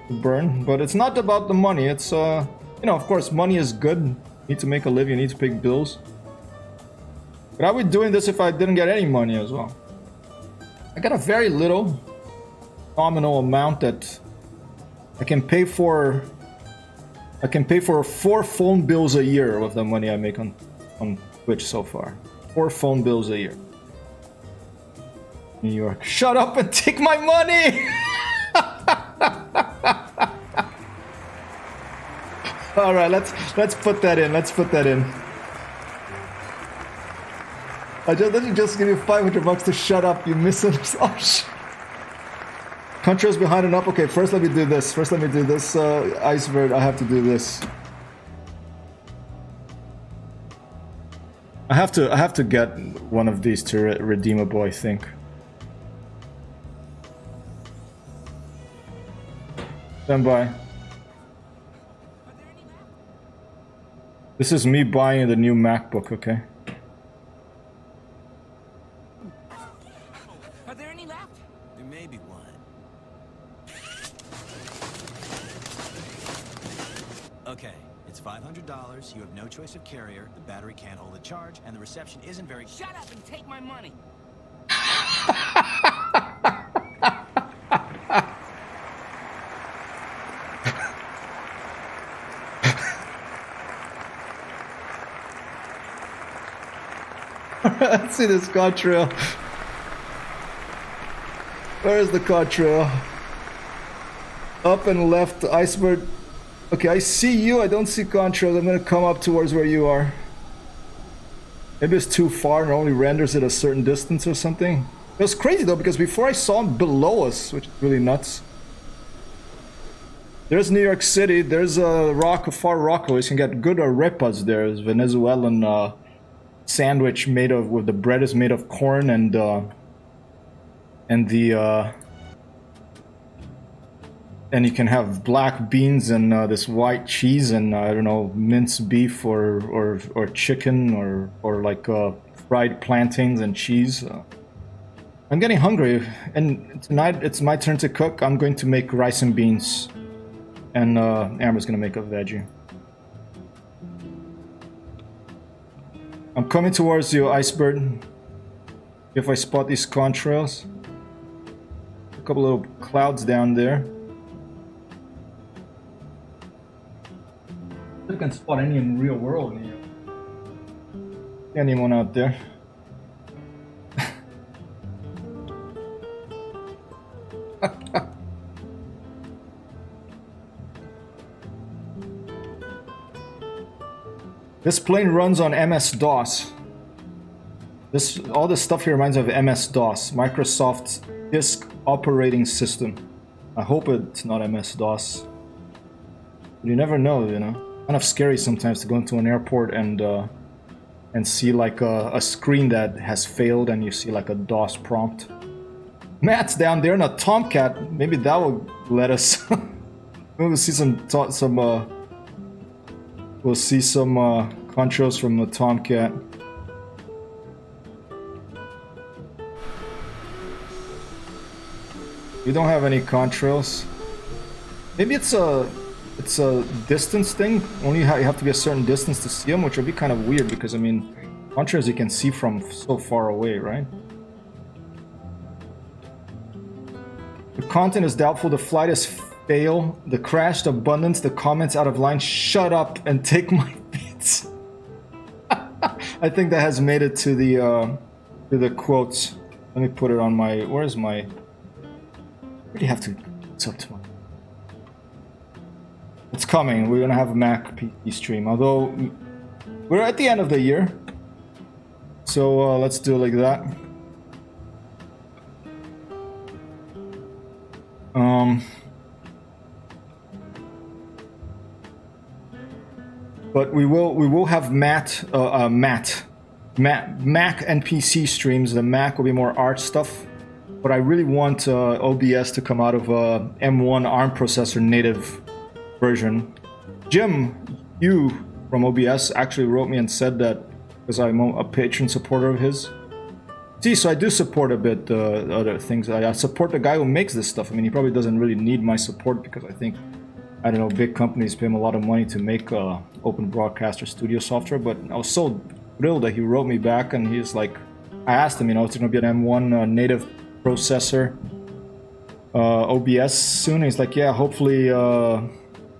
[SPEAKER 1] to burn, but it's not about the money. It's you know, of course, money is good. You need to make a living, you need to pay bills. But I would be doing this if I didn't get any money as well. I got a very little nominal amount that I can pay for. I can pay for 4 phone bills a year with the money I make on Twitch so far. 4 phone bills a year. New York. Shut up and take my money! Alright, let's put that in. Let's put that in. Let me just give you $500 to shut up, you misunderstood. Oh, Contrails behind and up. Okay, first let me do this. Iceberg, I have to do this. I have to get one of these to redeemable, I think. Stand by. This is me buying the new MacBook, okay?
[SPEAKER 4] Are there any left? There may be one. Okay, it's $500. You have no choice of carrier. The battery can't hold a charge, and the reception isn't very. Shut up and take my money.
[SPEAKER 1] Let's see this contrail. Where is the contrail? Up and left, iceberg. Okay, I see you. I don't see contrails. I'm gonna come up towards where you are. Maybe it's too far and only renders at a certain distance or something. It was crazy though, because before I saw him below us, which is really nuts. There's New York City. There's a far Rockaway. You can get good arepas there. There's Venezuelan sandwich made of, with the bread is made of corn and you can have black beans and this white cheese and I don't know, minced beef or chicken or like fried plantains and cheese. I'm getting hungry, and tonight it's my turn to cook. I'm going to make rice and beans, and Amber's gonna make a veggie. I'm coming towards you, Iceberg. If I spot these contrails. A couple little clouds down there. I can spot any in real world. Anyone out there? This plane runs on MS-DOS. All this stuff here reminds me of MS-DOS, Microsoft Disk Operating System. I hope it's not MS-DOS. But you never know, you know. Kind of scary sometimes to go into an airport and see like a screen that has failed, and you see like a DOS prompt. Matt's down there in a Tomcat. Maybe that will let us. We'll see we'll see some contrails from the Tomcat. We don't have any contrails. Maybe it's a distance thing. Only you have to be a certain distance to see them, which would be kind of weird because I mean, contrails you can see from so far away, right? The content is doubtful. The flight is fail. The crashed abundance. The comments out of line. Shut up and take my bits. I think that has made it to the quotes. Let me put it on my. Where's my? I really have to. It's up to my. It's coming. We're gonna have a Mac PC stream. Although we're at the end of the year, so let's do it like that. But we will have Mac and PC streams. The Mac will be more art stuff, but I really want OBS to come out of a M1 ARM processor native version. Jim, you from OBS actually wrote me and said that because I'm a patron supporter of his. See, so I do support a bit other things. I support the guy who makes this stuff. I mean, he probably doesn't really need my support because I think, I don't know, big companies pay him a lot of money to make open broadcaster studio software. But I was so thrilled that he wrote me back and he's like, I asked him, you know, it's going to be an M1 native processor OBS soon. He's like, yeah, hopefully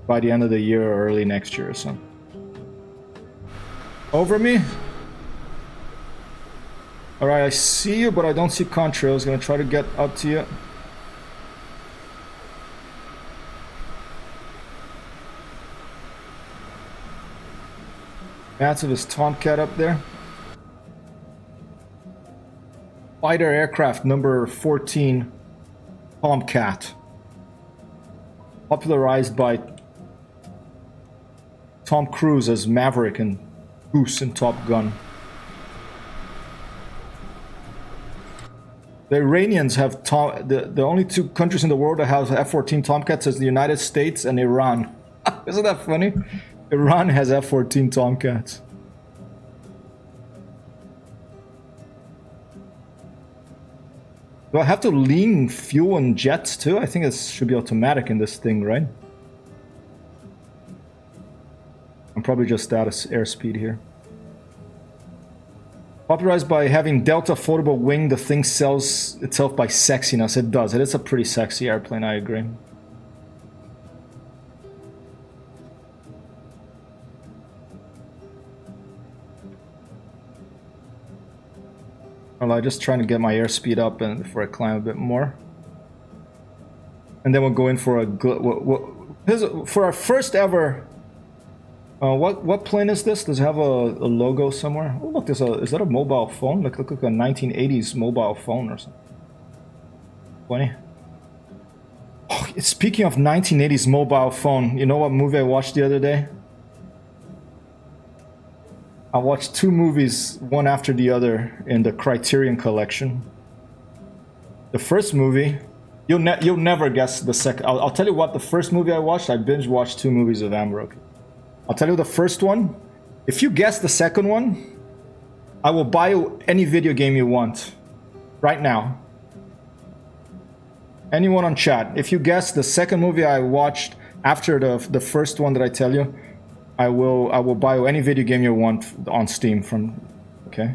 [SPEAKER 1] by the end of the year or early next year or something. Over me? Alright, I see you, but I don't see contrails. Gonna try to get up to you. Massive is Tomcat up there. Fighter aircraft number 14 Tomcat. Popularized by Tom Cruise as Maverick and Goose in Top Gun. The Iranians have the only two countries in the world that have F-14 Tomcats is the United States and Iran. Isn't that funny? Iran has F-14 Tomcats. Do I have to lean fuel and jets too? I think it should be automatic in this thing, right? I'm probably just out of airspeed here. Popularized by having Delta foldable wing, the thing sells itself by sexiness. It does. It is a pretty sexy airplane, I agree. Well, I'm just trying to get my airspeed up and before I climb a bit more. And then we'll go in for a for our first ever. What plane is this? Does it have a logo somewhere? Oh look, is that a mobile phone? Look like a 1980s mobile phone or something. Funny. Oh, speaking of 1980s mobile phone, you know what movie I watched the other day? I watched two movies, one after the other, in the Criterion Collection. The first movie, you'll never guess the second. I'll tell you what. The first movie I watched, I binge watched two movies of Amber. I'll tell you the first one. If you guess the second one, I will buy you any video game you want. Right now. Anyone on chat. If you guess the second movie I watched after the first one that I tell you, I will buy you any video game you want on Steam from. Okay.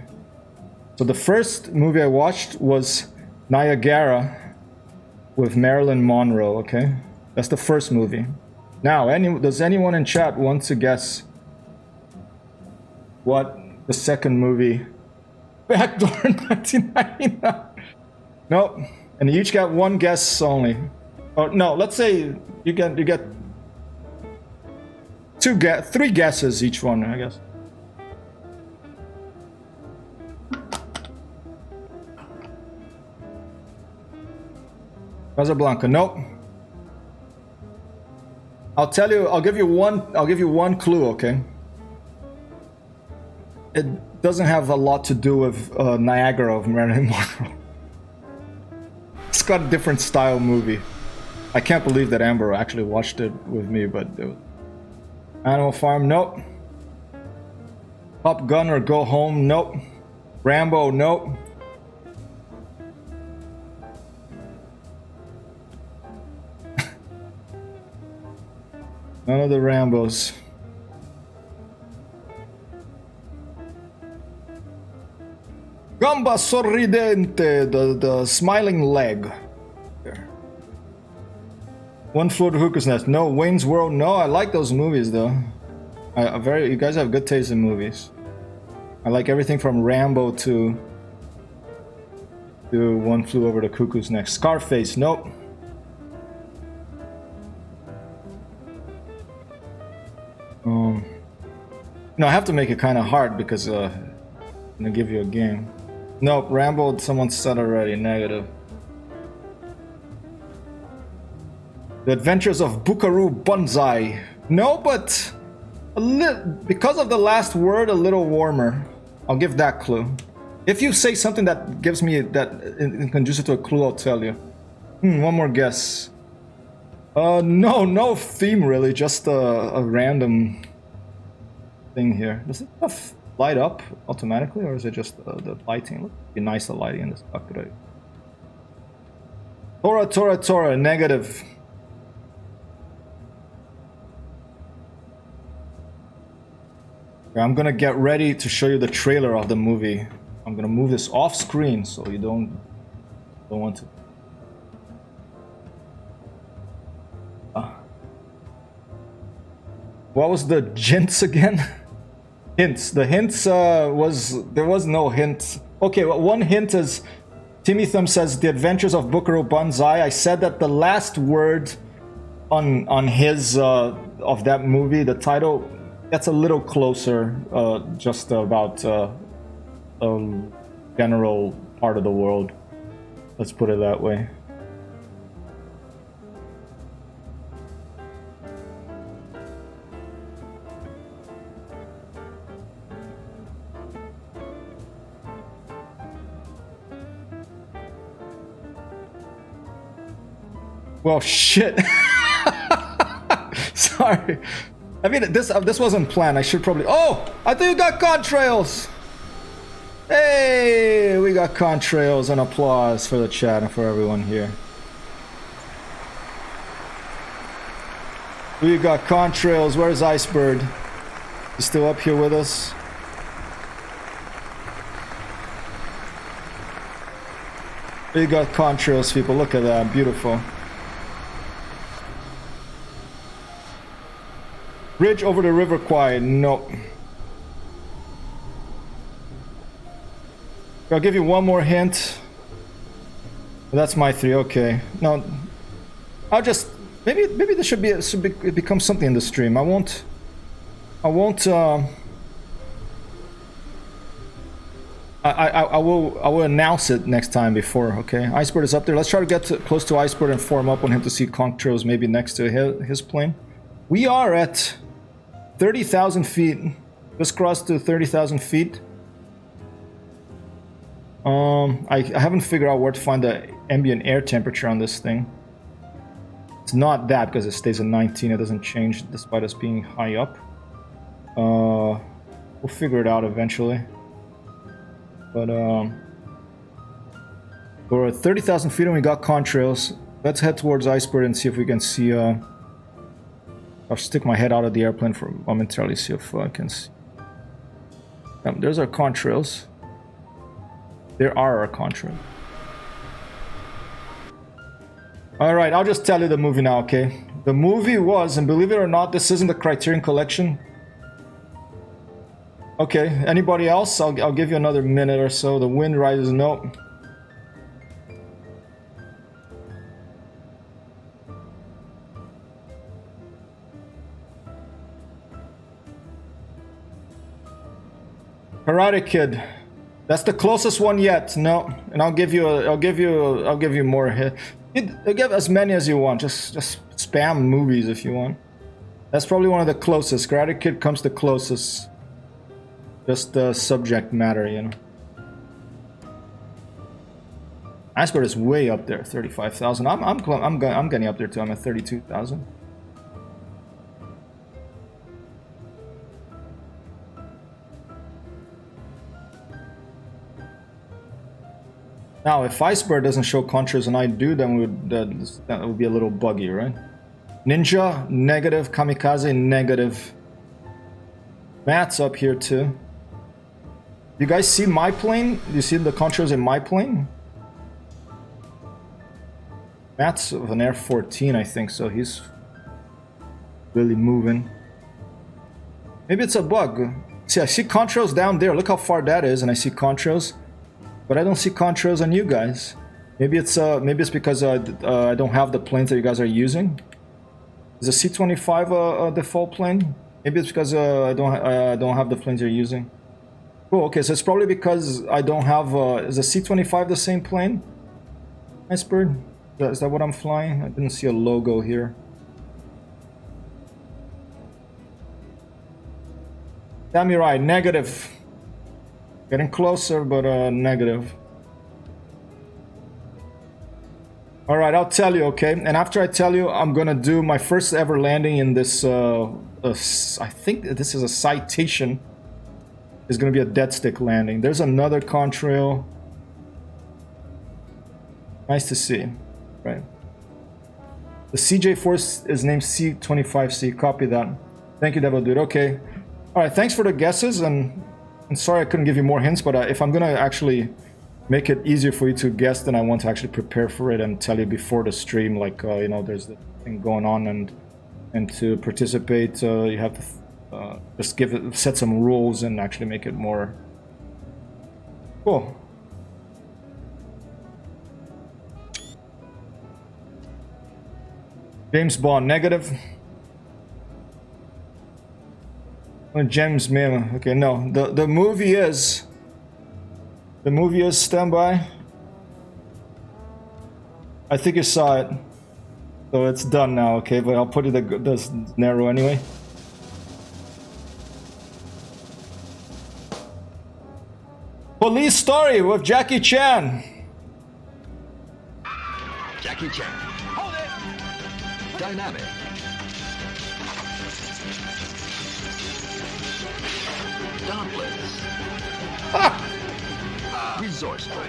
[SPEAKER 1] So the first movie I watched was Niagara with Marilyn Monroe, okay? That's the first movie. Now, does anyone in chat want to guess what the second movie? Backdoor 1999. Nope. And you each got one guess only. Oh no, let's say you get three guesses each one, I guess. Casablanca, nope. I'll give you one clue, okay? It doesn't have a lot to do with Niagara of Marilyn Monroe. It's got a different style movie. I can't believe that Amber actually watched it with me, but it was Animal Farm, nope. Top Gun or Go Home, nope. Rambo, nope. None of the Rambos. Gamba sorridente, the smiling leg. There. One Flew Over the Cuckoo's Nest. No. Wayne's World. No. I like those movies though. You guys have good taste in movies. I like everything from Rambo to One Flew Over the Cuckoo's Nest. Scarface. Nope. No, I have to make it kind of hard because I'm gonna give you a game. Nope, Rambo, someone said already, negative. The Adventures of Buckaroo Banzai. No, but because of the last word, a little warmer. I'll give that clue. If you say something that gives me that conducive to a clue, I'll tell you. One more guess. No theme really, just a random thing here. Does it light up automatically, or is it just the lighting? It'd be nice the lighting in this cockpit. Tora, negative. I'm gonna get ready to show you the trailer of the movie. I'm gonna move this off screen so you don't want to. What was the hints again? Hints. The hints there was no hint. Okay, well, one hint is Timmy Thumb says The Adventures of Buckaroo Banzai. I said that the last word on his of that movie, the title, that's a little closer, just about a general part of the world. Let's put it that way. Well, shit. Sorry. I mean, this wasn't planned. I should probably... Oh! I think we got contrails! Hey! We got contrails, and applause for the chat and for everyone here. We got contrails. Where's Icebird? He's still up here with us? We got contrails, people. Look at that. Beautiful. Bridge over the river quiet. Nope. I'll give you one more hint. That's my 3. Okay. No. I'll just... Maybe there should be... It becomes something in the stream. I won't... I will announce it next time before, okay? Icebird is up there. Let's try to get close to Icebird and form up on him to see contrails maybe next to his plane. We are at 30,000 feet. Just crossed to 30,000 feet. I haven't figured out where to find the ambient air temperature on this thing. It's not that because it stays at 19. It doesn't change despite us being high up. We'll figure it out eventually. But we're at 30,000 feet and we got contrails. Let's head towards Icebird and see if we can see. I'll stick my head out of the airplane for momentarily, see if I can see. There's our contrails. There are our contrails. Alright, I'll just tell you the movie now, okay? The movie was, and believe it or not, this isn't the Criterion Collection. Okay, anybody else? I'll give you another minute or so. The wind rises, no. Karate Kid. That's the closest one yet. No, and I'll give you more hit. I'll give as many as you want. Just spam movies if you want. That's probably one of the closest. Karate Kid comes the closest. Just the subject matter, you know. Icebird is way up there, 35,000. I'm getting up there too. I'm at 32,000. Now, if Icebird doesn't show contrails and I do, then that would be a little buggy, right? Ninja, negative. Kamikaze, negative. Matt's up here too. You guys see my plane? Do you see the contrails in my plane? Matt's of an Air 14, I think, so he's really moving. Maybe it's a bug. See, I see contrails down there. Look how far that is, and I see contrails. But I don't see contrails on you guys. Maybe it's because I don't have the planes that you guys are using. Is the C-25 a default plane? Maybe it's because I don't have the planes you're using. Cool. Okay, so it's probably because I don't have. Is the C-25 the same plane? Icebird? Is that what I'm flying? I didn't see a logo here. Damn, you're right. Negative. Getting closer, but negative. Alright, I'll tell you, okay? And after I tell you, I'm gonna do my first ever landing in this, I think this is a citation. It's gonna be a dead stick landing. There's another contrail. Nice to see, right? The CJ4 is named C25C, copy that. Thank you, Devil Dude, okay. Alright, thanks for the guesses, and sorry I couldn't give you more hints, but if I'm gonna actually make it easier for you to guess, then I want to actually prepare for it and tell you before the stream, like, you know, there's the thing going on, and to participate, you have to just set some rules and actually make it more cool. James Bond, negative. James Mim. Okay, no. The movie is standby. I think you saw it. So it's done now, okay? But I'll put it this narrow anyway. Police Story with Jackie Chan.
[SPEAKER 5] Jackie Chan. Hold it! Dynamic. Dauntless. Resourceful.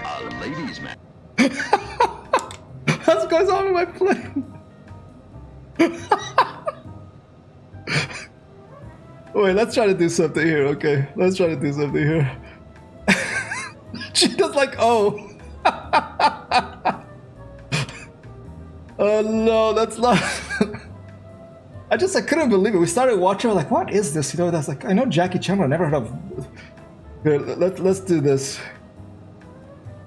[SPEAKER 5] A ladies' man.
[SPEAKER 1] What's going on with my plane? Wait, let's try to do something here. Okay, let's try to do something here. She does like, oh. Oh no, that's not. I couldn't believe it. We started watching. We're like, what is this? You know, that's like, I know Jackie Chan, but I never heard of. Here, let's do this.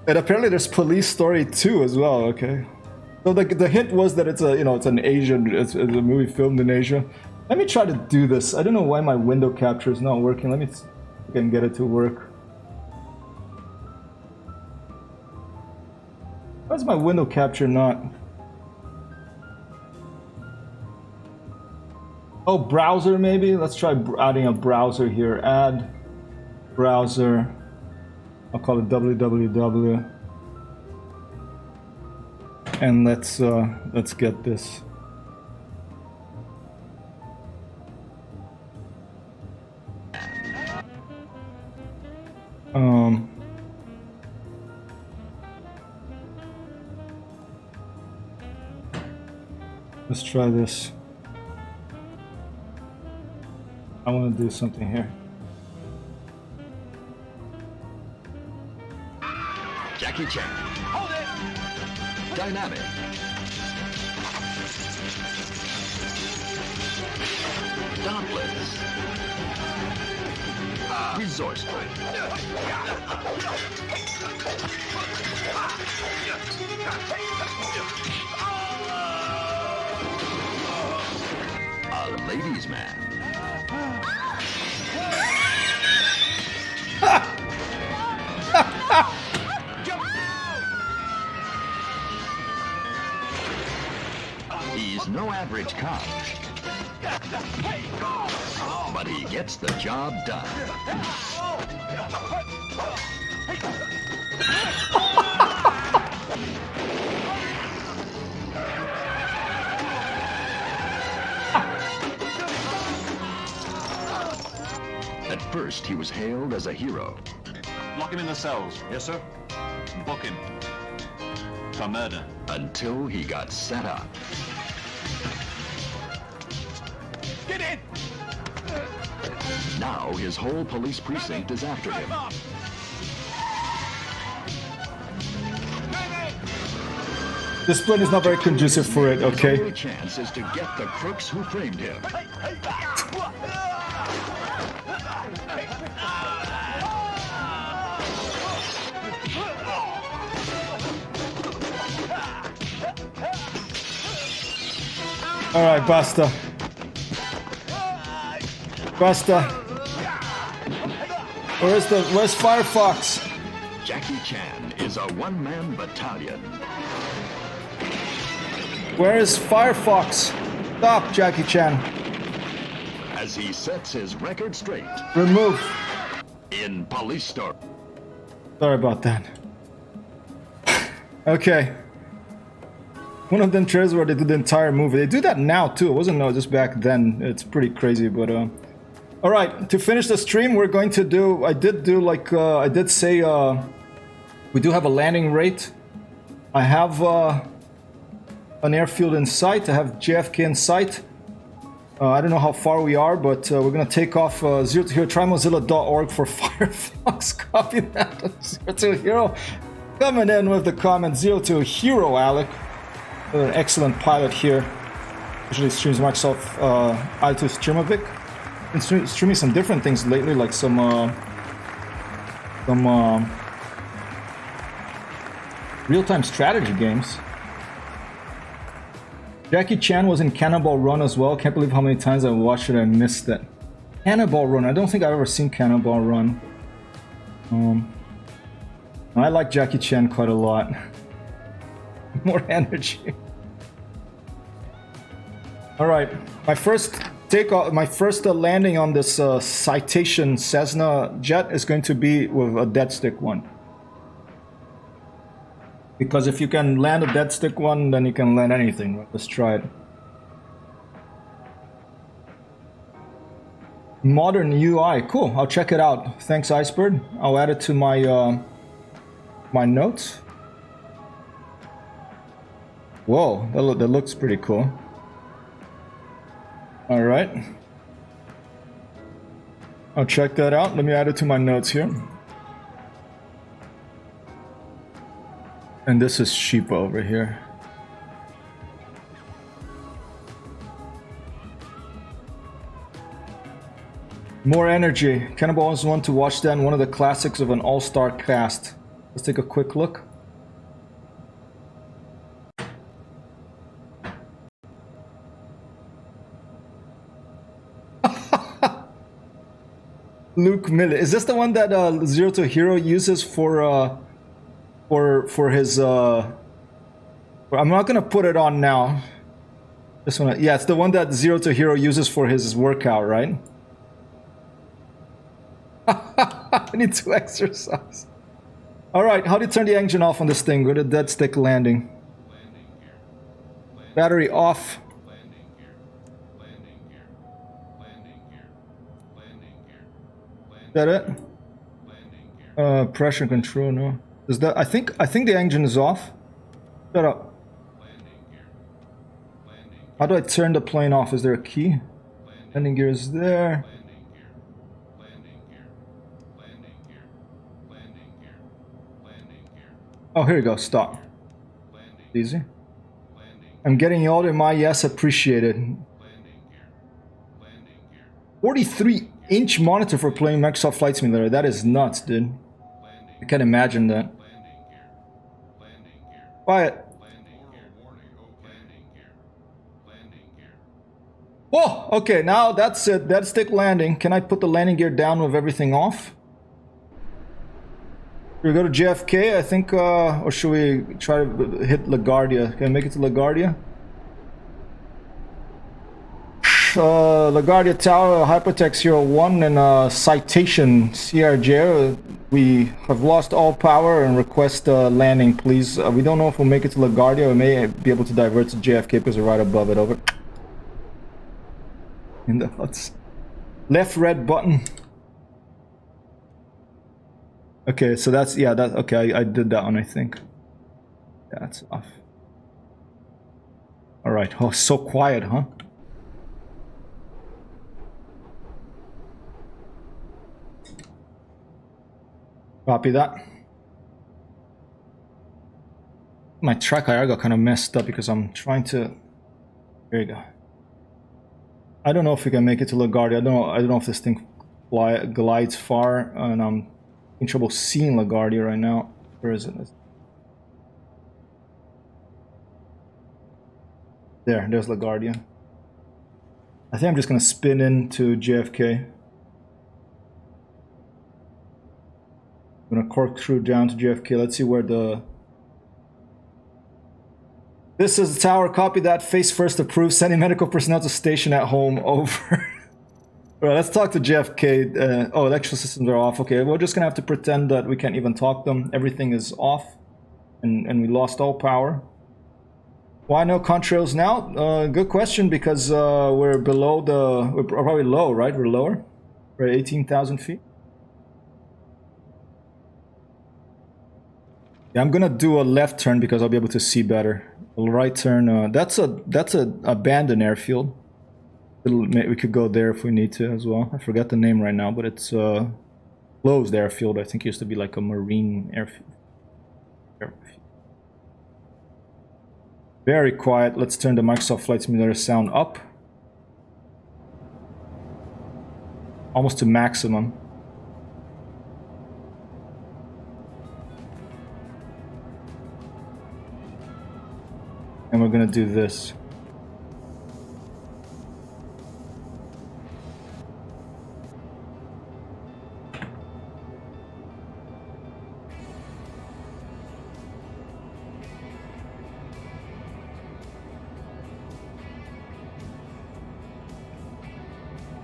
[SPEAKER 1] And apparently there's Police Story 2 as well. Okay, so the hint was that it's it's an Asian, it's a movie filmed in Asia. Let me try to do this. I don't know why my window capture is not working. Let me see if I can get it to work. Why's my window capture not? Oh, browser maybe? Let's try adding a browser here. Add browser. I'll call it www. And let's get this. Let's try this. I want to do something here.
[SPEAKER 5] Jackie Chan. Hold it. Dynamic. Dauntless. Resourceful. A ladies' man. He's no average cop, but he gets the job done. At first, he was hailed as a hero.
[SPEAKER 6] Lock him in the cells. Yes, sir. Book him. For murder.
[SPEAKER 5] Until he got set up.
[SPEAKER 6] Get in!
[SPEAKER 5] Now his whole police precinct is after him.
[SPEAKER 1] This plane is not very conducive for it,
[SPEAKER 5] His
[SPEAKER 1] okay?
[SPEAKER 5] only chance is to get the crooks who framed him.
[SPEAKER 1] Alright, basta. Basta. Where's Firefox?
[SPEAKER 5] Jackie Chan is a one-man battalion.
[SPEAKER 1] Where is Firefox? Stop, Jackie Chan.
[SPEAKER 5] As he sets his record straight
[SPEAKER 1] Remove.
[SPEAKER 5] in Police Story.
[SPEAKER 1] Sorry about that. Okay. One of them trailers where they did the entire movie. They do that now too. It wasn't just back then. It's pretty crazy, but all right, to finish the stream, we're going to do. I did say we do have a landing rate. I have an airfield in sight. I have JFK in sight. I don't know how far we are, but we're gonna take off 0 to hero. Trimozilla.org for Firefox. Copy that. 0 to hero. Coming in with the comment 0 to hero, Alec. An excellent pilot here. Usually streams Microsoft i2 Streamovic. Been streaming some different things lately, like some real-time strategy games. Jackie Chan was in Cannonball Run as well. Can't believe how many times I watched it and missed it. Cannonball Run. I don't think I've ever seen Cannonball Run. I like Jackie Chan quite a lot. More energy. All right, my first my first landing on this Citation Cessna jet is going to be with a dead stick one. Because if you can land a dead stick one, then you can land anything. Let's try it. Modern UI, cool. I'll check it out. Thanks, Icebird. I'll add it to my my notes. Whoa, that looks pretty cool. All right. I'll check that out. Let me add it to my notes here. And this is Sheepa over here. More energy. Cannibal always want to watch that in one of the classics of an all-star cast. Let's take a quick look. Luke Miller. Is this the one that Zero to Hero uses for his I'm not gonna put it on now. This one, yeah, it's the one that Zero to Hero uses for his workout, right? I need to exercise. All right, how do you turn the engine off on this thing? Go to dead stick landing. Battery off. Is that it? Pressure control, no. Is that? I think the engine is off. Shut up. How do I turn the plane off? Is there a key? Landing gear is there. Oh, here you go. Stop. Easy. I'm getting all in my yes, appreciated. 43-inch monitor for playing Microsoft Flight Simulator. That is nuts, dude. I can't imagine that. Quiet. Whoa, okay, now that's it. Dead stick landing. Can I put the landing gear down with everything off? Should we go to JFK, I think, or should we try to hit LaGuardia? Can I make it to LaGuardia? LaGuardia Tower, Hypertext 01 and Citation CRJ. We have lost all power and request landing, please. We don't know if we'll make it to LaGuardia. We may be able to divert to JFK because we're right above it. Over. In the huts. Left red button. Okay, so that's, yeah, that, okay, I did that one, I think. That's off. All right. Oh, so quiet, huh? Copy that. My track IR got kind of messed up because I'm trying to. There you go. I don't know if we can make it to LaGuardia. I don't know if this thing glides far, and I'm in trouble seeing LaGuardia right now. Where is it? There's LaGuardia. I think I'm just gonna spin into JFK. I'm gonna corkscrew down to JFK. Let's see where the... This is the tower. Copy that. Face first approved. Sending medical personnel to station at home. Over. Alright, let's talk to JFK. Oh, electrical systems are off. Okay, we're just gonna have to pretend that we can't even talk to them. Everything is off. And we lost all power. Why no contrails now? Good question, because we're below the... We're probably low, right? We're lower. We're at 18,000 feet. Yeah, I'm gonna do a left turn because I'll be able to see better. A right turn, that's a abandoned airfield. We could go there if we need to as well. I forgot the name right now, but it's closed airfield. I think it used to be like a marine airfield. Very quiet. Let's turn the Microsoft Flight Simulator sound up. Almost to maximum. And we're gonna do this.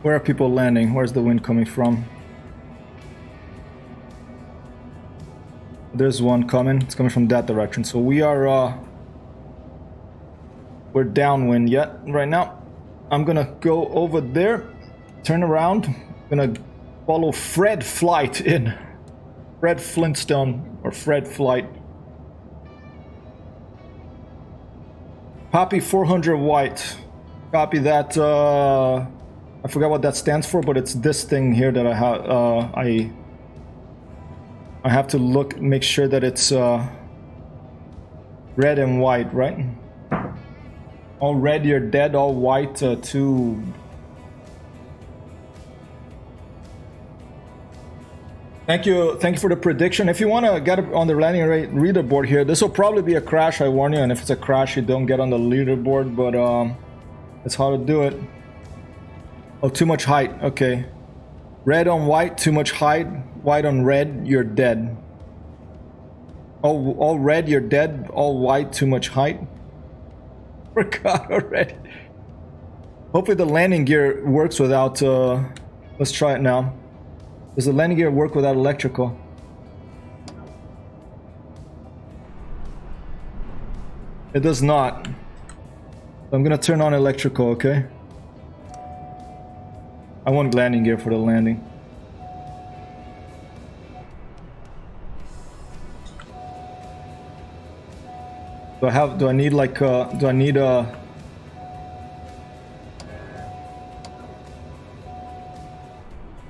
[SPEAKER 1] Where are people landing? Where's the wind coming from? There's one coming. It's coming from that direction. So we are we're downwind yet right now. I'm gonna go over there, turn around, gonna follow Fred Flight in. Fred Flintstone or Fred Flight. Copy 400 white. Copy that. I forgot what that stands for, but it's this thing here that I have to look, make sure that it's red and white, right? All red, you're dead. All white, two. Thank you for the prediction. If you want to get on the landing rate leaderboard here, this will probably be a crash, I warn you. And if it's a crash, you don't get on the leaderboard, but that's how to do it. Oh, too much height. Okay. Red on white, too much height. White on red, you're dead. All red, you're dead. All white, too much height. Forgot already. Hopefully the landing gear works without... let's try it now. Does the landing gear work without electrical? It does not. I'm gonna turn on electrical, okay? I want landing gear for the landing. Do I need like do I need a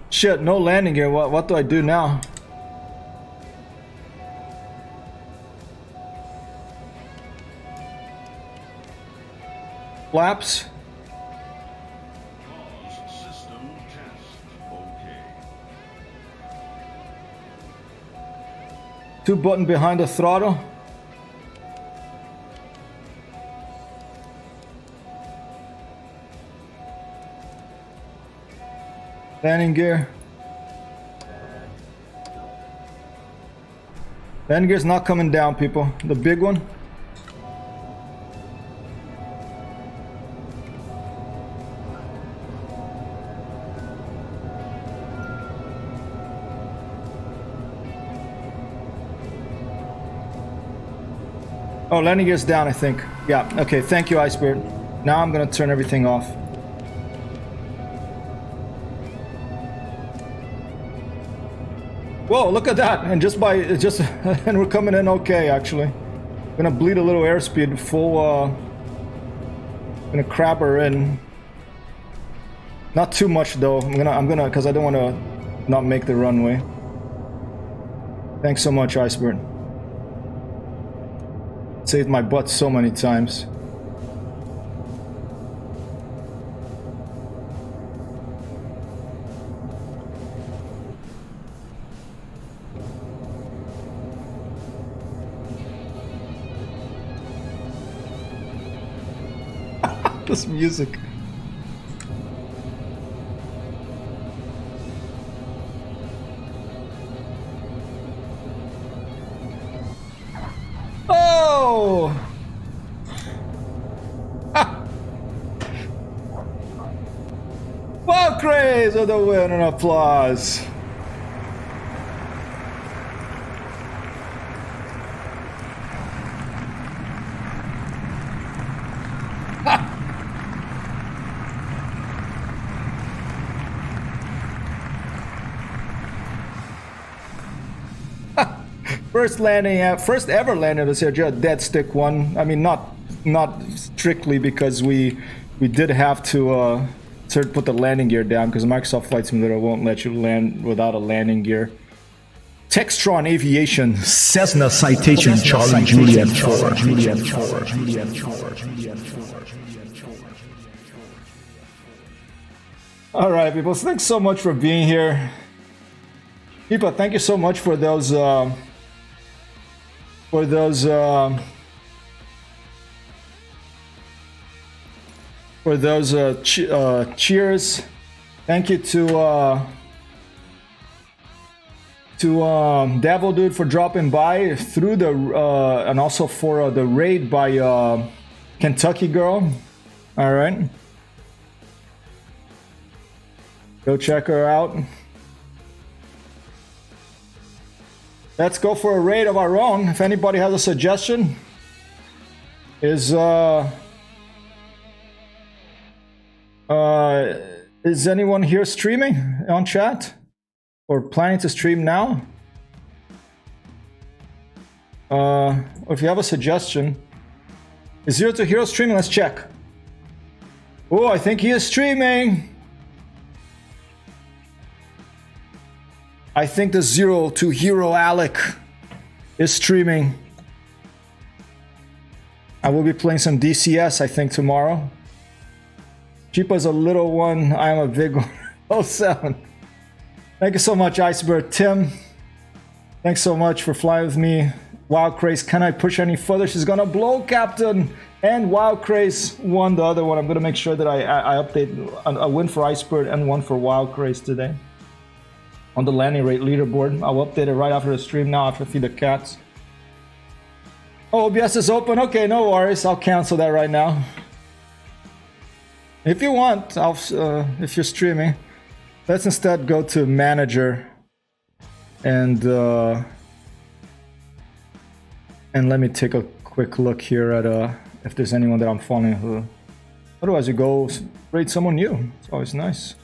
[SPEAKER 1] shit, no landing gear. What do I do now? Flaps.
[SPEAKER 6] System test. Okay.
[SPEAKER 1] 2 button behind the throttle. Landing gear. Landing gear's not coming down, people. The big one. Oh, landing gear's down, I think. Yeah, okay, thank you, Icebeard. Now I'm gonna turn everything off. Whoa, look at that! And and we're coming in okay, actually. Gonna bleed a little airspeed, full, gonna crab her in. Not too much though. I'm gonna, cause I don't wanna not make the runway. Thanks so much, Iceberg. Saved my butt so many times. This music. Oh! Well, craze of the win and applause. First ever landing was here, just dead stick one. I mean, not strictly because we did have to put the landing gear down because Microsoft Flight Simulator won't let you land without a landing gear. Textron Aviation Cessna Citation Charlie Juliet 4. All right, people. Thanks so much for being here. People, thank you so much for those cheers. Thank you to Devil Dude for dropping by through the and also for the raid by Kentucky Girl. All right. Go check her out. Let's go for a raid of our own. If anybody has a suggestion, is anyone here streaming on chat or planning to stream now? Or if you have a suggestion, is Zero to Hero streaming? Let's check. Oh, I think he is streaming. I think the Zero to Hero Alec is streaming. I will be playing some DCS, I think, tomorrow. Cheapa's a little one. I am a big one. 07. Thank you so much, Iceberg. Tim, thanks so much for flying with me. Wild Craze, can I push any further? She's gonna blow, Captain. And Wild Craze won the other one. I'm gonna make sure that I update a win for Iceberg and one for Wild Craze today. On the landing rate leaderboard. I'll update it right after the stream now after I feed the cats. Oh, OBS is open. Okay, no worries. I'll cancel that right now. If you want, if you're streaming, let's instead go to manager and let me take a quick look here at if there's anyone that I'm following who. Otherwise, you go rate someone new. It's always nice.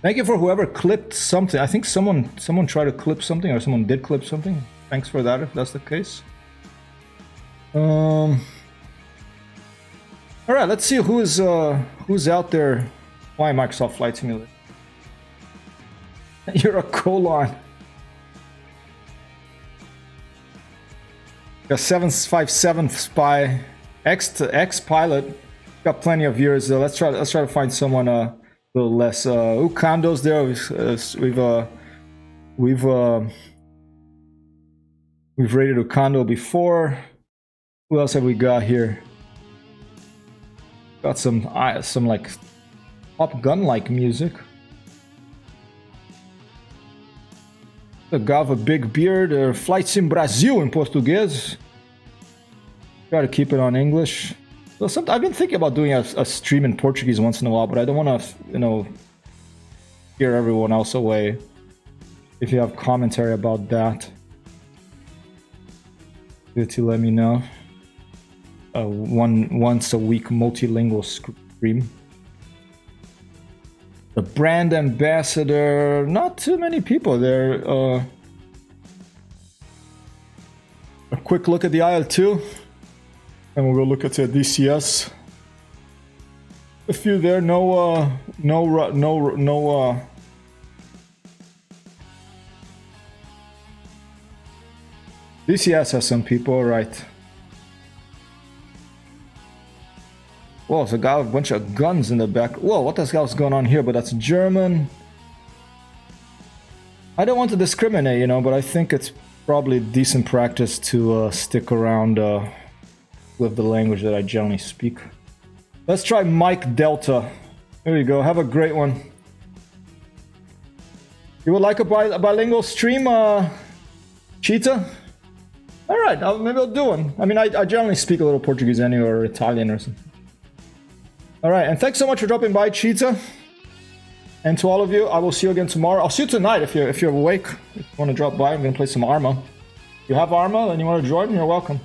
[SPEAKER 1] Thank you for whoever clipped something. I think someone tried to clip something, or someone did clip something. Thanks for that if that's the case. All right, let's see who's out there. Why Microsoft Flight Simulator? You're a colon. A 757 spy, ex pilot. Got plenty of years. Let's try to find someone a little less. Ukando's there. We've rated Ukando before. Who else have we got here? Got some like Top Gun like music. The guy with a big beard. Flight Sim Brasil in Portuguese. Try to keep it on English. So I've been thinking about doing a stream in Portuguese once in a while, but I don't want to, scare everyone else away. If you have commentary about that, good to let me know. Once a week multilingual stream. The brand ambassador, not too many people there. A quick look at the IL-2, and we'll look at the DCS. A few there, no. DCS has some people, right? Whoa, there's a guy with a bunch of guns in the back. Whoa, what the hell's going on here? But that's German. I don't want to discriminate, but I think it's probably decent practice to stick around with the language that I generally speak. Let's try Mike Delta. There you go. Have a great one. You would like a bilingual stream, Cheetah? All right, maybe I'll do one. I mean, I generally speak a little Portuguese anyway, or Italian or something. All right, and thanks so much for dropping by, Cheetah. And to all of you, I will see you again tomorrow. I'll see you tonight if you're awake. If you want to drop by, I'm gonna play some Arma. If you have Arma and you want to join, you're welcome.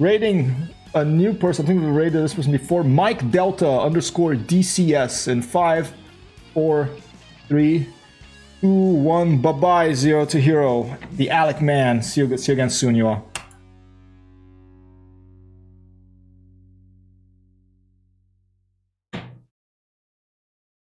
[SPEAKER 1] Rating a new person. I think we rated this person before. Mike Delta _ DCS in 5, 4, 3, 2, 1. Bye bye, Zero to Hero. The Alec Man. See you again soon, you all.